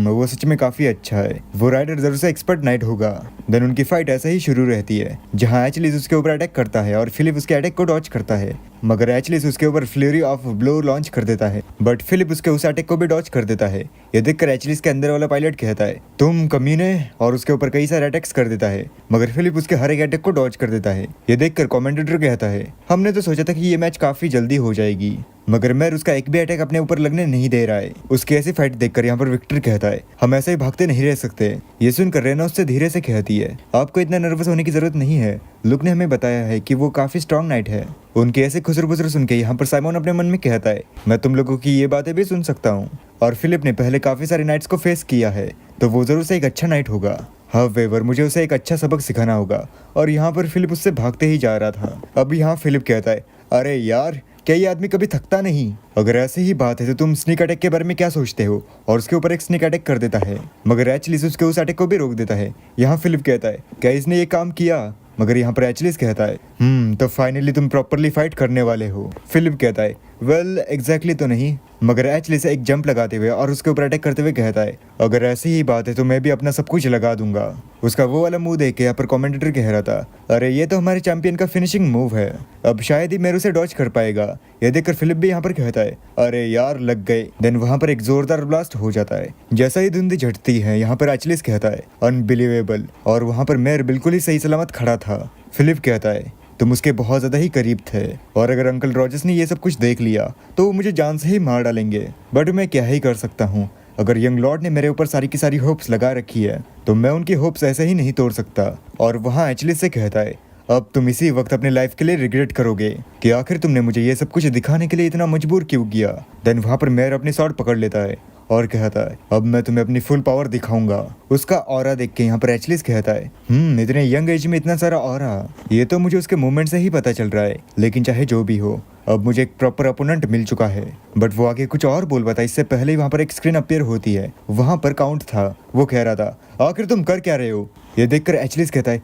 [SPEAKER 1] वो सच में काफी अच्छा है, वो राइडर जरूर से एक्सपर्ट नाइट होगा। देन उनकी फाइट ऐसे ही शुरू रहती है, जहां एचलिस उसके ऊपर अटैक करता है और फिलिप उसके अटैक को डॉज करता है, मगर एचलिस उसके ऊपर फ्लूरी ऑफ ब्लो लॉन्च कर देता है, बट फिलिप उसके उस अटैक को भी डॉज कर देता है। ये देखकर एचलिस के अंदर वाला पायलट कहता है, तुम कमीने, और उसके ऊपर कई सारे अटैक्स कर देता है, मगर फिलिप उसके हर एक अटैक को डॉज कर देता है। ये देखकर कमेंटेटर कहता है, हमने तो सोचा था कि ये मैच काफी जल्दी हो जाएगी, मगर मैर उसका एक भी अटैक अपने ऊपर लगने नहीं दे रहा है। उसकी ऐसी फाइट देखकर यहाँ पर विक्टर कहता है, हम ऐसे ही भागते नहीं रह सकते। ये सुनकर रेना उससे धीरे से कहती है, आपको इतना नर्वस होने की जरूरत नहीं है, लुक ने हमें बताया है कि वो काफी स्ट्रॉन्ग नाइट है। उनके ऐसे खुसर बुसर सुन के यहाँ पर साइमन अपने मन में कहता है, मैं तुम लोगों की ये बातें भी सुन सकता हूँ, और फिलिप ने पहले काफी सारे नाइट्स को फेस किया है, तो वो जरूर से एक अच्छा नाइट होगा। हाउएवर, मुझे उसे एक अच्छा सबक सिखाना होगा। और यहाँ पर फिलिप उससे भागते ही जा रहा था। अब यहाँ फिलिप कहता है, अरे यार, क्या ये आदमी कभी थकता नहीं? अगर ऐसी ही बात है तो तुम स्नीक अटैक के बारे में क्या सोचते हो? और उसके ऊपर एक स्नीक अटैक कर देता है, मगर एचलिस उसके उस अटैक को भी रोक देता है। यहाँ फिलिप कहता है, क्या इसने ये काम किया? मगर यहाँ पर एचलिस कहता है, तो फाइनली तुम प्रॉपरली फाइट करने वाले हो। फिलिप कहता है, वेल एग्जैक्टली तो नहीं, मगर एचलिस एक जंप लगाते हुए और उसके ऊपर अटैक करते हुए कहता है, अगर ऐसी ही बात है तो मैं भी अपना सब कुछ लगा दूंगा। उसका वो वाला मुंह देख के यहाँ पर कमेंटेटर कह रहा था, अरे ये तो हमारे चैंपियन का फिनिशिंग मूव है, अब शायद ही मेरे उसे डॉज कर पाएगा। यह देखकर फिलिप भी यहाँ पर कहता है, अरे यार लग गए। देन वहाँ पर एक जोरदार ब्लास्ट हो जाता है। जैसा ही धुंध झटती है, यहाँ पर एचलिस कहता है, अनबिलीवेबल, और वहाँ पर मेयर बिल्कुल ही सही सलामत खड़ा था। फिलिप कहता है, तुम उसके बहुत ज्यादा ही करीब थे, और अगर अंकल रॉजर्स ने ये सब कुछ देख लिया तो वो मुझे जान से ही मार डालेंगे, बट मैं क्या ही कर सकता हूँ। अगर यंग लॉर्ड ने मेरे ऊपर सारी की सारी होप्स लगा रखी है तो मैं उनकी होप्स ऐसे ही नहीं तोड़ सकता। और वहाँ एचलिस से कहता है, अब तुम इसी वक्त अपने लाइफ के लिए रिग्रेट करोगे कि आखिर तुमने मुझे ये सब कुछ दिखाने के लिए इतना मजबूर क्यों किया। देन वहाँ पर मेयर अपनी शॉट पकड़ लेता है और कहता है अब मैं तुम्हें अपनी फुल पावर दिखाऊंगा। उसका ऑरा देख के यहाँ पर एचलिस कहता है इतने यंग एज में इतना सारा ऑरा, ये तो मुझे उसके मूवमेंट से ही पता चल रहा है। लेकिन चाहे जो भी हो, अब मुझे एक प्रॉपर अपोनेंट मिल चुका है। बट वो आगे कुछ और बोल पाता। इससे पहले ही वहाँ पर एक स्क्रीन अपीयर होती है। वहाँ पर काउंट था। वो कह रहा था आखिर तुम कर क्या रहे हो। ये देखकर एचलिस कहता है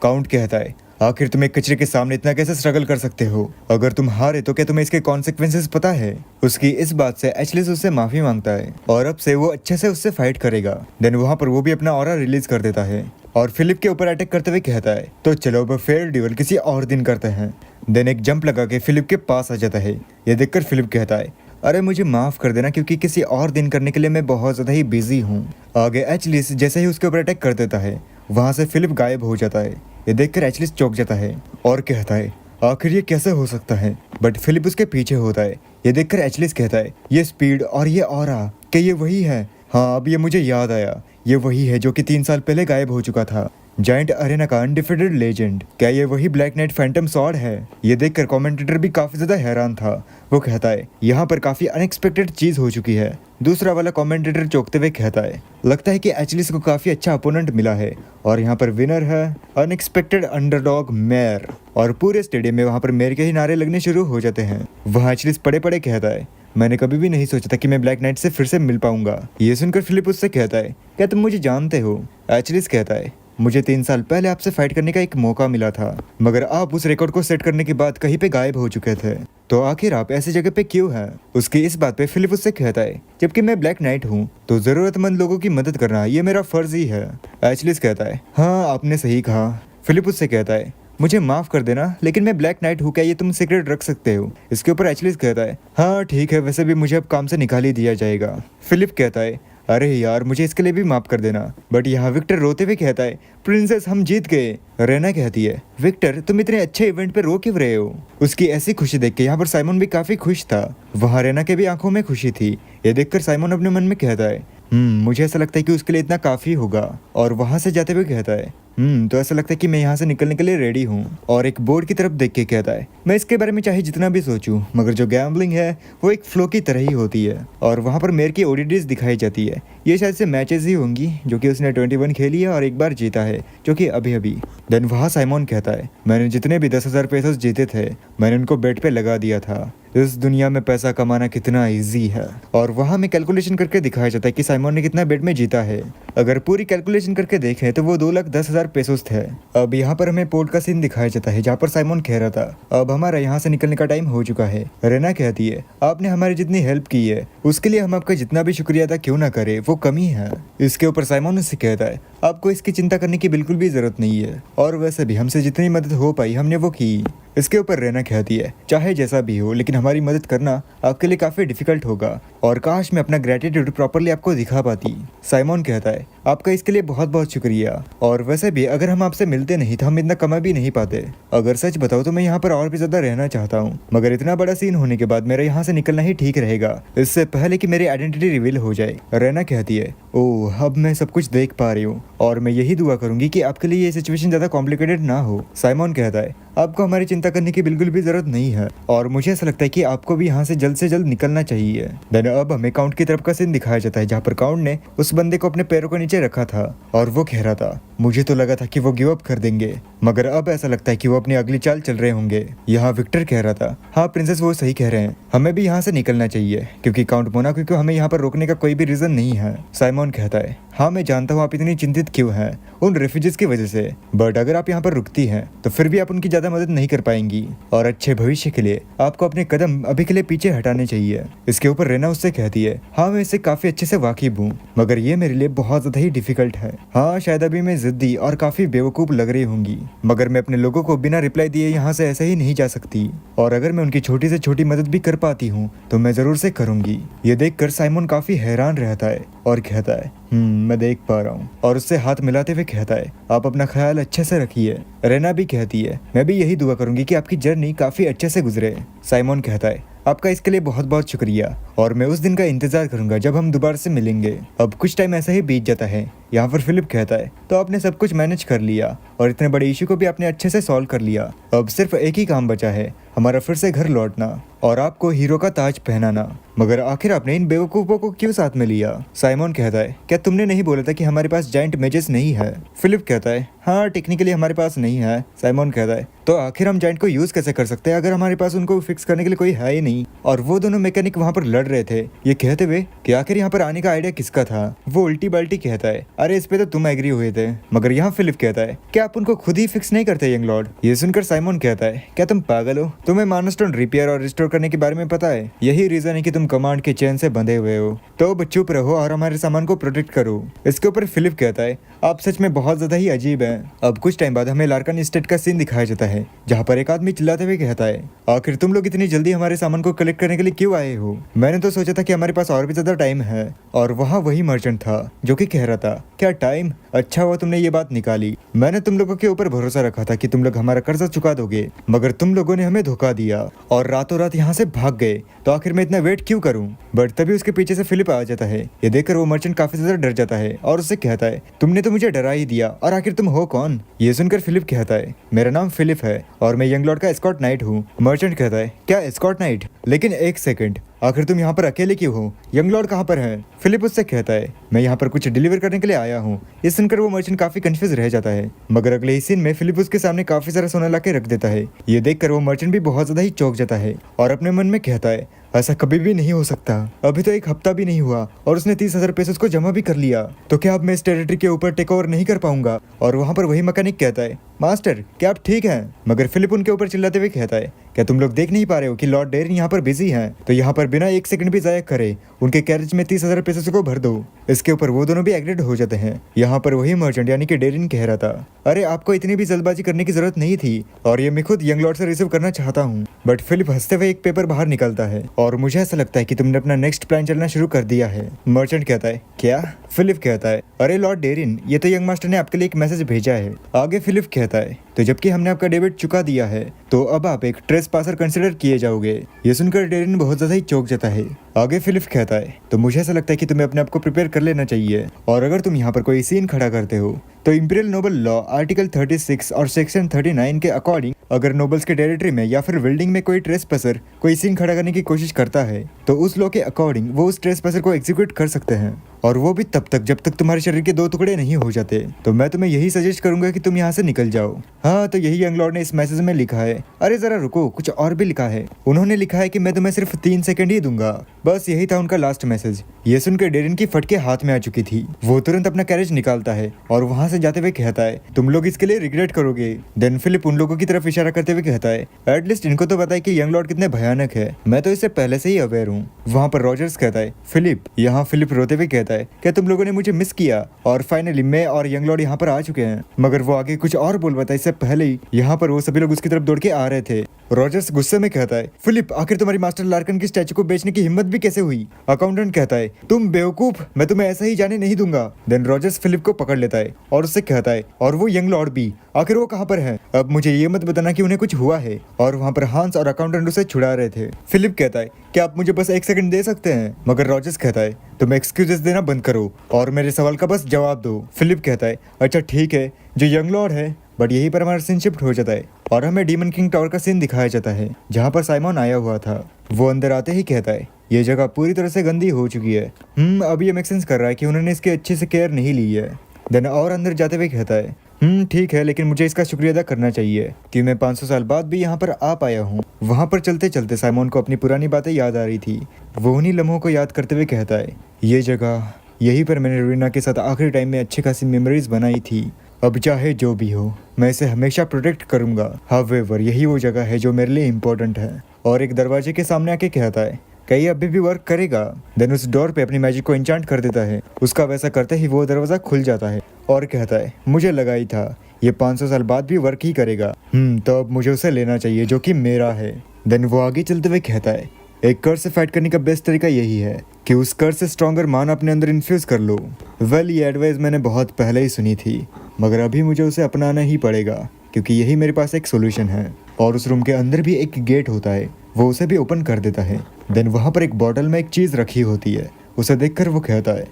[SPEAKER 1] काउंट कहता है आखिर तुम एक कचरे के सामने इतना कैसे स्ट्रगल कर सकते हो। अगर तुम हारे तो क्या तुम्हें इसके कॉन्सिक्वेंसेस पता है। उसकी इस बात से एचलिस उससे माफी मांगता है और अब से वो अच्छे से उससे फाइट करेगा। देन वहाँ पर वो भी अपना ऑरा रिलीज कर देता है और फिलिप के ऊपर अटैक करते हुए कहता है तो चलो अब फेयर ड्यूल किसी और दिन करते हैं। देन एक जंप लगा के फिलिप के पास आ जाता है। ये देखकर फिलिप कहता है अरे मुझे माफ कर देना क्योंकि किसी और दिन करने के लिए मैं बहुत ज्यादा ही बिजी हूँ। आगे एचलिस जैसे ही उसके ऊपर अटैक कर देता है वहां से फिलिप गायब हो जाता है। ये देखकर एचलिस चौंक जाता है और कहता है आखिर ये कैसे हो सकता है। बट फिलिप उसके पीछे होता है। ये देखकर एचलिस कहता है ये स्पीड और ये ऑरा क्या ये वही है। हाँ अब ये मुझे याद आया, ये वही है जो कि 3 साल पहले गायब हो चुका था। जायंट अरेना का अनडिफिटेड लेजेंड, क्या ये वही ब्लैक नाइट फैंटम सॉर्ड है। ये देखकर कमेंटेटर भी काफी ज्यादा हैरान था। वो कहता है यहाँ पर काफी अनएक्सपेक्टेड चीज हो चुकी है। दूसरा वाला कमेंटेटर चौंकते हुए कहता है लगता है कि एचलिस को काफी अच्छा अपोनेंट मिला है और यहाँ पर विनर है अनएक्सपेक्टेड अंडरडॉग मेयर। और पूरे स्टेडियम में वहाँ पर मेयर के ही नारे लगने शुरू हो जाते हैं। वहाँ एचलिस पड़े पड़े कहता है मैंने कभी भी नहीं सोचा था कि मैं ब्लैक नाइट से फिर से मिल पाऊंगा। ये सुनकर फिलिप उससे कहता है क्या तुम मुझे जानते हो। एचलिस कहता है मुझे 3 साल पहले आपसे फाइट करने का एक मौका मिला था मगर आप उस रिकॉर्ड को सेट करने के बाद कहीं पे गायब हो चुके थे, तो आखिर आप ऐसी जगह पे क्यों हैं। उसकी इस बात पे फिलिप उससे कहता है जबकि मैं ब्लैक नाइट हूँ तो जरूरतमंद लोगों की मदद करना ये मेरा फर्ज ही है। एचलिस कहता है हाँ आपने सही कहा। फिलिप उससे कहता है मुझे माफ कर देना लेकिन मैं ब्लैक नाइट हूँ, क्या ये तुम सीक्रेट रख सकते हो। इसके ऊपर एचलिस कहता है हाँ ठीक है, वैसे भी मुझे अब काम से निकाल ही दिया जाएगा। फिलिप कहता है अरे यार मुझे इसके लिए भी माफ कर देना। बट यहाँ विक्टर रोते हुए कहता है प्रिंसेस हम जीत गए। रेना कहती है विक्टर तुम इतने अच्छे इवेंट पे रो क्यों रहे हो। उसकी ऐसी खुशी देख के यहाँ पर साइमन भी काफी खुश था। वहाँ रेना के भी आंखों में खुशी थी। ये देखकर साइमन अपने मन में कहता है मुझे ऐसा लगता है कि उसके लिए इतना काफी होगा। और वहां से जाते हुए कहता है तो ऐसा लगता है कि मैं यहाँ से निकलने के लिए रेडी हूँ। और एक बोर्ड की तरफ देख के कहता है मैं इसके बारे में चाहे जितना भी सोचूं मगर जो गैम्बलिंग है वो एक फ्लो की तरह ही होती है। और वहाँ पर मेयर की ओडीडीज दिखाई जाती है। ये शायद से मैचेस ही होंगी जो कि उसने 21 खेली है और एक बार जीता है जो कि अभी अभी। देन वहाँ साइमन कहता है मैंने जितने भी 10,000 पेसोस जीते थे मैंने उनको बेट पे लगा दिया था। इस दुनिया में पैसा कमाना कितना इजी है। और वहाँ में कैलकुलेशन करके दिखाया जाता है कि साइमन ने कितना बेट में जीता है। अगर पूरी कैलकुलेशन करके देखें तो वो 2,10,000 पेसोस थे। अब यहाँ पर हमें पोर्ट का सीन दिखाया जाता है जहाँ पर साइमन कह रहा था अब हमारा यहाँ से निकलने का टाइम हो चुका है। रेना कहती है आपने हमारी जितनी हेल्प की है उसके लिए हम आपका जितना भी शुक्रिया अदा क्यों ना करे वो कमी है। इसके ऊपर साइमन उससे कहता है आपको इसकी चिंता करने की बिल्कुल भी जरूरत नहीं है और वैसे भी हमसे जितनी मदद हो पाई हमने वो की। इसके ऊपर रेना कहती है चाहे जैसा भी हो लेकिन हमारी मदद करना आपके लिए काफी डिफिकल्ट होगा और काश मैं अपना ग्रेटिट्यूड प्रॉपरली आपको दिखा पाती। साइमन कहता है आपका इसके लिए बहुत बहुत शुक्रिया और वैसे भी अगर हम आपसे मिलते नहीं तो हम इतना कमा भी नहीं पाते। अगर सच बताओ तो मैं यहाँ पर और भी ज्यादा रहना चाहता हूँ मगर इतना बड़ा सीन होने के बाद मेरा यहाँ से निकलना ही ठीक रहेगा इससे पहले कि मेरी आइडेंटिटी रिवील हो जाए। रेना कहती है ओह अब मैं सब कुछ देख पा रही हूँ और मैं यही दुआ करूंगी कि आपके लिए ये सिचुएशन ज्यादा कॉम्प्लिकेटेड ना हो। साइमन कहता है आपको हमारी चिंता करने की बिल्कुल भी जरूरत नहीं है और मुझे ऐसा लगता है कि आपको भी यहाँ से जल्द निकलना चाहिए। देन अब हमें काउंट की तरफ का सीन दिखाया जाता है जहाँ पर काउंट ने उस बंदे को अपने पैरों के नीचे रखा था और वो कह रहा था मुझे तो लगा था कि वो गिव अप कर देंगे मगर अब ऐसा लगता है कि वो अपनी अगली चाल चल रहे होंगे। यहाँ विक्टर कह रहा था हाँ प्रिंसेस वो सही कह रहे हैं, हमें भी यहाँ से निकलना चाहिए क्योंकि काउंट मोनाको को हमें यहाँ पर रोकने का कोई भी रीजन नहीं है। साइमन कहता है हाँ मैं जानता हूँ आप इतनी चिंतित क्यों हैं उन रेफ्यूजीज की वजह से, बट अगर आप यहाँ पर रुकती हैं तो फिर भी आप उनकी ज्यादा मदद नहीं कर पाएंगी और अच्छे भविष्य के लिए आपको अपने कदम अभी के लिए पीछे हटाने चाहिए। इसके ऊपर रेना उससे कहती है हाँ मैं इससे काफी अच्छे से वाकिफ हूँ मगर ये मेरे लिए बहुत ज्यादा ही डिफिकल्ट है। हाँ शायद अभी मैं जिद्दी और काफी बेवकूफ लग रही होंगी मगर मैं अपने लोगों को बिना रिप्लाई दिए यहाँ से ऐसे ही नहीं जा सकती और अगर मैं उनकी छोटी से छोटी मदद भी कर पाती हूँ तो मैं जरूर से करूंगी। ये देखकर साइमन काफी हैरान रहता है और कहता है मैं देख पा रहा हूँ और उससे हाथ मिलाते हुए कहता है आप अपना ख्याल अच्छे से रखिए। रेना भी कहती है मैं भी यही दुआ करूंगी कि आपकी जर्नी काफी अच्छे से गुजरे। साइमन कहता है आपका इसके लिए बहुत बहुत शुक्रिया और मैं उस दिन का इंतजार करूंगा जब हम दोबारा से मिलेंगे। अब कुछ टाइम ऐसा ही बीत जाता है। यहाँ पर फिलिप कहता है तो आपने सब कुछ मैनेज कर लिया और इतने बड़े इशू को भी आपने अच्छे से सॉल्व कर लिया। अब सिर्फ एक ही काम बचा है, हमारा फिर से घर लौटना और आपको हीरो का ताज पहनाना। मगर आखिर आपने इन बेवकूफों को क्यों साथ में लिया? साइमन कहता है क्या तुमने नहीं बोला था कि हमारे पास जायंट मेजेस नहीं है? फिलिप कहता है हाँ टेक्निकली हमारे पास नहीं है। साइमन कहता है तो आखिर हम जायंट को यूज कैसे कर सकते हैं अगर हमारे पास उनको फिक्स करने के लिए कोई है ही नहीं? और वो दोनों मैकेनिक वहाँ पर लड़ रहे थे ये कहते हुए कि आखिर यहाँ पर आने का आइडिया किसका था? वो उल्टी बाल्टी कहता है अरे इस पे तो तुम एग्री हुए थे। मगर यहाँ फिलिप कहता है क्या आप उनको खुद ही फिक्स नहीं करते यंग लॉर्ड? ये सुनकर साइमन कहता है क्या तुम पागल हो? तुम्हें माइलस्टोन रिपेयर और रिस्टोर करने के बारे में पता है? यही रीजन है कि तुम कमांड के चेन से बंधे हुए हो। तो अब चुप रहो और हमारे सामान को प्रोटेक्ट करो। इसके ऊपर फिलिप कहता है आप सच में बहुत ज्यादा ही अजीब हैं। अब कुछ टाइम बाद हमें लार्कन स्टेट का सीन दिखाया जाता है जहाँ पर एक आदमी चिल्लाते हुए कहता है आखिर तुम लोग इतनी जल्दी हमारे सामान को कलेक्ट करने के लिए क्यों आए हो? मैंने तो सोचा था कि हमारे पास और भी ज्यादा टाइम है। और वहाँ वही मर्चेंट था जो कि कह रहा था क्या टाइम? अच्छा हुआ तुमने ये बात निकाली। मैंने तुम लोगों के ऊपर भरोसा रखा था कि तुम लोग हमारा कर्जा चुका दोगे, मगर तुम लोगों ने हमें धोखा दिया और रातों रात यहाँ से भाग गए। तो आखिर मैं इतना वेट क्यों करूं? बट तभी उसके पीछे से फिलिप आ जाता है। ये देखकर वो मर्चेंट काफी ज्यादा डर जाता है और उससे कहता है तुमने तो मुझे डरा ही दिया और आखिर तुम हो कौन? ये सुनकर फिलिप कहता है मेरा नाम फिलिप है और मैं यंग लॉर्ड का एस्कॉर्ट नाइट हूँ। मर्चेंट कहता है क्या एस्कॉर्ट नाइट? लेकिन एक सेकंड, आखिर तुम यहाँ पर अकेले क्यों हो? यंग लॉर्ड कहाँ पर है? फिलिप उससे कहता है मैं यहाँ पर कुछ डिलीवर करने के लिए आया हूँ। ये सुनकर वो मर्चेंट काफी कंफ्यूज रह जाता है। मगर अगले ही सीन में फिलिप उसके सामने काफी सारा सोना ला के रख देता है। ये देखकर वो मर्चेंट भी बहुत ज्यादा ही चौंक जाता है और अपने मन में कहता है ऐसा कभी भी नहीं हो सकता। अभी तो एक हफ्ता भी नहीं हुआ और उसने 30,000 पेसोस को जमा भी कर लिया। तो क्या अब मैं इस टेरिटरी के ऊपर टेक ओवर नहीं कर पाऊंगा? और वहाँ पर वही मैकेनिक कहता है मास्टर क्या आप ठीक हैं? मगर फिलिप उनके ऊपर चिल्लाते हुए कहता है क्या तुम लोग देख नहीं पा रहे हो कि लॉर्ड डेरिन यहाँ पर बिजी हैं? तो यहाँ पर बिना एक सेकंड भी जाया करे उनके कैरेज में 30,000 पेसोस को भर दो। इसके ऊपर वो दोनों भी एग्रीड हो जाते हैं। यहाँ पर वही मर्चेंट यानी कि डेरिन कह रहा था अरे आपको इतनी भी जल्दबाजी करने की जरूरत नहीं थी और ये मैं खुद यंग लॉर्ड से रिसीव करना चाहता हूँ। बट फिलिप हंसते हुए एक पेपर बाहर निकालता है और मुझे ऐसा लगता है कि तुमने अपना नेक्स्ट प्लान चलना शुरू कर दिया है। मर्चेंट कहता है क्या? फिलिप कहता है अरे लॉर्ड डेरिन ये तो यंग मास्टर ने आपके लिए एक मैसेज भेजा है। आगे फिलिप कहता है तो जबकि हमने आपका डेबिट चुका दिया है तो अब आप एक ट्रेस पासर कंसिडर किए जाओगे। ये सुनकर डेरिन बहुत ज्यादा ही चौंक जाता है। आगे फिलिप कहता है तो मुझे ऐसा लगता है कि तुम्हें अपने आप को प्रिपेयर कर लेना चाहिए और अगर तुम यहाँ पर कोई सीन खड़ा करते हो तो इंपीरियल नोबल लॉ आर्टिकल 36 और सेक्शन 39 के अकॉर्डिंग अगर नोबल्स के टेरिटरी में या फिर बिल्डिंग में कोई ट्रेस पसर कोई सीन खड़ा करने की कोशिश करता है तो उस लॉ के अकॉर्डिंग वो उस ट्रेस पसर को एग्जीक्यूट कर सकते हैं और वो भी तब तक जब तक तुम्हारे शरीर के 2 टुकड़े नहीं हो जाते। तो मैं तुम्हें यही सजेस्ट करूंगा कि तुम यहाँ से निकल जाओ। हाँ तो यही यंग लॉर्ड ने इस मैसेज में लिखा है। अरे जरा रुको, कुछ और भी लिखा है। उन्होंने लिखा है कि मैं तुम्हें सिर्फ 3 सेकंड ही दूंगा। बस यही था उनका लास्ट मैसेज। ये सुनकर डेरिन की फटके हाथ में आ चुकी थी। वो तुरंत अपना कैरेज निकालता है और वहां से जाते हुए कहता है तुम लोग इसके लिए रिग्रेट करोगे। देन फिलिप उन लोगों की तरफ इशारा करते हुए कहता है एटलीस्ट इनको तो पता है कि यंग लॉर्ड कितने भयानक है, मैं तो इससे पहले से ही अवेयर हूँ। वहाँ पर रॉजर्स कहता है फिलिप। यहाँ फिलिप रोते हुए कहता है क्या तुम लोगों ने मुझे मिस किया? और फाइनली मैं और यंग लॉर्ड यहाँ पर आ चुके हैं। मगर वो आगे कुछ और बोल पाता है इससे पहले ही यहाँ पर वो सभी लोग उसकी तरफ दौड़ के आ रहे थे। रॉजर्स गुस्से में कहता है फिलिप आखिर तुम्हारी मास्टर लार्कन की स्टैचू को बेचने की हिम्मत भी कैसे हुई? अकाउंटेंट कहता है तुम बेवकूफ, मैं तुम्हें ऐसा ही जाने नहीं दूंगा। देन रॉजर्स फिलिप को पकड़ लेता है और उससे कहता है और वो यंग लॉर्ड भी, आखिर वो कहाँ पर है? अब मुझे ये मत बताना कि उन्हें कुछ हुआ है। और वहाँ पर हांस और अकाउंटेंट उसे छुड़ा रहे थे। फिलिप कहता है क्या आप मुझे बस 1 सेकंड दे सकते हैं? मगर रॉजर्स कहता है तुम एक्सक्यूजेस देना बंद करो और मेरे सवाल का बस जवाब दो। फिलिप कहता है अच्छा ठीक है, जो यंग लॉर्ड है। बट यहीं पर हमारा सीन शिफ्ट हो जाता है और हमें डीमन किंग टावर का सीन दिखाया जाता है जहाँ पर साइमन आया हुआ था। वो अंदर आते ही कहता है ये जगह पूरी तरह से गंदी हो चुकी है। अब ये मेक सेंस कर रहा है कि उन्होंने इसकी अच्छे से केयर नहीं ली है। देन और अंदर जाते हुए कहता है ठीक है, लेकिन मुझे इसका शुक्रिया अदा करना चाहिए कि मैं 500 साल बाद भी यहाँ पर आ पाया हूँ। वहाँ पर चलते चलते साइमन को अपनी पुरानी बातें याद आ रही थी। वो उन्हीं लम्हों को याद करते हुए कहता है ये जगह, यहीं पर मैंने रीना के साथ आखिरी टाइम में अच्छी खासी मेमोरीज बनाई थी। अब चाहे जो भी हो मैं इसे हमेशा प्रोटेक्ट करूंगा। हावेवर यही वो जगह है जो मेरे लिए इम्पोर्टेंट है। और एक दरवाजे के सामने आके कहता है कहीं अभी भी वर्क करेगा? देन उस डोर पे अपनी मैजिक को इंचांट कर देता है। उसका वैसा करते ही वो दरवाजा खुल जाता है और कहता है मुझे लगा ही था ये 500 साल बाद भी वर्क ही करेगा। तो अब मुझे उसे लेना चाहिए जो कि मेरा है। देन वो आगे चलते हुए कहता है एक कर्स से फाइट करने का बेस्ट तरीका यही है कि उस कर्स से स्ट्रॉन्गर मान अपने अंदर इन्फ्यूज कर लो। वेल ये एडवाइस मैंने बहुत पहले ही सुनी थी, मगर अभी मुझे उसे अपनाना ही पड़ेगा क्योंकि यही मेरे पास एक सोल्यूशन है। और उस रूम के अंदर भी एक गेट होता है, वो उसे भी ओपन कर देता है। देन वहाँ पर एक बॉटल में एक चीज़ रखी होती है। उसे देखकर वो कहता है,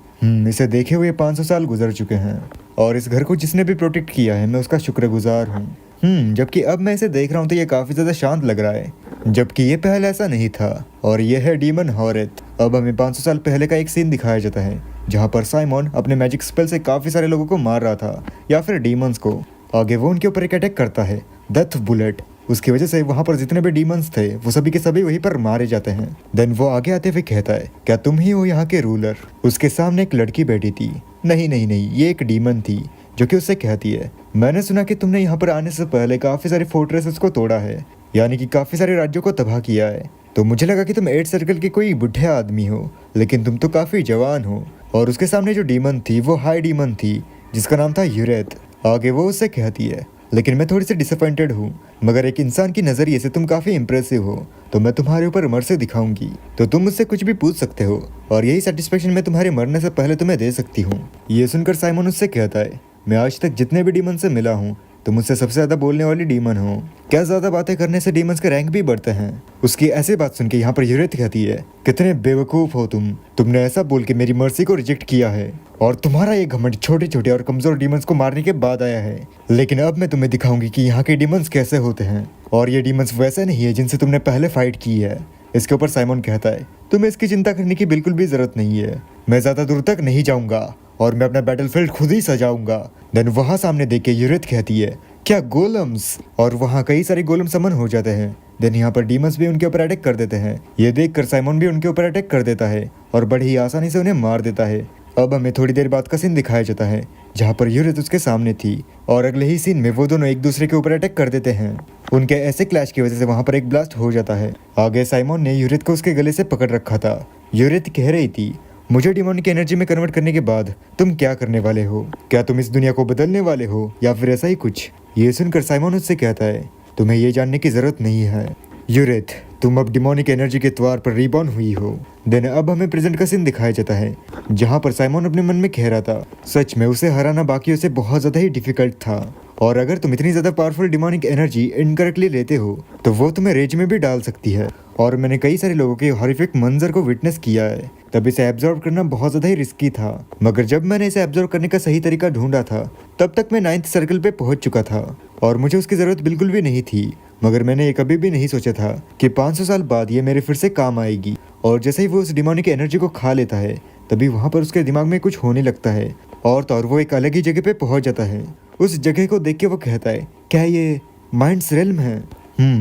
[SPEAKER 1] इसे देखे हुए 500 साल गुजर चुके हैं और इस घर को जिसने भी प्रोटेक्ट किया है मैं उसका शुक्रगुजार हूँ। जबकि अब मैं इसे देख रहा हूँ तो ये काफ़ी ज़्यादा शांत लग रहा है, जबकि ये पहले ऐसा नहीं था। और ये है डीमन हॉरेथ। अब हमें 500 साल पहले का एक सीन दिखाया जाता है जहाँ पर साइमन अपने मैजिक स्पेल से काफ़ी सारे लोगों को मार रहा था, या फिर डीमंस को। आगे वो उनके ऊपर एक अटैक करता है, डेथ बुलेट। उसकी वजह से वहाँ पर जितने भी डीमंस थे वो सभी के सभी वहीं पर मारे जाते हैं। देन वो आगे आते हुए कहता है, क्या तुम ही हो यहाँ के रूलर? उसके सामने एक लड़की बैठी थी। नहीं नहीं नहीं, ये एक डीमन थी जो कि उससे कहती है, मैंने सुना कि तुमने यहाँ पर आने से पहले काफ़ी सारे फोर्ट्रेसेस को तोड़ा है, यानी कि काफ़ी सारे राज्यों को तबाह किया है। तो मुझे लगा कि तुम 8 सर्कल के कोई बुढ़े आदमी हो, लेकिन तुम तो काफ़ी जवान हो। और उसके सामने जो डीमन थी वो हाई डीमन थी जिसका नाम था यूरेथ। आगे वो उससे कहती है, लेकिन मैं थोड़ी सी डिसअपॉइंटेड हूँ, मगर एक इंसान की नज़रिए से तुम काफ़ी इंप्रेसिव हो, तो मैं तुम्हारे ऊपर मर्सी दिखाऊंगी। तो तुम मुझसे कुछ भी पूछ सकते हो और यही सेटिस्फेक्शन मैं तुम्हारे मरने से पहले तुम्हें दे सकती हूँ। ये सुनकर साइमन उससे कहता है, मैं आज तक जितने भी डीमन से मिला हूँ तो मुझसे सबसे ज़्यादा बोलने वाली डीमन हो। क्या ज़्यादा बातें करने से डीमंस के रैंक भी बढ़ते हैं? उसकी ऐसी बात सुन के यहाँ पर यूरेथ कहती है, कितने बेवकूफ़ हो तुमने ऐसा बोल के मेरी मर्सी को रिजेक्ट किया है और तुम्हारा ये घमंड छोटे छोटे और कमज़ोर डीमंस को मारने के बाद आया है। लेकिन अब मैं तुम्हें दिखाऊंगी कि यहाँ के डीमंस कैसे होते हैं, और ये डीमंस वैसे नहीं है जिनसे तुमने पहले फाइट की है। इसके ऊपर साइमन कहता है, तुम्हें इसकी चिंता करने की बिल्कुल भी ज़रूरत नहीं है, मैं ज़्यादा दूर तक नहीं जाऊँगा और मैं अपना बैटलफील्ड खुद ही सजाऊंगा। देन वहाँ सामने देख के यूरेथ कहती है, क्या गोलम्स? और वहाँ कई सारे गोलम समन हो जाते हैं। देन यहाँ पर डीमंस भी उनके ऊपर अटैक कर देते हैं। ये देखकर साइमन भी उनके ऊपर अटैक कर देता है और बड़ी ही आसानी से उन्हें मार देता है। अब हमें थोड़ी देर बाद का सीन दिखाया जाता है जहाँ पर यूरेथ उसके सामने थी और अगले ही सीन में वो दोनों एक दूसरे के ऊपर अटैक कर देते हैं। उनके ऐसे क्लैश की वजह से वहाँ पर एक ब्लास्ट हो जाता है। आगे साइमन ने यूरेथ को उसके गले से पकड़ रखा था। यूरेथ कह रही थी, मुझे डिमोनिक एनर्जी में कन्वर्ट करने के बाद तुम क्या करने वाले हो? क्या तुम इस दुनिया को बदलने वाले हो या फिर ऐसा ही कुछ? ये सुनकर साइमन उससे कहता है, तुम्हें ये जानने की जरूरत नहीं है यूरेथ, तुम अब डिमोनिक एनर्जी के द्वार पर रीबॉर्न हुई हो। देन अब हमें प्रेजेंट का सीन दिखाया जाता है जहाँ पर साइमन अपने मन में कह रहा था, सच में उसे हराना बाकियों से बहुत ज़्यादा ही डिफिकल्ट था, और अगर तुम इतनी ज़्यादा पावरफुल डिमोनिक एनर्जी इनकरेक्टली लेते हो तो वो तुम्हें रेज में भी डाल सकती है। और मैंने कई सारे लोगों के हॉरिफिक मंजर को विटनेस किया है, तब इसे एब्जॉर्ब करना बहुत ज़्यादा ही रिस्की था। मगर जब मैंने इसे एब्जॉर्ब करने का सही तरीका ढूंढा था तब तक मैं 9th सर्कल पे पहुंच चुका था और मुझे उसकी ज़रूरत बिल्कुल भी नहीं थी। मगर मैंने ये कभी भी नहीं सोचा था कि 500 साल बाद ये मेरे फिर से काम आएगी। और जैसे ही वो उस डिमोनिक एनर्जी को खा लेता है तभी वहाँ पर उसके दिमाग में कुछ होने लगता है और तो और वो एक अलग ही जगह पे पहुँच जाता है। उस जगह को देख के वो कहता है, क्या ये माइंड्स रेल्म है?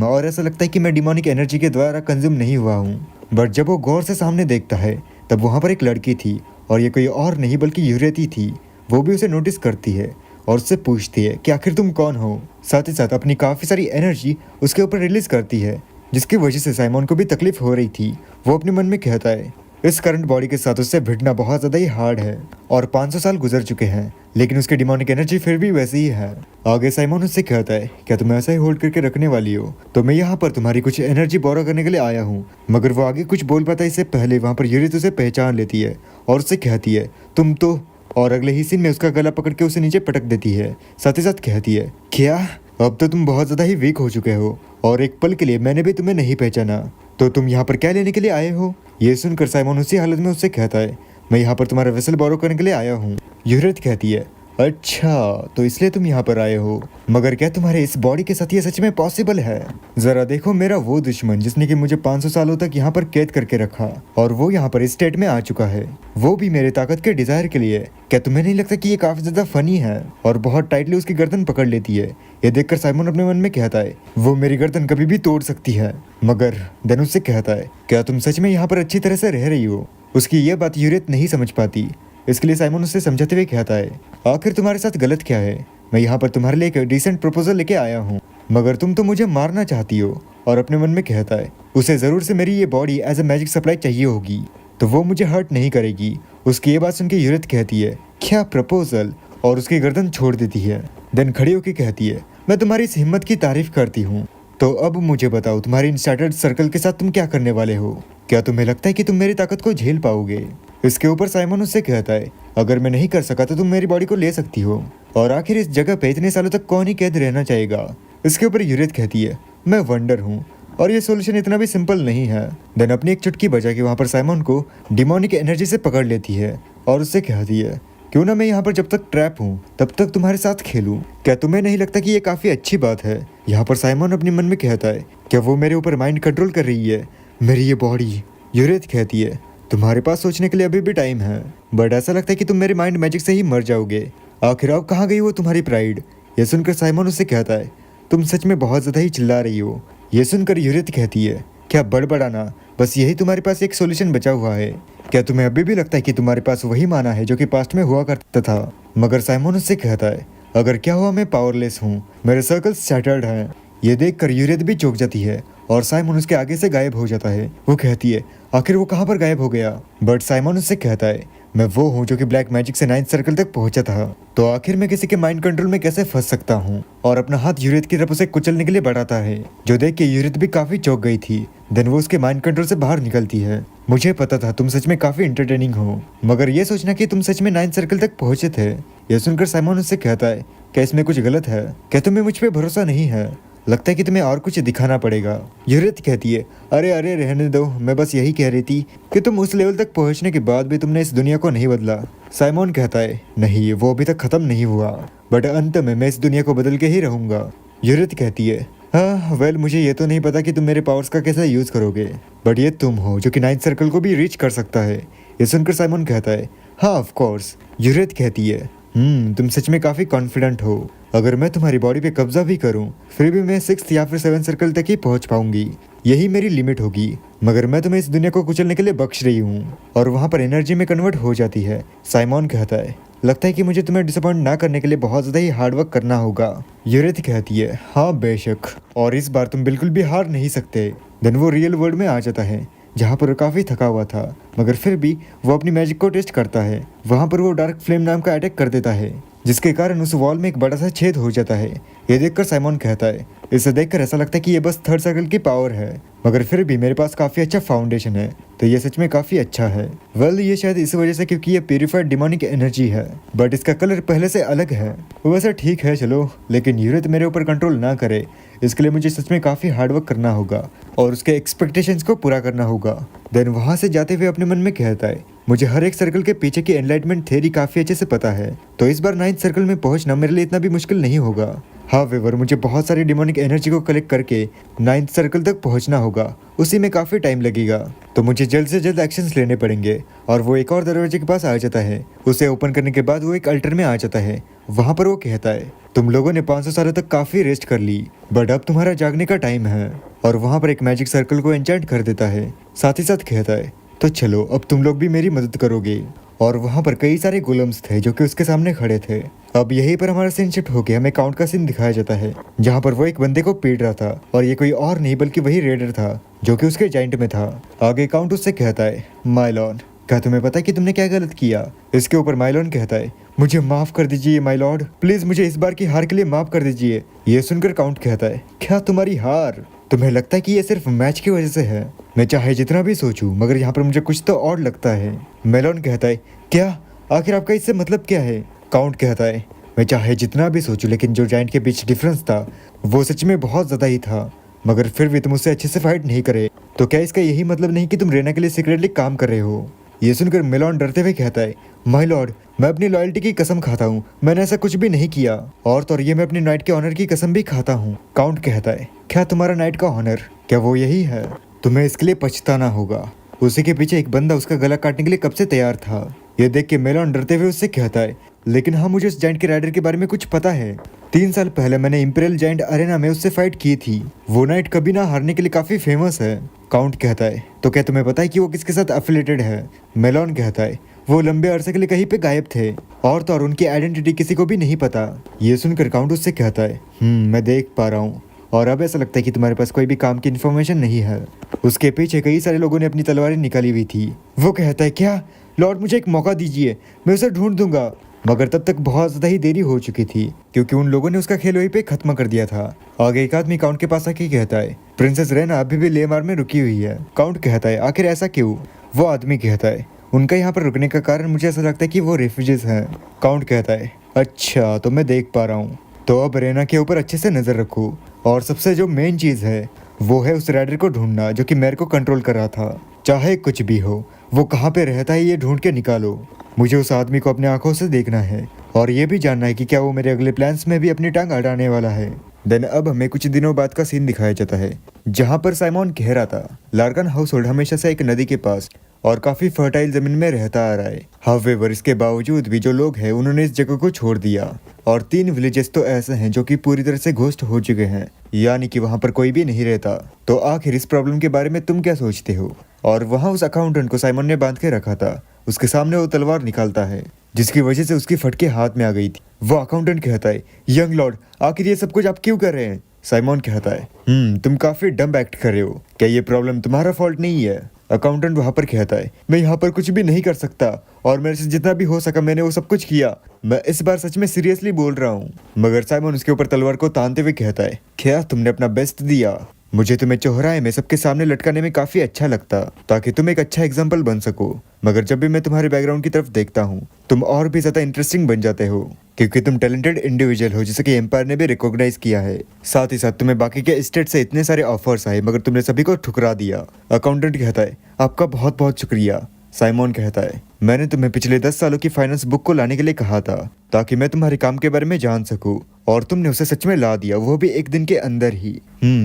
[SPEAKER 1] और ऐसा लगता है कि मैं डिमोनिक एनर्जी के द्वारा कंज्यूम नहीं हुआ हूँ। बट जब वो गौर से सामने देखता है तब वहाँ पर एक लड़की थी और ये कोई और नहीं बल्कि यूरेथ ही थी। वो भी उसे नोटिस करती है और उससे पूछती है कि आखिर तुम कौन हो। साथ ही साथ अपनी काफ़ी सारी एनर्जी उसके ऊपर रिलीज करती है, जिसकी वजह से साइमन को भी तकलीफ हो रही थी। वो अपने मन में कहता है, इस करंट बॉडी के साथ उससे भिड़ना बहुत ज़्यादा ही हार्ड है और 500 साल गुजर चुके हैं लेकिन उसकी डिमोनिक एनर्जी फिर भी वैसी ही है। आगे साइमन उससे कहता है, क्या तुम ऐसा ही होल्ड करके रखने वाली हो? तो मैं यहाँ पर तुम्हारी कुछ एनर्जी बोरो करने के लिए आया हूँ। मगर वो आगे कुछ बोल पाता इससे पहले वहाँ पर यूरेथ उसे पहचान लेती है और उससे कहती है, तुम तो। और अगले ही सीन में उसका गला पकड़ के उसे नीचे पटक देती है। साथ ही साथ कहती है, क्या अब तो तुम बहुत ज़्यादा ही वीक हो चुके हो और एक पल के लिए मैंने भी तुम्हें नहीं पहचाना, तो तुम यहाँ पर क्या लेने के लिए आए हो? ये सुनकर साइमन उसी हालत में उससे कहता है, मैं यहाँ पर तुम्हारा वेसल बोरो करने के लिए आया हूँ। यूरेथ कहती है, अच्छा तो इसलिए तुम यहाँ पर आए हो, मगर क्या तुम्हारे इस बॉडी के साथ ये सच में पॉसिबल है? जरा देखो मेरा वो दुश्मन जिसने कि मुझे 500 सालों तक यहाँ पर कैद करके रखा और वो यहाँ पर इस स्टेट में आ चुका है, वो भी मेरे ताकत के डिजायर के लिए। क्या तुम्हें नहीं लगता कि ये काफी ज्यादा फनी है? और बहुत टाइटली उसकी गर्दन पकड़ लेती है। ये देखकर साइमन अपने मन में कहता है, वो मेरी गर्दन कभी भी तोड़ सकती है। मगर देन उससे कहता है, क्या तुम सच में यहाँ पर अच्छी तरह से रह रही हो? उसकी ये बात यूरेथ नहीं समझ पाती, इसके लिए साइमन उससे समझाते हुए कहता है, आखिर तुम्हारे साथ गलत क्या है? मैं यहाँ पर तुम्हारे लिए एक डिसेंट प्रपोजल लेके आया हूँ, मगर तुम तो मुझे मारना चाहती हो। और अपने मन में कहता है, उसे ज़रूर से मेरी ये body as a magic supply चाहिए होगी, तो वो मुझे हर्ट नहीं करेगी। उसकी ये बात सुन के यूरेथ कहती है, क्या प्रपोजल? और उसकी गर्दन छोड़ देती है। देन खड़ी होकर कहती है, मैं तुम्हारी इस हिम्मत की तारीफ करती हूँ, तो अब मुझे बताओ तुम्हारी इन स्टार्टेड सर्कल के साथ तुम क्या करने वाले हो? क्या तुम्हें लगता है कि तुम मेरी ताकत को झेल पाओगे? इसके ऊपर साइमन उससे कहता है, अगर मैं नहीं कर सका तो तुम मेरी बॉडी को ले सकती हो, और आखिर इस जगह पे इतने सालों तक कौन ही कैद रहना चाहेगा? इसके ऊपर यूरेथ कहती है, मैं वंडर हूँ, और ये सोल्यूशन इतना भी सिंपल नहीं है। देन अपनी एक चुटकी बजा के वहाँ पर साइमन को डिमोनिक एनर्जी से पकड़ लेती है और उससे कहती है, क्यों ना मैं यहाँ पर जब तक ट्रैप हूँ तब तक तुम्हारे साथ खेलूं। क्या तुम्हें नहीं लगता कि ये काफी अच्छी बात है? यहाँ पर साइमन अपने मन में कहता है, क्या वो मेरे ऊपर माइंड कंट्रोल कर रही है, मेरी ये बॉडी? यूरियत कहती है, तुम्हारे पास सोचने के लिए अभी भी टाइम है, बट ऐसा लगता है कि तुम मेरे माइंड मैजिक से ही मर जाओगे। आखिर अब कहाँ गई वो तुम्हारी प्राइड? ये सुनकर साइमन उससे कहता है, तुम सच में बहुत ज्यादा ही चिल्ला रही हो। ये सुनकर यूरियत कहती है, क्या बड़बड़ाना, बस यही तुम्हारे पास एक सोल्यूशन बचा हुआ है। क्या तुम्हें अभी भी लगता है कि तुम्हारे पास वही माना है जो कि पास्ट में हुआ करता था? मगर साइमन उससे कहता है, अगर क्या हुआ मैं पावरलेस हूँ, मेरे सर्कल्स शैटर्ड हैं। ये देखकर यूरियत भी चौंक जाती है और साइमन उसके आगे से गायब हो जाता है। वो कहती है, आखिर वो कहाँ पर गायब हो गया? बट साइमन उससे कहता है, मैं वो हूँ जो कि ब्लैक मैजिक से 9th सर्कल तक पहुंचा था, तो आखिर मैं किसी के माइंड कंट्रोल में कैसे फंस सकता हूँ? और अपना हाथ यूरियत की तरफ उसे कुचलने के लिए बढ़ाता है, जो देख के यूरियत भी काफी चौंक गई थी। देन वो उसके माइंड कंट्रोल से बाहर निकलती है। मुझे पता था तुम सच में काफी इंटरटेनिंग हो, मगर ये सोचना कि तुम सच में 9th सर्कल तक पहुंचे थे। यह सुनकर साइमन उससे कहता है, क्या इसमें कुछ गलत है? क्या तुम्हें मुझ पे भरोसा नहीं है? लगता है कि तुम्हें और कुछ दिखाना पड़ेगा। यूरियत कहती है, अरे अरे रहने दो, मैं बस यही कह रही थी कि तुम उस लेवल तक पहुंचने के बाद भी तुमने इस दुनिया को नहीं बदला। साइमन कहता है, नहीं वो अभी तक खत्म नहीं हुआ, बट अंत में मैं इस दुनिया को बदल के ही रहूंगा। यूरियत कहती है, हाँ वेल मुझे ये तो नहीं पता कि तुम मेरे पावर्स का कैसे यूज करोगे, बट ये तुम हो जो कि 9th सर्कल को भी रीच कर सकता है। ये सुनकर साइमन कहता है, हाँ ऑफ कोर्स। यूरियत कहती है, तुम सच में काफी कॉन्फिडेंट हो। अगर मैं तुम्हारी बॉडी पे कब्जा भी करूं, फिर भी मैं 6th या फिर 7th सर्कल तक ही पहुंच पाऊंगी, यही मेरी लिमिट होगी। मगर मैं तुम्हें इस दुनिया को कुचलने के लिए बख्श रही हूँ और वहाँ पर एनर्जी में कन्वर्ट हो जाती है। साइमन कहता है, लगता है कि मुझे तुम्हें डिसअपॉइंट ना करने के लिए बहुत ज्यादा ही हार्डवर्क करना होगा। यूरियत कहती है, हाँ बेशक, और इस बार तुम बिल्कुल भी हार नहीं सकते। देन वो रियल वर्ल्ड में आ जाता है जहाँ पर वो काफी थका हुआ था, मगर फिर भी वो अपनी मैजिक को टेस्ट करता है। वहाँ पर वो डार्क फ्लेम नाम का अटैक कर देता है, जिसके कारण उस वॉल में एक बड़ा सा छेद हो जाता है। ये देखकर साइमन कहता है, इसे देखकर ऐसा लगता है कि ये बस 3rd सर्कल की पावर है, मगर फिर भी मेरे पास काफी अच्छा फाउंडेशन है, तो ये सच में काफी अच्छा है। वेल ये शायद इस वजह से क्योंकि ये प्यूरिफाइड डिमोनिक एनर्जी है, बट इसका कलर पहले से अलग है। वैसे ठीक है चलो, लेकिन यूरियत मेरे ऊपर कंट्रोल ना करे, इसके लिए मुझे सच में काफी हार्डवर्क करना होगा और उसके एक्सपेक्टेशंस को पूरा करना होगा। देन वहां से जाते हुए अपने मन में कहता है, मुझे हर एक सर्कल के पीछे की एनलाइटमेंट थ्योरी काफी अच्छे से पता है, तो इस बार 9th सर्कल में पहुंचना मेरे लिए इतना भी मुश्किल नहीं होगा। हावेवर मुझे बहुत सारी डिमोनिक एनर्जी को कलेक्ट करके 9th सर्कल तक पहुंचना होगा, उसी में काफी टाइम लगेगा, तो मुझे जल्द से जल्द एक्शंस लेने पड़ेंगे। और वो एक और दरवाजे के पास आ जाता है। उसे ओपन करने के बाद वो एक अल्टर में आ जाता है। वहाँ पर वो कहता है, तुम लोगों ने 500 सालों तक काफी रेस्ट कर ली, बट अब तुम्हारा जागने का टाइम है। और वहाँ पर एक मैजिक सर्कल को एन्चेंट कर देता है, साथ ही साथ कहता है, तो चलो अब तुम लोग भी मेरी मदद करोगे। और वहाँ पर कई सारे गोलम्स थे जो कि उसके सामने खड़े थे। अब यहीं पर हमारा सीन शिफ्ट हो गया, हमें काउंट का सीन दिखाया जाता है, जहाँ पर वो एक बंदे को पीट रहा था, और ये कोई और नहीं बल्कि वही रेडर था जो कि उसके जाइंट में था। आगे काउंट उससे कहता है, माइलॉन क्या तुम्हें पता है कि तुमने क्या गलत किया? इसके ऊपर माइलॉन कहता है, मुझे माफ कर दीजिए माय लॉर्ड, प्लीज मुझे इस बार की हार के लिए माफ कर दीजिए। ये सुनकर काउंट कहता है, क्या तुम्हारी हार? तुम्हें लगता है कि ये सिर्फ मैच की वजह से है? मैं चाहे जितना भी सोचूं, मगर यहाँ पर मुझे कुछ तो और लगता है। मेलॉन कहता है, क्या? आखिर आपका इससे मतलब क्या है? काउंट कहता है, मैं चाहे जितना भी सोचूं, लेकिन जो जाइंट के बीच डिफरेंस था वो सच में बहुत ज्यादा ही था, मगर फिर भी तुम उससे अच्छे से फाइट नहीं करे, तो क्या इसका यही मतलब नहीं कि तुम रेना के लिए सीक्रेटली काम कर रहे हो? ये सुनकर मेलॉन डरते हुए कहता है, माय लॉर्ड मैं अपनी लॉयल्टी की कसम खाता हूँ, मैंने ऐसा कुछ भी नहीं किया, और तो ये मैं अपनी नाइट के ऑनर की कसम भी खाता हूँ। काउंट कहता है, क्या तुम्हारा नाइट का ऑनर, क्या वो यही है? तुम्हें इसके लिए पछताना होगा। उसी के पीछे एक बंदा उसका गला काटने के लिए कब से तैयार था। ये देख के मेलॉन डरते हुए उससे कहता है, लेकिन हाँ मुझे उस जाइंट के राइडर के बारे में कुछ पता है। 3 साल पहले मैंने इंपीरियल जाइंट अरेना में उससे फाइट की थी। वो नाइट कभी ना हारने के लिए काफी फेमस है। काउंट कहता है, तो क्या तुम्हें पता है कि वो किसके साथ एफिलिएटेड है? मेलॉन कहता है, वो लंबे अरसे के लिए कहीं पे गायब थे, और तो और उनकी आइडेंटिटी किसी को भी नहीं पता। ये सुनकर काउंट उससे कहता है, मैं देख पा रहा हूँ, और अब ऐसा लगता है कि तुम्हारे पास कोई भी काम की इन्फॉर्मेशन नहीं है। उसके पीछे कई सारे लोगों ने अपनी तलवारें निकाली हुई थी। वो कहता है, क्या लॉर्ड मुझे एक मौका दीजिए, मैं उसे ढूंढ दूंगा। मगर तब तक बहुत ज्यादा ही देरी हो चुकी थी, क्योंकि उन लोगों ने उसका खेल वहीं पे खत्म कर दिया था। आगे एक आदमी काउंट के पास आके कहता है, प्रिंसेस रेना अभी भी लेमार में रुकी हुई है। काउंट कहता है, आखिर ऐसा क्यों? वो आदमी कहता है, उनका यहाँ पर रुकने का कारण मुझे ऐसा लगता है कि वो रेफ्यूजीज हैं। काउंट कहता है, अच्छा तो मैं देख पा रहा हूँ, तो अब रेना के ऊपर अच्छे से नजर रखो, और सबसे जो मेन चीज है वो है उस राइडर को ढूंढना जो कि मेयर को कंट्रोल कर रहा था। चाहे कुछ भी हो, वो कहाँ पे रहता है ये ढूंढ के निकालो। मुझे उस आदमी को अपने आंखों से देखना है और ये भी जानना है कि क्या वो मेरे अगले प्लान्स में भी अपनी टांग अड़ाने वाला है। देन अब हमें कुछ दिनों बाद का सीन दिखाया जाता है जहाँ पर साइमन कह रहा था लार्कन हाउस होल्ड हमेशा से एक नदी के पास और काफी फर्टाइल जमीन में रहता आ रहा है। हाउएवर इसके बावजूद भी जो लोग हैं उन्होंने इस जगह को छोड़ दिया और 3 विलेजेस तो ऐसे हैं जो कि पूरी तरह से घोस्ट हो चुके हैं, यानी कि वहां पर कोई भी नहीं रहता। तो आखिर इस प्रॉब्लम के बारे में तुम क्या सोचते हो? और वहां उस अकाउंटेंट को साइमन ने बांध के रखा था, उसके सामने वो तलवार निकालता है जिसकी वजह से उसकी फटके हाथ में आ गई थी। वो अकाउंटेंट कहता है, यंग लॉर्ड आखिर ये सब कुछ आप क्यों कर रहे हैं? साइमन कहता है, तुम काफी डम एक्ट कर रहे हो, क्या ये प्रॉब्लम तुम्हारा फॉल्ट नहीं है? अकाउंटेंट वहां पर कहता है, मैं यहाँ पर कुछ भी नहीं कर सकता और मेरे से जितना भी हो सका मैंने वो सब कुछ किया, मैं इस बार सच में सीरियसली बोल रहा हूँ। मगर साइमन उसके ऊपर तलवार को तानते हुए कहता है, क्या तुमने अपना बेस्ट दिया? मुझे तुम्हें चौराहे में सबके सामने लटकाने में काफी अच्छा लगता ताकि तुम एक अच्छा एग्जाम्पल बन सको, मगर जब भी मैं तुम्हारे बैकग्राउंड की तरफ देखता हूँ तुम और भी ज्यादा इंटरेस्टिंग बन जाते हो क्योंकि तुम टैलेंटेड इंडिविजुअल हो जिसे कि एम्पायर ने भी रिकॉग्नाइज किया है। साथ ही साथ तुम्हें बाकी के स्टेट से इतने सारे ऑफर्स आए मगर तुमने सभी को ठुकरा दिया। अकाउंटेंट कहता है, आपका बहुत बहुत शुक्रिया। साइमन कहता है, मैंने तुम्हें पिछले 10 सालों की फाइनेंस बुक को लाने के लिए कहा था ताकि मैं तुम्हारे काम के बारे में जान सकूं और तुमने उसे सच में ला दिया, वो भी एक दिन के अंदर ही।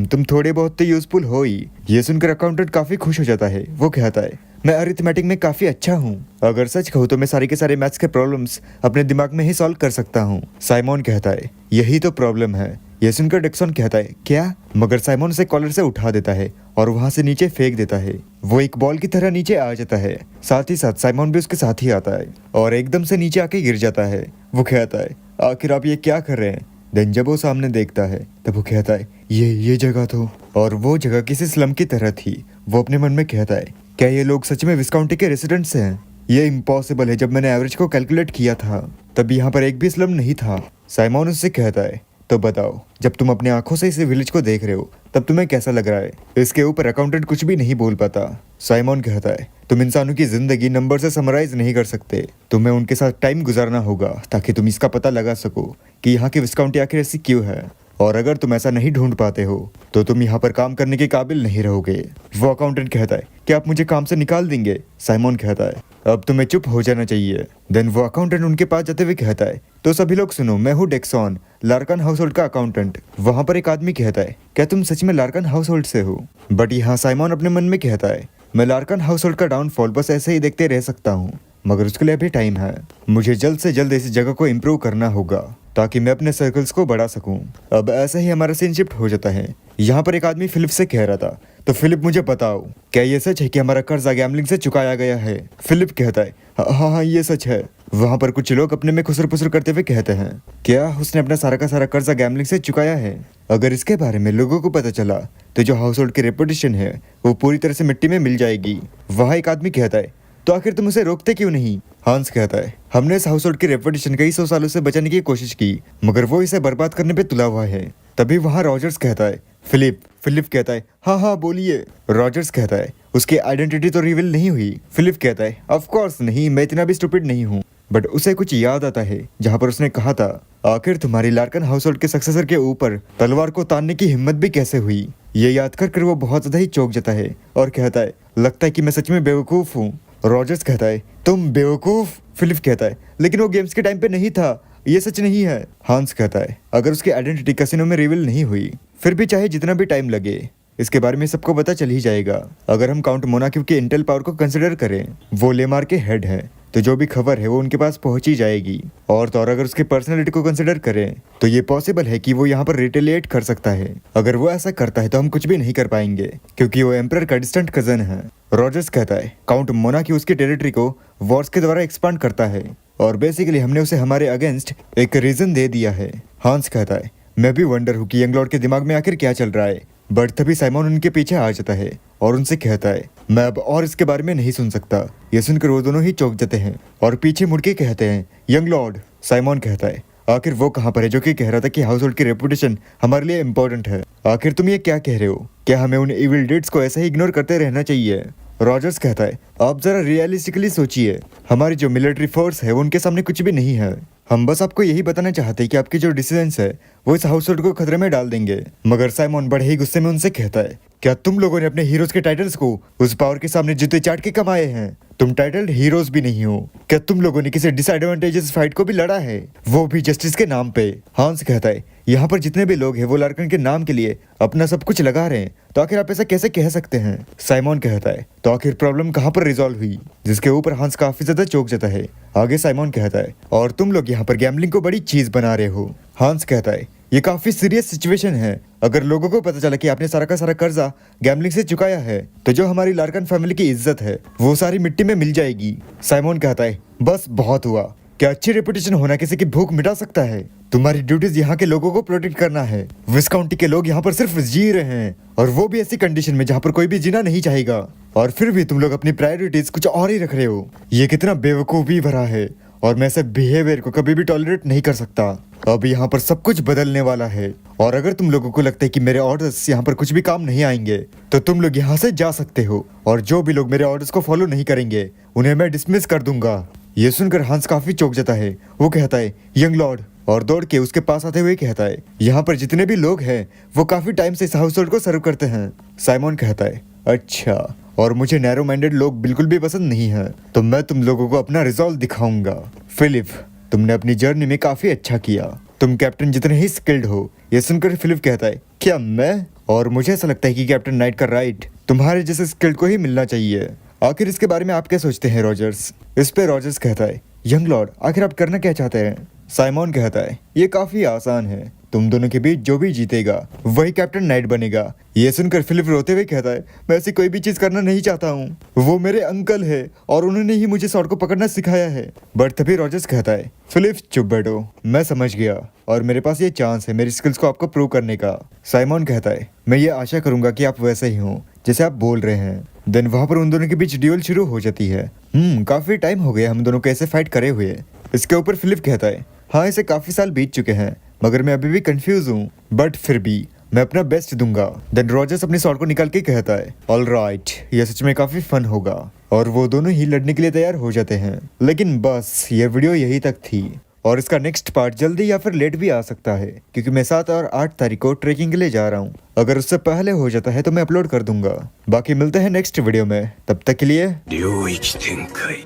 [SPEAKER 1] तुम थोड़े बहुत तो यूजफुल हो ही। ये सुनकर अकाउंटेंट काफी खुश हो जाता है। वो कहता है, मैं अरिथमेटिक में काफी अच्छा हूँ, अगर सच कहूँ तो मैं सारे के सारे मैथ्स के प्रॉब्लम्स अपने दिमाग में ही सॉल्व कर सकता हूँ। साइमन कहता है, यही तो प्रॉब्लम है। यह सुनकर डिक्सन कहता है, क्या? मगर साइमन उसे कॉलर से उठा देता है और वहां से नीचे फेंक देता है। वो एक बॉल की तरह नीचे आ जाता है, साथ ही साथ साइमन भी उसके साथ ही आता है और एकदम से नीचे आके गिर जाता है। वो कहता है, आखिर आप ये क्या कर रहे हैं? देन जब वो सामने देखता है तब वो कहता है, ये जगह तो, और वो जगह किसी स्लम की तरह थी। वो अपने मन में कहता है, क्या ये लोग सच में विस्काउंटी के रेसिडेंट्स हैं? ये इम्पॉसिबल है, जब मैंने एवरेज को कैलकुलेट किया था तब यहाँ पर एक भी स्लम नहीं था। साइमन उससे कहता है, तो बताओ, जब तुम अपने आंखों से इस विलेज को देख रहे हो तब तुम्हें कैसा लग रहा है? इसके ऊपर अकाउंटेंट कुछ भी नहीं बोल पाता। साइमन कहता है, तुम इंसानों की जिंदगी नंबर से समराइज नहीं कर सकते, तुम्हें उनके साथ टाइम गुजारना होगा ताकि तुम इसका पता लगा सको कि यहाँ की विस्काउंटी आखिर ऐसी क्यों है, और अगर तुम ऐसा नहीं ढूंढ पाते हो तो तुम यहाँ पर काम करने के काबिल नहीं रहोगे। वो अकाउंटेंट कहता है, क्या आप मुझे काम से निकाल देंगे? साइमन कहता है, अब तुम्हें चुप हो जाना चाहिए। देन वो अकाउंटेंट उनके पास जाते हुए कहता है, तो सभी लोग सुनो, मैं हूँ डेक्सन, लार्कन हाउस होल्ड का अकाउंटेंट। वहां पर एक आदमी कहता है, क्या तुम सच में लार्कन हाउस होल्ड से हो? बट यहाँ साइमन अपने मन में कहता है, मैं लार्कन हाउस होल्ड का डाउनफॉल बस ऐसे ही देखते रह सकता हूँ, मगर उसके लिए अभी टाइम है। मुझे जल्द से जल्द इस जगह को इम्प्रूव करना होगा ताकि मैं अपने सर्कल्स को बढ़ा सकूं। अब ऐसे ही हमारा सीन शिफ्ट हो जाता है। यहाँ पर एक आदमी फिलिप से कह रहा था, तो फिलिप मुझे बताओ, क्या ये सच है कि हमारा कर्जा गैम्बलिंग से चुकाया गया है? फिलिप कहता है, हाँ ये सच है। वहाँ पर कुछ लोग अपने में खुसर पुसर करते हुए कहते हैं, क्या उसने अपना सारा का सारा कर्जा गैम्बलिंग से चुकाया है? अगर इसके बारे में लोगों को पता चला तो जो हाउस होल्ड की रेपुटेशन है वो पूरी तरह से मिट्टी में मिल जाएगी। वहाँ एक आदमी कहता है, तो आखिर तुम उसे रोकते क्यों नहीं? हांस कहता है, हमने इस हाउस होल्ड की रेपुटेशन कई 100 सालों से बचाने की कोशिश की मगर वो इसे बर्बाद करने पे तुला हुआ है। तभी वहाँ रॉजर्स कहता है, फिलिप कहता है, हाँ बोलिए। रॉजर्स कहता है, उसकी आइडेंटिटी तो रिवील नहीं हुई। फिलिप कहता है, ऑफ कोर्स नहीं, मैं इतना भी स्टूपिड नहीं हूँ। बट उसे कुछ याद आता है जहाँ पर उसने कहा था, आखिर तुम्हारी लार्कन हाउस होल्ड के सक्सेसर के ऊपर तलवार को तानने की हिम्मत भी कैसे हुई? ये याद कर वो बहुत ज्यादा ही चौंक जाता है और कहता है, लगता है कि मैं सच में बेवकूफ हूँ। रॉजर्स कहता है, तुम बेवकूफ? फिलिप कहता है, लेकिन वो गेम्स के टाइम पे नहीं था, ये सच नहीं है। हांस कहता है, अगर उसकी आइडेंटिटी कैसीनो में रिवील नहीं हुई फिर भी चाहे जितना भी टाइम लगे इसके बारे में सबको पता चल ही जाएगा। अगर हम काउंट मोनाक्यू के इंटेल पावर को कंसिडर करें, वो लेमार के हेड है, तो जो भी खबर है वो उनके पास पहुंच ही जाएगी। और तो और अगर उसकी पर्सनैलिटी को कंसिडर करें तो ये पॉसिबल है कि वो यहाँ पर रिटेलिएट कर सकता है। अगर वो ऐसा करता है तो हम कुछ भी नहीं कर पाएंगे क्योंकि वो एम्परर का डिस्टेंट कजन है। रॉजर्स कहता है, काउंट मोनाक्यू उसकी टेरिटरी को वॉर्स के द्वारा एक्सपांड करता है और बेसिकली हमने उसे हमारे अगेंस्ट एक रीजन दे दिया है। हांस कहता है, मैं भी वंडर हूँ कि यंग लॉर्ड के दिमाग में आखिर क्या चल रहा है। बट तभी साइमन उनके पीछे आ जाता है और उनसे कहता है, मैं अब और इसके बारे में नहीं सुन सकता। ये सुनकर वो दोनों ही चौंक जाते हैं और पीछे मुड़ के कहते हैं, यंग लॉर्ड। साइमन कहता है, आखिर वो कहाँ पर है जो कि कह रहा था कि हाउस होल्ड की रेपुटेशन हमारे लिए इम्पोर्टेंट है? आखिर तुम ये क्या कह रहे हो? क्या हमें उन इविल डीड्स को ऐसे ही इग्नोर करते रहना चाहिए? रॉजर्स कहता है, आप जरा रियलिस्टिकली सोचिए, हमारी जो मिलिट्री फोर्स है वो उनके सामने कुछ भी नहीं है। हम बस आपको यही बताना चाहते हैं कि आपके जो डिसीजंस है वो इस हाउस होल्ड को खतरे में डाल देंगे। मगर साइमन बड़े ही गुस्से में उनसे कहता है, क्या तुम लोगों ने अपने हीरोज के टाइटल्स को उस पावर के सामने जूते चाट के कमाए हैं? तुम टाइटल्ड हीरोज भी नहीं हो। क्या तुम लोगों ने किसी डिसएडवांटेजेस फाइट को भी लड़ा है, वो भी जस्टिस के नाम पे? हांस कहता है, यहाँ पर जितने भी लोग हैं वो लार्कन के नाम के लिए अपना सब कुछ लगा रहे हैं, तो आखिर आप ऐसा कैसे कह सकते हैं? साइमन कहता है, तो आखिर प्रॉब्लम कहाँ पर रिजॉल्व हुई? जिसके ऊपर हांस काफी ज्यादा चौंक जाता है। आगे साइमन कहता है, और तुम लोग यहाँ पर गैम्बलिंग को बड़ी चीज बना रहे हो। हांस कहता है, ये काफी सीरियस सिचुएशन है। अगर लोगों को पता चला कि आपने सारा का सारा कर्जा गैम्बलिंग से चुकाया है, तो जो हमारी लार्कन फैमिली की इज्जत है वो सारी मिट्टी में मिल जाएगी। साइमन कहता है, बस बहुत हुआ। क्या अच्छी रेपुटेशन होना किसी की भूख मिटा सकता है? तुम्हारी ड्यूटीज यहाँ के लोगों को प्रोटेक्ट करना है। विस्काउंटी के लोग यहाँ पर सिर्फ जी रहे हैं, और वो भी ऐसी कंडीशन में जहाँ पर कोई भी जीना नहीं चाहेगा, और फिर भी तुम लोग अपनी प्रायोरिटीज कुछ और ही रख रहे हो। ये कितना बेवकूफी भरा है, और मैं ऐसे बिहेवियर को कभी भी टॉलरेट नहीं कर सकता। अब यहाँ पर सब कुछ बदलने वाला है, और अगर तुम लोगों को लगता है कि मेरे ऑर्डर्स यहाँ पर कुछ भी काम नहीं आएंगे, तो तुम लोग यहाँ से जा सकते हो, और जो भी लोग मेरे ऑर्डर्स को फॉलो नहीं करेंगे उन्हें मैं डिसमिस कर दूंगा। ये सुनकर हांस काफी चौंक जाता है। वो कहता है, यंग लॉर्ड, और दौड़ के उसके पास आते हुए कहता है, यहाँ पर जितने भी लोग हैं वो काफी टाइम से इस हाउस होल्ड को सर्व करते हैं। साइमन कहता है, अच्छा, और मुझे नैरो माइंडेड लोग बिल्कुल भी पसंद नहीं है, तो मैं तुम लोगों को अपना रिजॉल्व दिखाऊंगा। फिलिप, तुमने अपनी जर्नी में काफी अच्छा किया, तुम कैप्टन जितने ही स्किल्ड हो। ये सुनकर फिलिप कहता है, क्या मैं? और मुझे ऐसा लगता है कि कैप्टन नाइट का राइट तुम्हारे जैसे स्किल्ड को ही मिलना चाहिए। आखिर इसके बारे में आप क्या सोचते हैं रॉजर्स? इस पे रॉजर्स कहता है, यंग लॉर्ड, आखिर आप करना क्या चाहते हैं? साइमन कहता है, ये काफी आसान है, तुम दोनों के बीच जो भी जीतेगा वही कैप्टन नाइट बनेगा। ये सुनकर फिलिप रोते हुए कहता है, मैं ऐसी कोई भी चीज करना नहीं चाहता हूँ, वो मेरे अंकल है और उन्होंने ही मुझे शॉट को पकड़ना सिखाया है। बट तभी रॉजर्स कहता है, फिलिप चुप बैठो, मैं समझ गया, और मेरे पास ये चांस है मेरी स्किल्स को आपको प्रूव करने का। साइमन कहता है, मैं ये आशा करूंगा कि आप वैसे ही हो जैसे आप बोल रहे हैं। देन वहां पर उन दोनों के बीच ड्यूल शुरू हो जाती है। काफी टाइम हो गया हम दोनों को ऐसे फाइट करे हुए। इसके ऊपर फिलिप कहता है, हाँ, इसे काफी साल बीत चुके हैं, मगर मैं अभी भी कंफ्यूज हूँ, बट फिर भी मैं अपना बेस्ट दूंगा। देन रॉजर्स अपनी शॉट को निकाल के कहता है, ऑल राइट, यह सच में काफी फन होगा, और वो दोनों ही लड़ने के लिए तैयार हो जाते हैं। लेकिन बस ये वीडियो यही तक थी, और इसका नेक्स्ट पार्ट जल्दी या फिर लेट भी आ सकता है, क्योंकि मैं 7 और 8 तारीख को ट्रेकिंग के लिए जा रहा हूँ। अगर उससे पहले हो जाता है तो मैं अपलोड कर दूंगा। बाकी मिलते हैं नेक्स्ट वीडियो में, तब तक के लिए
[SPEAKER 2] 領域展開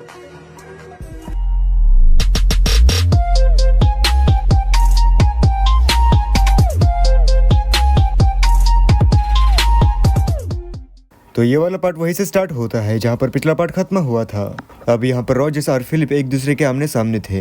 [SPEAKER 1] तो ये वाला पार्ट वहीं से स्टार्ट होता है जहाँ पर पिछला पार्ट खत्म हुआ था। अब यहाँ पर रॉजर्स और फिलिप एक दूसरे के आमने सामने थे।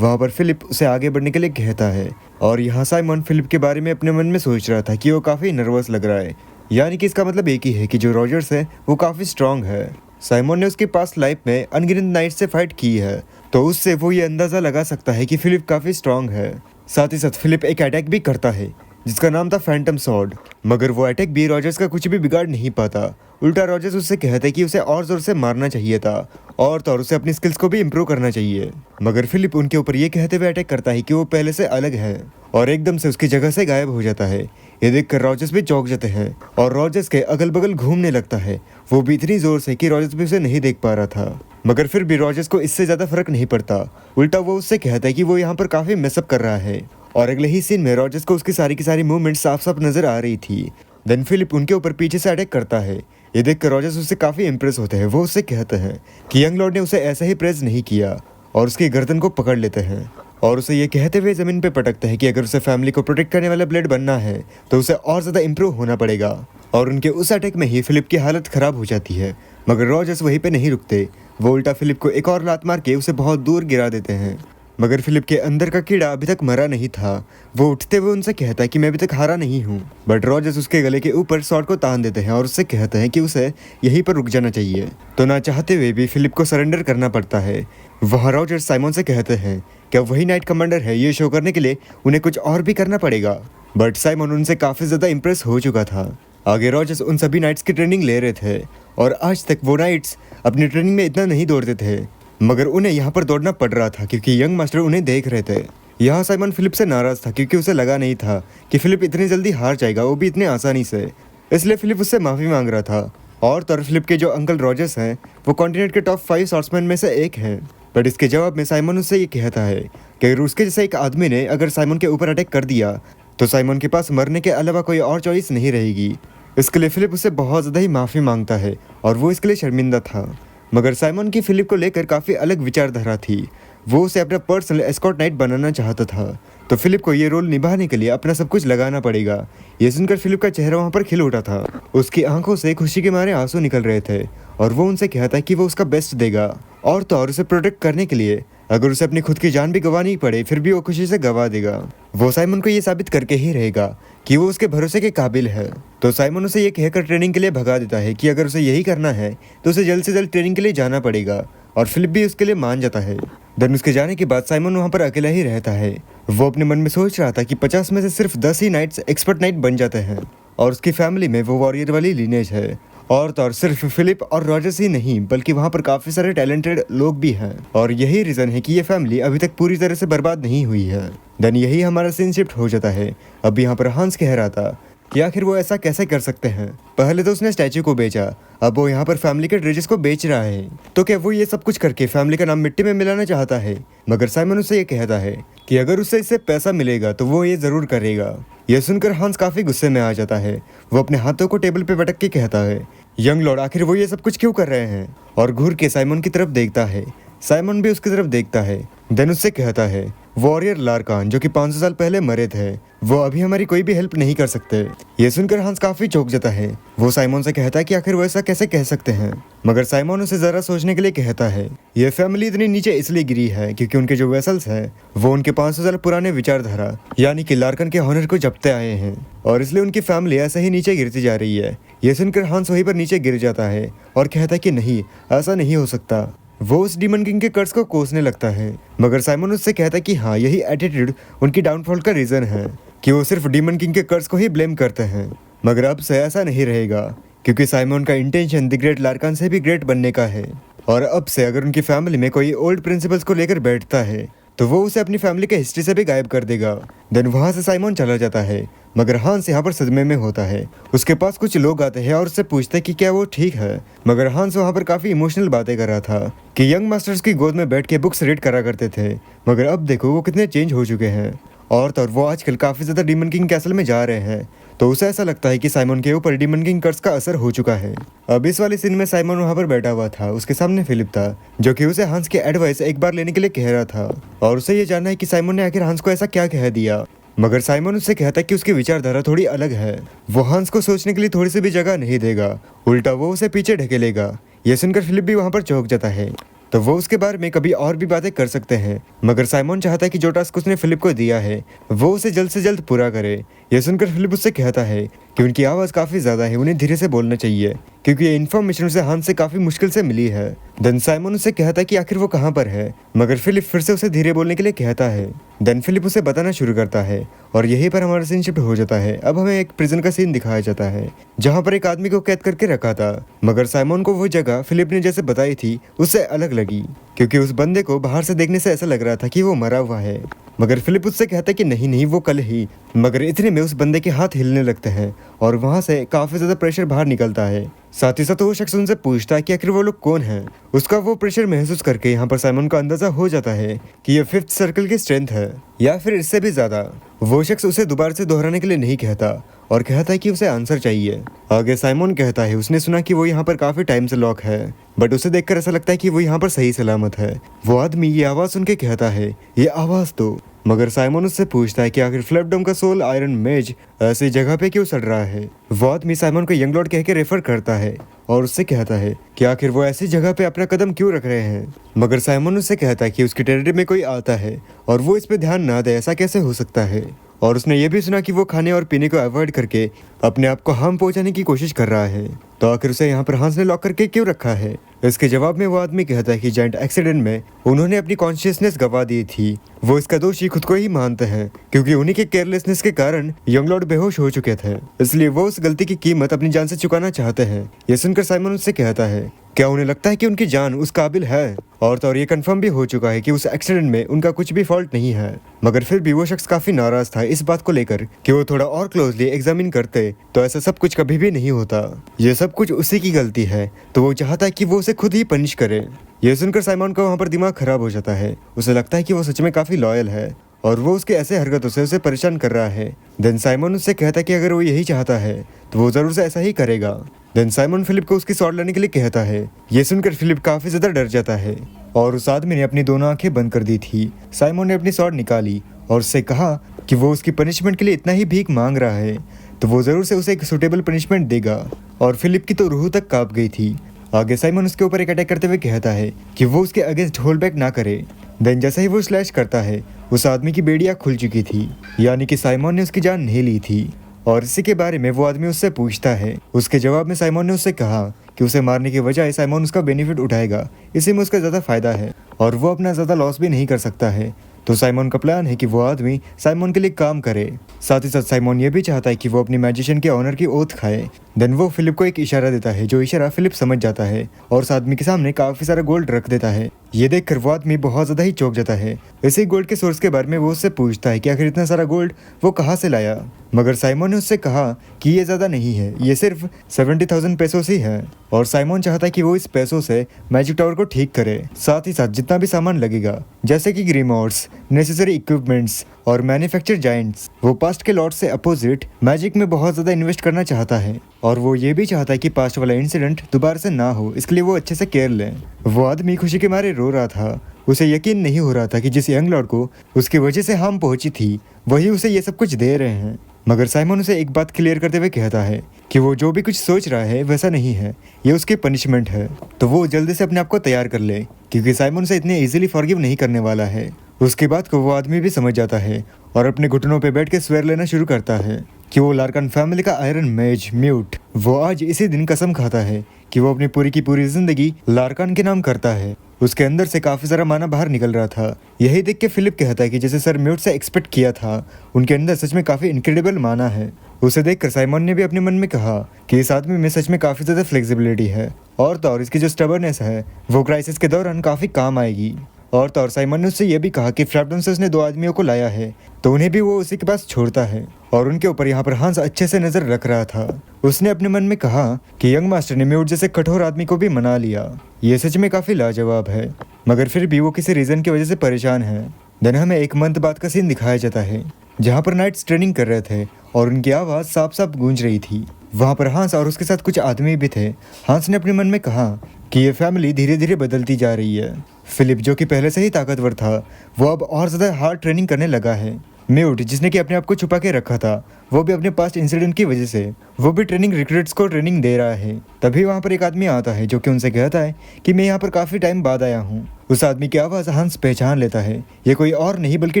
[SPEAKER 1] वहाँ पर फिलिप उसे आगे बढ़ने के लिए कहता है, और यहाँ साइमन फिलिप के बारे में अपने मन में सोच रहा था कि वो काफ़ी नर्वस लग रहा है। यानी कि इसका मतलब एक ही है कि जो रॉजर्स है वो काफ़ी स्ट्रांग है। साइमन ने उसके पास लाइफ में अनगिनत नाइट से फाइट की है, तो उससे वो ये अंदाज़ा लगा सकता है कि फिलिप काफ़ी स्ट्रांग है। साथ ही साथ फिलिप एक अटैक भी करता है जिसका नाम था फैंटम सॉर्ड, मगर वो अटैक भी रॉजर्स का कुछ भी बिगाड़ नहीं पाता। उल्टा रॉजर्स उससे कहते कि उसे और जोर से मारना चाहिए था, और तो और उसे अपनी स्किल्स को भी इम्प्रूव करना चाहिए। मगर फिलिप उनके ऊपर ये कहते हुए अटैक करता है कि वो पहले से अलग है, और एकदम से उसकी जगह से गायब हो जाता है। ये देखकर रॉजर्स भी चौंक जाते हैं, और रॉजर्स के अगल बगल घूमने लगता है, वो भी इतनी जोर से कि रॉजर्स भी उसे नहीं देख पा रहा था। मगर फिर भी रॉजर्स को इससे ज़्यादा फर्क नहीं पड़ता। उल्टा वो उससे कहता है कि वो यहाँ पर काफ़ी मेसअप कर रहा है, और अगले ही सीन में रॉजर्स को उसकी सारी की सारी मूवमेंट साफ साफ नजर आ रही थी। देन फिलिप उनके ऊपर पीछे से अटैक करता है। ये देखकर रॉजर्स उससे काफ़ी इंप्रेस होते हैं। वो उससे कहते हैं कि यंग लॉर्ड ने उसे ऐसा ही प्रेस नहीं किया, और उसकी गर्दन को पकड़ लेते हैं, और उसे ये कहते हुए ज़मीन पे पटकते हैं कि अगर उसे फैमिली को प्रोटेक्ट करने वाला ब्लेड बनना है तो उसे और ज़्यादा इम्प्रूव होना पड़ेगा। और उनके उस अटैक में ही फिलिप की हालत ख़राब हो जाती है, मगर रॉजर्स वहीं पर नहीं रुकते। वो उल्टा फिलिप को एक और लात मार के उसे बहुत दूर गिरा देते हैं। मगर फिलिप के अंदर का कीड़ा अभी तक मरा नहीं था। वो उठते हुए उनसे कहता है कि मैं अभी तक हारा नहीं हूँ। बट रॉजर्स उसके गले के ऊपर शॉर्ट को तान देते हैं और उससे कहते हैं कि उसे यहीं पर रुक जाना चाहिए। तो ना चाहते हुए भी फिलिप को सरेंडर करना पड़ता है। वहाँ रॉजर्स साइमन से कहते हैं कि वही नाइट कमांडर है, ये शो करने के लिए उन्हें कुछ और भी करना पड़ेगा। बट साइमन उनसे काफ़ी ज़्यादा इंप्रेस हो चुका था। आगे रॉजर्स उन सभी नाइट्स की ट्रेनिंग ले रहे थे, और आज तक वो नाइट्स अपनी ट्रेनिंग में इतना नहीं दौड़ते थे, मगर उन्हें यहाँ पर दौड़ना पड़ रहा था क्योंकि यंग मास्टर उन्हें देख रहे थे। यहाँ साइमन फिलिप से नाराज़ था क्योंकि उसे लगा नहीं था कि फिलिप इतनी जल्दी हार जाएगा, वो भी इतने आसानी से। इसलिए फिलिप उससे माफ़ी मांग रहा था। और तो और फिलिप के जो अंकल रॉजर्स हैं वो कॉन्टिनेंट के टॉप 5 शॉट्समैन में से एक हैं। बट इसके जवाब में साइमन उससे ये कहता है कि अगर उसके जैसे एक आदमी ने अगर साइमन के ऊपर अटैक कर दिया तो साइमन के पास मरने के अलावा कोई और चॉइस नहीं रहेगी। इसके लिए फिलिप उससे बहुत ज़्यादा ही माफ़ी मांगता है और वो इसके लिए शर्मिंदा था। मगर साइमन की फिलिप को लेकर काफ़ी अलग विचारधारा थी। वो उसे अपना पर्सनल एस्कॉर्ट नाइट बनाना चाहता था, तो फिलिप को ये रोल निभाने के लिए अपना सब कुछ लगाना पड़ेगा। ये सुनकर फिलिप का चेहरा वहाँ पर खिल उठा था। उसकी आंखों से खुशी के मारे आंसू निकल रहे थे और वो उनसे कहता है कि वो उसका बेस्ट देगा और तो और उसे प्रोटेक्ट करने के लिए अगर उसे अपनी खुद की जान भी गंवानी पड़े फिर भी वो खुशी से गंवा देगा। वो साइमन को ये साबित करके ही रहेगा कि वो उसके भरोसे के काबिल है। तो साइमन उसे ये कहकर ट्रेनिंग के लिए भगा देता है कि अगर उसे यही करना है तो उसे जल्द से जल्द ट्रेनिंग के लिए जाना पड़ेगा और फिलिप भी उसके लिए मान जाता है। देन उसके जाने के बाद साइमन वहाँ पर अकेला ही रहता है। वो अपने मन में सोच रहा था कि 50 में से सिर्फ 10 ही नाइट्स एक्सपर्ट नाइट बन जाते हैं और उसकी फैमिली में वो वॉरियर वाली लीनेज है। और तो और सिर्फ फिलिप और रॉजर्स ही नहीं बल्कि वहाँ पर काफ़ी सारे टैलेंटेड लोग भी हैं और यही रीज़न है कि ये फैमिली अभी तक पूरी तरह से बर्बाद नहीं हुई है। देन यही हमारा सीन शिफ्ट हो जाता है। अब यहाँ पर हांस कह रहा था कि आखिर वो ऐसा कैसे कर सकते हैं। पहले तो उसने स्टैचू को बेचा, अब वो यहाँ पर फैमिली के ड्रेजेस को बेच रहा है। तो क्या वो ये सब कुछ करके फैमिली का नाम मिट्टी में मिलाना चाहता है? मगर साइमन उससे ये कहता है कि अगर उससे इससे पैसा मिलेगा तो वो ये ज़रूर करेगा। यह सुनकर हांस काफ़ी गुस्से में आ जाता है। वो अपने हाथों को टेबल पे पटक के कहता है, यंग लॉर्ड आखिर वो ये सब कुछ क्यों कर रहे हैं? और घूर के साइमन की तरफ देखता है। साइमन भी उसकी तरफ देखता है। देन उससे कहता है, वॉरियर लार्कान जो कि 500 साल पहले मरे थे, वो अभी हमारी कोई भी हेल्प नहीं कर सकते। ये सुनकर हांस काफी चौंक जाता है। वो साइमन से कहता है कि आखिर वो ऐसा कैसे कह सकते हैं? मगर साइमन उसे जरा सोचने के लिए कहता है, ये फैमिली इतनी नीचे इसलिए गिरी है क्योंकि उनके जो वेसल्स हैं वो उनके 500 साल पुराने विचारधारा यानी कि लार्कन के ऑनर को जपते आए हैं और इसलिए उनकी फैमिली ऐसे ही नीचे गिरती जा रही है। ये सुनकर हांस वहीं पर नीचे गिर जाता है और कहता है कि नहीं, ऐसा नहीं हो सकता। वो उस डीमन किंग के कर्ज को कोसने लगता है। मगर साइमन उससे कहता है कि हाँ, यही एटीट्यूड उनकी डाउनफॉल का रीजन है कि वो सिर्फ डीमन किंग के कर्ज को ही ब्लेम करते हैं। मगर अब से ऐसा नहीं रहेगा क्योंकि साइमन का इंटेंशन द ग्रेट लार्कन से भी ग्रेट बनने का है और अब से अगर उनकी फैमिली में कोई ओल्ड प्रिंसिपल्स को लेकर बैठता है तो वो उसे अपनी फैमिली के हिस्ट्री से भी गायब कर देगा। देन वहाँ से साइमन चला जाता है। मगर हांस यहाँ पर सदमे में होता है। उसके पास कुछ लोग आते हैं और उससे पूछते हैं कि क्या वो ठीक है। मगर हांस वहाँ पर काफ़ी इमोशनल बातें कर रहा था कि यंग मास्टर्स की गोद में बैठ के बुक्स रीड करा करते थे, मगर अब देखो वो कितने चेंज हो चुके हैं और तो और वो आजकल काफ़ी ज़्यादा डीमन किंग कैसल में जा रहे हैं। तो उसे ऐसा लगता है कि साइमन के ऊपर डीमन किंग कर्स का असर हो चुका है। अब इस वाले सीन में साइमन वहाँ पर बैठा हुआ था। उसके सामने फिलिप था जो कि उसे हांस के एडवाइस एक बार लेने के लिए कह रहा था और उसे ये जानना है कि साइमन ने आखिर हांस को ऐसा क्या कह दिया। मगर साइमन उससे कहता है कि उसकी विचारधारा थोड़ी अलग है। वो हांस को सोचने के लिए थोड़ी सी भी जगह नहीं देगा, उल्टा वो उसे पीछे ढकेलेगा। ये सुनकर फिलिप भी वहाँ पर चौंक जाता है। तो वो उसके बारे में कभी और भी बातें कर सकते हैं। मगर साइमन चाहता है कि जो टास्क उसने फिलिप को दिया है वो उसे जल्द से जल्द पूरा करे। यह सुनकर फिलिप उससे कहता है कि उनकी आवाज़ काफ़ी ज़्यादा है, उन्हें धीरे से बोलना चाहिए क्योंकि ये इन्फॉर्मेशन उसे हांस से काफ़ी मुश्किल से मिली है। देन साइमन उससे कहता है कि आखिर वो कहाँ पर है, मगर फिलिप फिर से उसे धीरे बोलने के लिए कहता है। देन फिलिप उसे बताना शुरू करता है और यहीं पर हमारा सीन शिफ्ट हो जाता है। अब हमें एक प्रिजन का सीन दिखाया जाता है जहाँ पर एक आदमी को कैद करके रखा था। मगर साइमन को वो जगह फिलिप ने जैसे बताई थी उससे अलग लगी क्योंकि उस बंदे को बाहर से देखने से ऐसा लग रहा था कि वो मरा हुआ है। मगर फिलिप उससे कहता है कि नहीं नहीं, वो कल ही। मगर इतने में उस बंदे के हाथ हिलने लगते हैं और वहाँ से काफ़ी ज़्यादा प्रेशर बाहर निकलता है। साथ ही साथ वो शख्स उनसे पूछता है कि आखिर वो लोग कौन हैं। उसका वो प्रेशर महसूस करके यहाँ पर साइमन को अंदाजा हो जाता है कि ये 5th सर्कल की स्ट्रेंथ है या फिर इससे भी ज़्यादा। वो शख्स उसे दोबारा से दोहराने के लिए नहीं कहता और कहता है कि उसे आंसर चाहिए। आगे साइमन कहता है उसने सुना कि वो यहाँ पर काफ़ी टाइम से लॉक है, बट उसे देखकर ऐसा लगता है कि वो यहाँ पर सही सलामत है। वो आदमी ये आवाज़ सुन के कहता है, ये आवाज़ तो। मगर साइमन उससे पूछता है कि आखिर फ्लैपडोम का सोल आयरन मेज ऐसी जगह पे क्यों सड़ रहा है। वो आदमी साइमन को यंग लॉर्ड कह के रेफर करता है और उससे कहता है कि आखिर वो ऐसी जगह पे अपना कदम क्यों रख रहे हैं। मगर साइमन उससे कहता है कि उसकी टेरिटरी में कोई आता है और वो इस पे ध्यान ना दे, ऐसा कैसे हो सकता है। और उसने ये भी सुना कि वो खाने और पीने को अवॉइड करके अपने आप को हार्म पहुंचाने की कोशिश कर रहा है। तो आखिर उसे यहाँ पर हांस ने लॉक करके क्यों रखा है। इसके जवाब में वो आदमी कहता है कि जायंट एक्सीडेंट में उन्होंने अपनी कॉन्शियसनेस गवा दी थी। वो इसका दोषी खुद को ही मानते हैं क्योंकि उन्हीं के केयरलेसनेस के कारण यंग लॉर्ड बेहोश हो चुके थे, इसलिए वो उस गलती की कीमत अपनी जान से चुकाना चाहते हैं। ये सुनकर साइमन उससे कहता है
[SPEAKER 3] क्या उन्हें लगता है कि उनकी जान उस काबिल है? और तो और ये कंफर्म भी हो चुका है कि उस एक्सीडेंट में उनका कुछ भी फॉल्ट नहीं है। मगर फिर भी वो शख्स काफी नाराज था इस बात को लेकर कि वो थोड़ा और क्लोजली एग्जामिन करते तो ऐसा सब कुछ कभी भी नहीं होता। ये सब कुछ उसी की गलती है, तो वो चाहता है कि वो उसे खुद ही पनिश करे। ये सुनकर साइमन का वहाँ पर दिमाग खराब हो जाता है। उसे लगता है कि वो सच में काफी लॉयल है और वो उसके ऐसे हरकतों से उसे परेशान कर रहा है। देन साइमन उससे कहता है कि अगर वो यही चाहता है तो वो जरूर से ऐसा ही करेगा। देन साइमन फिलिप को उसकी शॉट लेने के लिए कहता है। ये सुनकर फिलिप काफी ज्यादा डर जाता है और उस आदमी ने अपनी दोनों आंखें बंद कर दी थी। साइमन ने अपनी शॉट निकाली और उससे कहा कि वो उसकी पनिशमेंट के लिए इतना ही भीख मांग रहा है तो वो जरूर से उसे एक सुटेबल पनिशमेंट देगा। और फिलिप की तो रूह तक कांप गई थी। आगे साइमन उसके ऊपर एक अटैक करते हुए कहता है कि वो उसके अगेंस्ट होल्ड बैक ना करे। देन जैसे ही वो स्लैश करता है उस आदमी की बेड़ियां खुल चुकी थी, यानी कि साइमन ने उसकी जान नहीं ली थी। और इसी के बारे में वो आदमी उससे पूछता है। उसके जवाब में साइमन ने उससे कहा कि उसे मारने की बजाय साइमन उसका बेनिफिट उठाएगा, इसी में उसका ज़्यादा फायदा है और वो अपना ज़्यादा लॉस भी नहीं कर सकता है। तो साइमन का प्लान है कि वो आदमी साइमन के लिए काम करे। साथ ही साथ साइमन ये भी चाहता है कि वो अपनी मैजिशियन के ऑनर की ओथ खाए। देन वो फिलिप को एक इशारा देता है, जो इशारा फिलिप समझ जाता है और उस आदमी के सामने काफी सारा गोल्ड रख देता है। ये देखकर वो आदमी बहुत ज्यादा ही चौंक जाता है। इसी गोल्ड के सोर्स के बारे में वो उससे पूछता है कि आखिर इतना सारा गोल्ड वो कहाँ से लाया। मगर साइमन ने उससे कहा कि ये ज्यादा नहीं है, ये सिर्फ 70,000 पेसोस ही है। और साइमन चाहता है कि वो इस पैसों से मैजिक टावर को ठीक करे। साथ ही साथ जितना भी सामान लगेगा, जैसे कि ग्रीमोर्ड्स, नेसेसरी इक्विपमेंट्स और मैन्युफैक्चर जायंट्स, वो पास्ट के लॉट से अपोजिट मैजिक में बहुत ज्यादा इन्वेस्ट करना चाहता है। और वो ये भी चाहता है कि पास्ट वाला इंसिडेंट दोबारा से ना हो, इसके लिए वो अच्छे से केयर ले। वो आदमी खुशी के मारे रो रहा था। उसे यकीन नहीं हो रहा था कि जिस यंग लॉर्ड को उसकी वजह से हार्म पहुंची थी वही उसे ये सब कुछ दे रहे हैं। मगर साइमन उसे एक बात क्लियर करते हुए कहता है कि वो जो भी कुछ सोच रहा है वैसा नहीं है, ये उसकी पनिशमेंट है। तो वो जल्दी से अपने आप को तैयार कर ले, क्योंकि साइमन उसे इतने इजीली फॉरगिव नहीं करने वाला है। उसकी बात को वो आदमी भी समझ जाता है और अपने घुटनों पे बैठ के स्वेर लेना शुरू करता है कि वो लार्कन फैमिली का आयरन मेज म्यूट वो आज इसी दिन कसम खाता है कि वो अपनी पूरी की पूरी जिंदगी लार्कन के नाम करता है। उसके अंदर से काफी सारा माना बाहर निकल रहा था। यही देख के फिलिप कहता है कि जैसे सर म्यूट से एक्सपेक्ट किया था, उनके अंदर सच में काफी इनक्रेडिबल माना है। उसे देखकर साइमन ने भी अपने मन में कहा कि इस आदमी में सच में काफी ज्यादा फ्लेक्सिबिलिटी है और तो और इसकी जो स्टबर्नेस है वो क्राइसिस के दौरान काफी काम आएगी। और तो और साइमन ने उससे यह भी कहा कि फ्रैप्टन से उसने 2 आदमियों को लाया है तो उन्हें भी वो उसी के पास छोड़ता है। और उनके ऊपर यहाँ पर हांस अच्छे से नजर रख रहा था। उसने अपने मन में कहा कि यंग मास्टर ने म्यूट जैसे कठोर आदमी को भी मना लिया। ये सच में काफी लाजवाब है, मगर फिर भी वो किसी रीजन की वजह से परेशान है। देन हमें एक मंथ बाद का सीन दिखाया जाता है जहाँ पर नाइट्स ट्रेनिंग कर रहे थे और उनकी आवाज़ साफ साफ गूंज रही थी। वहाँ पर हांस और उसके साथ कुछ आदमी भी थे। हांस ने अपने मन में कहा कि ये फैमिली धीरे धीरे बदलती जा रही है। फिलिप जो कि पहले से ही ताकतवर था वो अब और ज़्यादा हार्ड ट्रेनिंग करने लगा है। म्यूट जिसने कि अपने आप को छुपा के रखा था वो भी अपने पास्ट इंसिडेंट की वजह से वो भी ट्रेनिंग रिक्रूट्स को ट्रेनिंग दे रहा है। तभी वहाँ पर एक आदमी आता है जो कि उनसे कहता है कि मैं यहाँ पर काफ़ी टाइम बाद आया हूँ। उस आदमी की आवाज़ हंस पहचान लेता है। ये कोई और नहीं बल्कि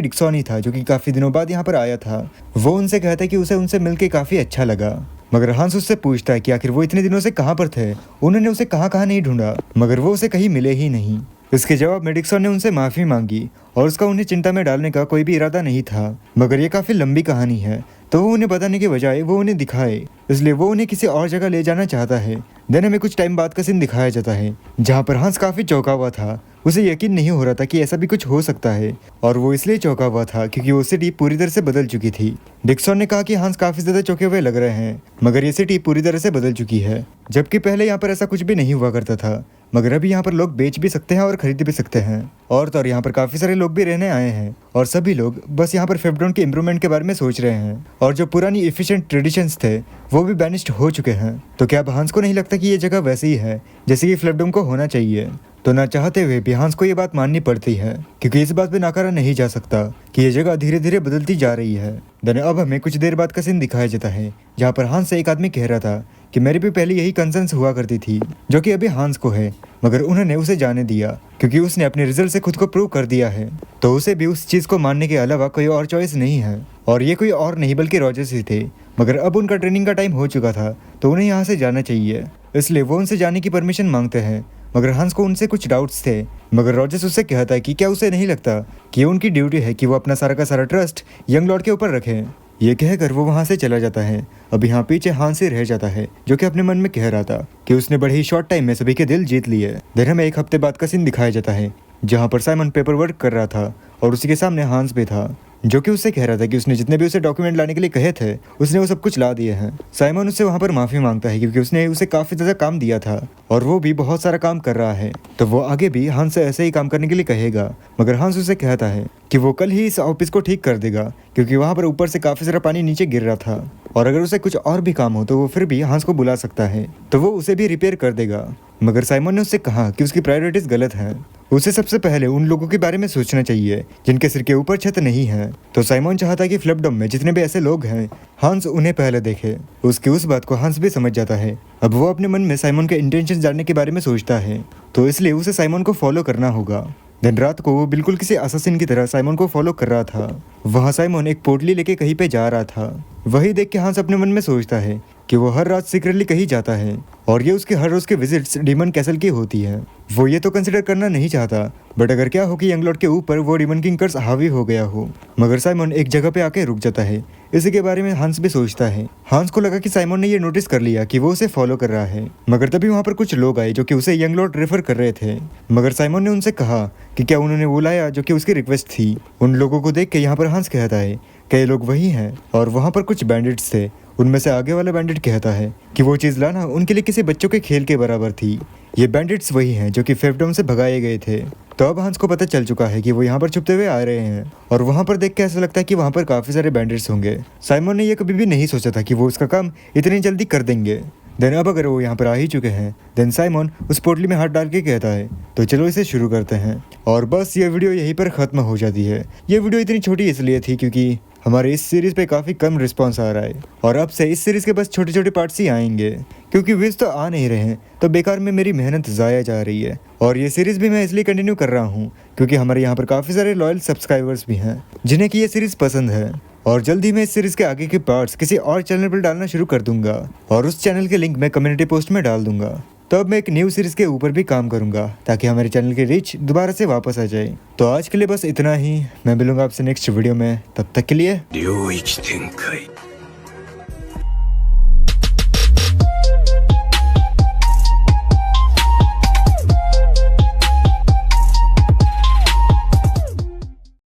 [SPEAKER 3] डिक्सॉन ही था जो कि काफ़ी दिनों बाद यहाँ पर आया था। वो उनसे कहता है कि उसे उनसे मिलके काफ़ी अच्छा लगा। मगर हंस उससे पूछता है कि आखिर वो इतने दिनों से कहाँ पर थे, उन्होंने उसे कहाँ कहाँ नहीं ढूंढा, मगर वो उसे कहीं मिले ही नहीं। इसके जवाब में डिक्सन ने उनसे माफ़ी मांगी और उसका उन्हें चिंता में डालने का कोई भी इरादा नहीं था। मगर ये काफ़ी लंबी कहानी है तो वो उन्हें बताने के बजाय वो उन्हें दिखाए, इसलिए वो उन्हें किसी और जगह ले जाना चाहता है। देन हमें कुछ टाइम बाद का सीन दिखाया जाता है जहाँ पर हंस काफ़ी चौंका हुआ था। उसे यकीन नहीं हो रहा था कि ऐसा भी कुछ हो सकता है और वो इसलिए चौंका हुआ था क्योंकि वो सिटी पूरी तरह से बदल चुकी थी। डिक्सन ने कहा कि हंस काफ़ी ज़्यादा चौंके हुए लग रहे हैं, मगर ये सिटी पूरी तरह से बदल चुकी है, जबकि पहले यहाँ पर ऐसा कुछ भी नहीं हुआ करता था। मगर अभी यहाँ पर लोग बेच भी सकते हैं और खरीद भी सकते हैं और तो और यहाँ पर काफ़ी सारे लोग भी रहने आए हैं और सभी लोग बस यहाँ पर फेफडोन के इम्प्रूवमेंट के बारे में सोच रहे हैं और जो पुरानी एफिशिएंट ट्रेडिशंस थे वो भी बैनिश्ड हो चुके हैं। तो क्या अब हंस को नहीं लगता कि ये जगह वैसी ही है जैसे कि फ्लेफडोम को होना चाहिए? तो ना चाहते हुए भी हंस को ये बात माननी पड़ती है क्योंकि इस बात पे नकारा नहीं जा सकता कि ये जगह धीरे धीरे बदलती जा रही है। देन अब हमें कुछ देर बाद का सीन दिखाया जाता है जहाँ पर हंस से एक आदमी कह रहा था कि मेरी भी पहले यही कंसर्न्स हुआ करती थी जो कि अभी हंस को है, मगर उन्होंने उसे जाने दिया क्योंकि उसने अपने रिजल्ट से खुद को प्रूव कर दिया है। तो उसे भी उस चीज़ को मानने के अलावा कोई और चॉइस नहीं है और ये कोई और नहीं बल्कि रॉजर्स ही थे। मगर अब उनका ट्रेनिंग का टाइम हो चुका था तो उन्हें यहाँ से जाना चाहिए, इसलिए वो उनसे जाने की परमिशन मांगते हैं। मगर हंस को उनसे कुछ डाउट्स थे, मगर रॉजर्स उससे कहता है कि क्या उसे नहीं लगता कि ये उनकी ड्यूटी है कि वो अपना सारा का सारा ट्रस्ट यंग लॉर्ड के ऊपर रखें।
[SPEAKER 1] ये कहकर वो वहाँ से चला जाता है। अब यहाँ पीछे हांस ही रह जाता है, जो कि अपने मन में कह रहा था कि उसने बड़े ही शॉर्ट टाइम में सभी के दिल जीत लिए। देन हमें एक हफ्ते बाद का सीन दिखाया जाता है, जहाँ पर साइमन पेपर वर्क कर रहा था और उसी के सामने हांस भी था, जो कि उससे कह रहा था कि उसने जितने भी उसे डॉक्यूमेंट लाने के लिए कहे थे उसने वो सब कुछ ला दिए हैं। साइमन उससे वहाँ पर माफी मांगता है क्योंकि उसने उसे काफी ज्यादा काम दिया था और वो भी बहुत सारा काम कर रहा है, तो वो आगे भी हांस से ऐसे ही काम करने के लिए कहेगा। मगर हांस उसे कहता है कि वो कल ही इस ऑफिस को ठीक कर देगा क्योंकि वहाँ पर ऊपर से काफी सारा पानी नीचे गिर रहा था और अगर उसे कुछ और भी काम हो तो वो फिर भी हांस को बुला सकता है, तो वो उसे भी रिपेयर कर देगा। मगर साइमन ने उससे कहा कि उसकी प्रायोरिटीज गलत हैं, उसे सबसे पहले उन लोगों के बारे में सोचना चाहिए जिनके सिर के ऊपर छत नहीं है। तो साइमन चाहता है कि फ्लिपडम में जितने भी ऐसे लोग हैं हांस उन्हें पहले देखे। उसकी उस बात को हांस भी समझ जाता है। अब वो अपने मन में साइमन के इंटेंशन जानने के बारे में सोचता है, तो इसलिए उसे साइमन को फॉलो करना होगा। दिन रात को वो बिल्कुल किसी असासिन की तरह साइमन को फॉलो कर रहा था। वहाँ साइमन एक पोटली लेके कहीं पे जा रहा था। वही देख के हांस अपने मन में सोचता है कि वो हर रात सीक्रेटली कहीं जाता है और ये उसके हर रोज के विजिट्स डीमन कैसल की होती है। वो ये तो कंसिडर करना नहीं चाहता, बट अगर क्या हो कि यंग लॉर्ड के ऊपर वो डीमन किंग कर्स हावी हो गया हो। मगर साइमन एक जगह पे आके रुक जाता है। इसी के बारे में हांस भी सोचता है। हांस को लगा कि साइमन ने ये नोटिस कर लिया कि वो उसे फॉलो कर रहा है, मगर तभी वहाँ पर कुछ लोग आए जो कि उसे यंग लॉर्ड रेफर कर रहे थे। मगर साइमन ने उनसे कहा कि क्या उन्होंने वो लाया जो कि उसकी रिक्वेस्ट थी। उन लोगों को देख के यहाँ पर हांस कहता है कि ये लोग वही हैं और वहाँ पर कुछ बैंडिट्स थे। उनमें से आगे वाला बैंडिट कहता है कि वो चीज़ लाना उनके लिए किसी बच्चों के खेल के बराबर थी। ये बैंडिट्स वही हैं जो कि फेफडम से भगाए गए थे। तो अब हांस को पता चल चुका है कि वो यहाँ पर छुपते हुए आ रहे हैं और वहाँ पर देख के ऐसा लगता है कि वहाँ पर काफ़ी सारे बैंडिट्स होंगे। साइमन ने ये कभी भी नहीं सोचा था कि वो उसका काम इतनी जल्दी कर देंगे। देन अब अगर वो यहाँ पर आ ही चुके हैं, देन साइमन उस पोटली में हाथ डाल के कहता है तो चलो इसे शुरू करते हैं। और बस ये वीडियो यहीं पर ख़त्म हो जाती है। ये वीडियो इतनी छोटी इसलिए थी क्योंकि हमारे इस सीरीज़ पे काफ़ी कम रिस्पांस आ रहा है और अब से इस सीरीज़ के बस छोटे छोटे पार्ट्स ही आएंगे क्योंकि व्यूज़ तो आ नहीं रहे हैं, तो बेकार में मेरी मेहनत ज़ाया जा रही है। और ये सीरीज़ भी मैं इसलिए कंटिन्यू कर रहा हूँ क्योंकि हमारे यहाँ पर काफ़ी सारे लॉयल सब्सक्राइबर्स भी हैं जिन्हें कि ये सीरीज़ पसंद है। और जल्द ही मैं इस सीरीज़ के आगे के पार्ट्स किसी और चैनल पर डालना शुरू कर दूंगा और उस चैनल के लिंक मैं कम्युनिटी पोस्ट में डाल दूंगा। तो अब मैं एक न्यू सीरीज़ के ऊपर भी काम करूंगा ताकि हमारे चैनल की रीच दोबारा से वापस आ जाए। तो आज के लिए बस इतना ही। मैं मिलूंगा आपसे नेक्स्ट वीडियो में, तब तक के लिए।
[SPEAKER 2] 領域展開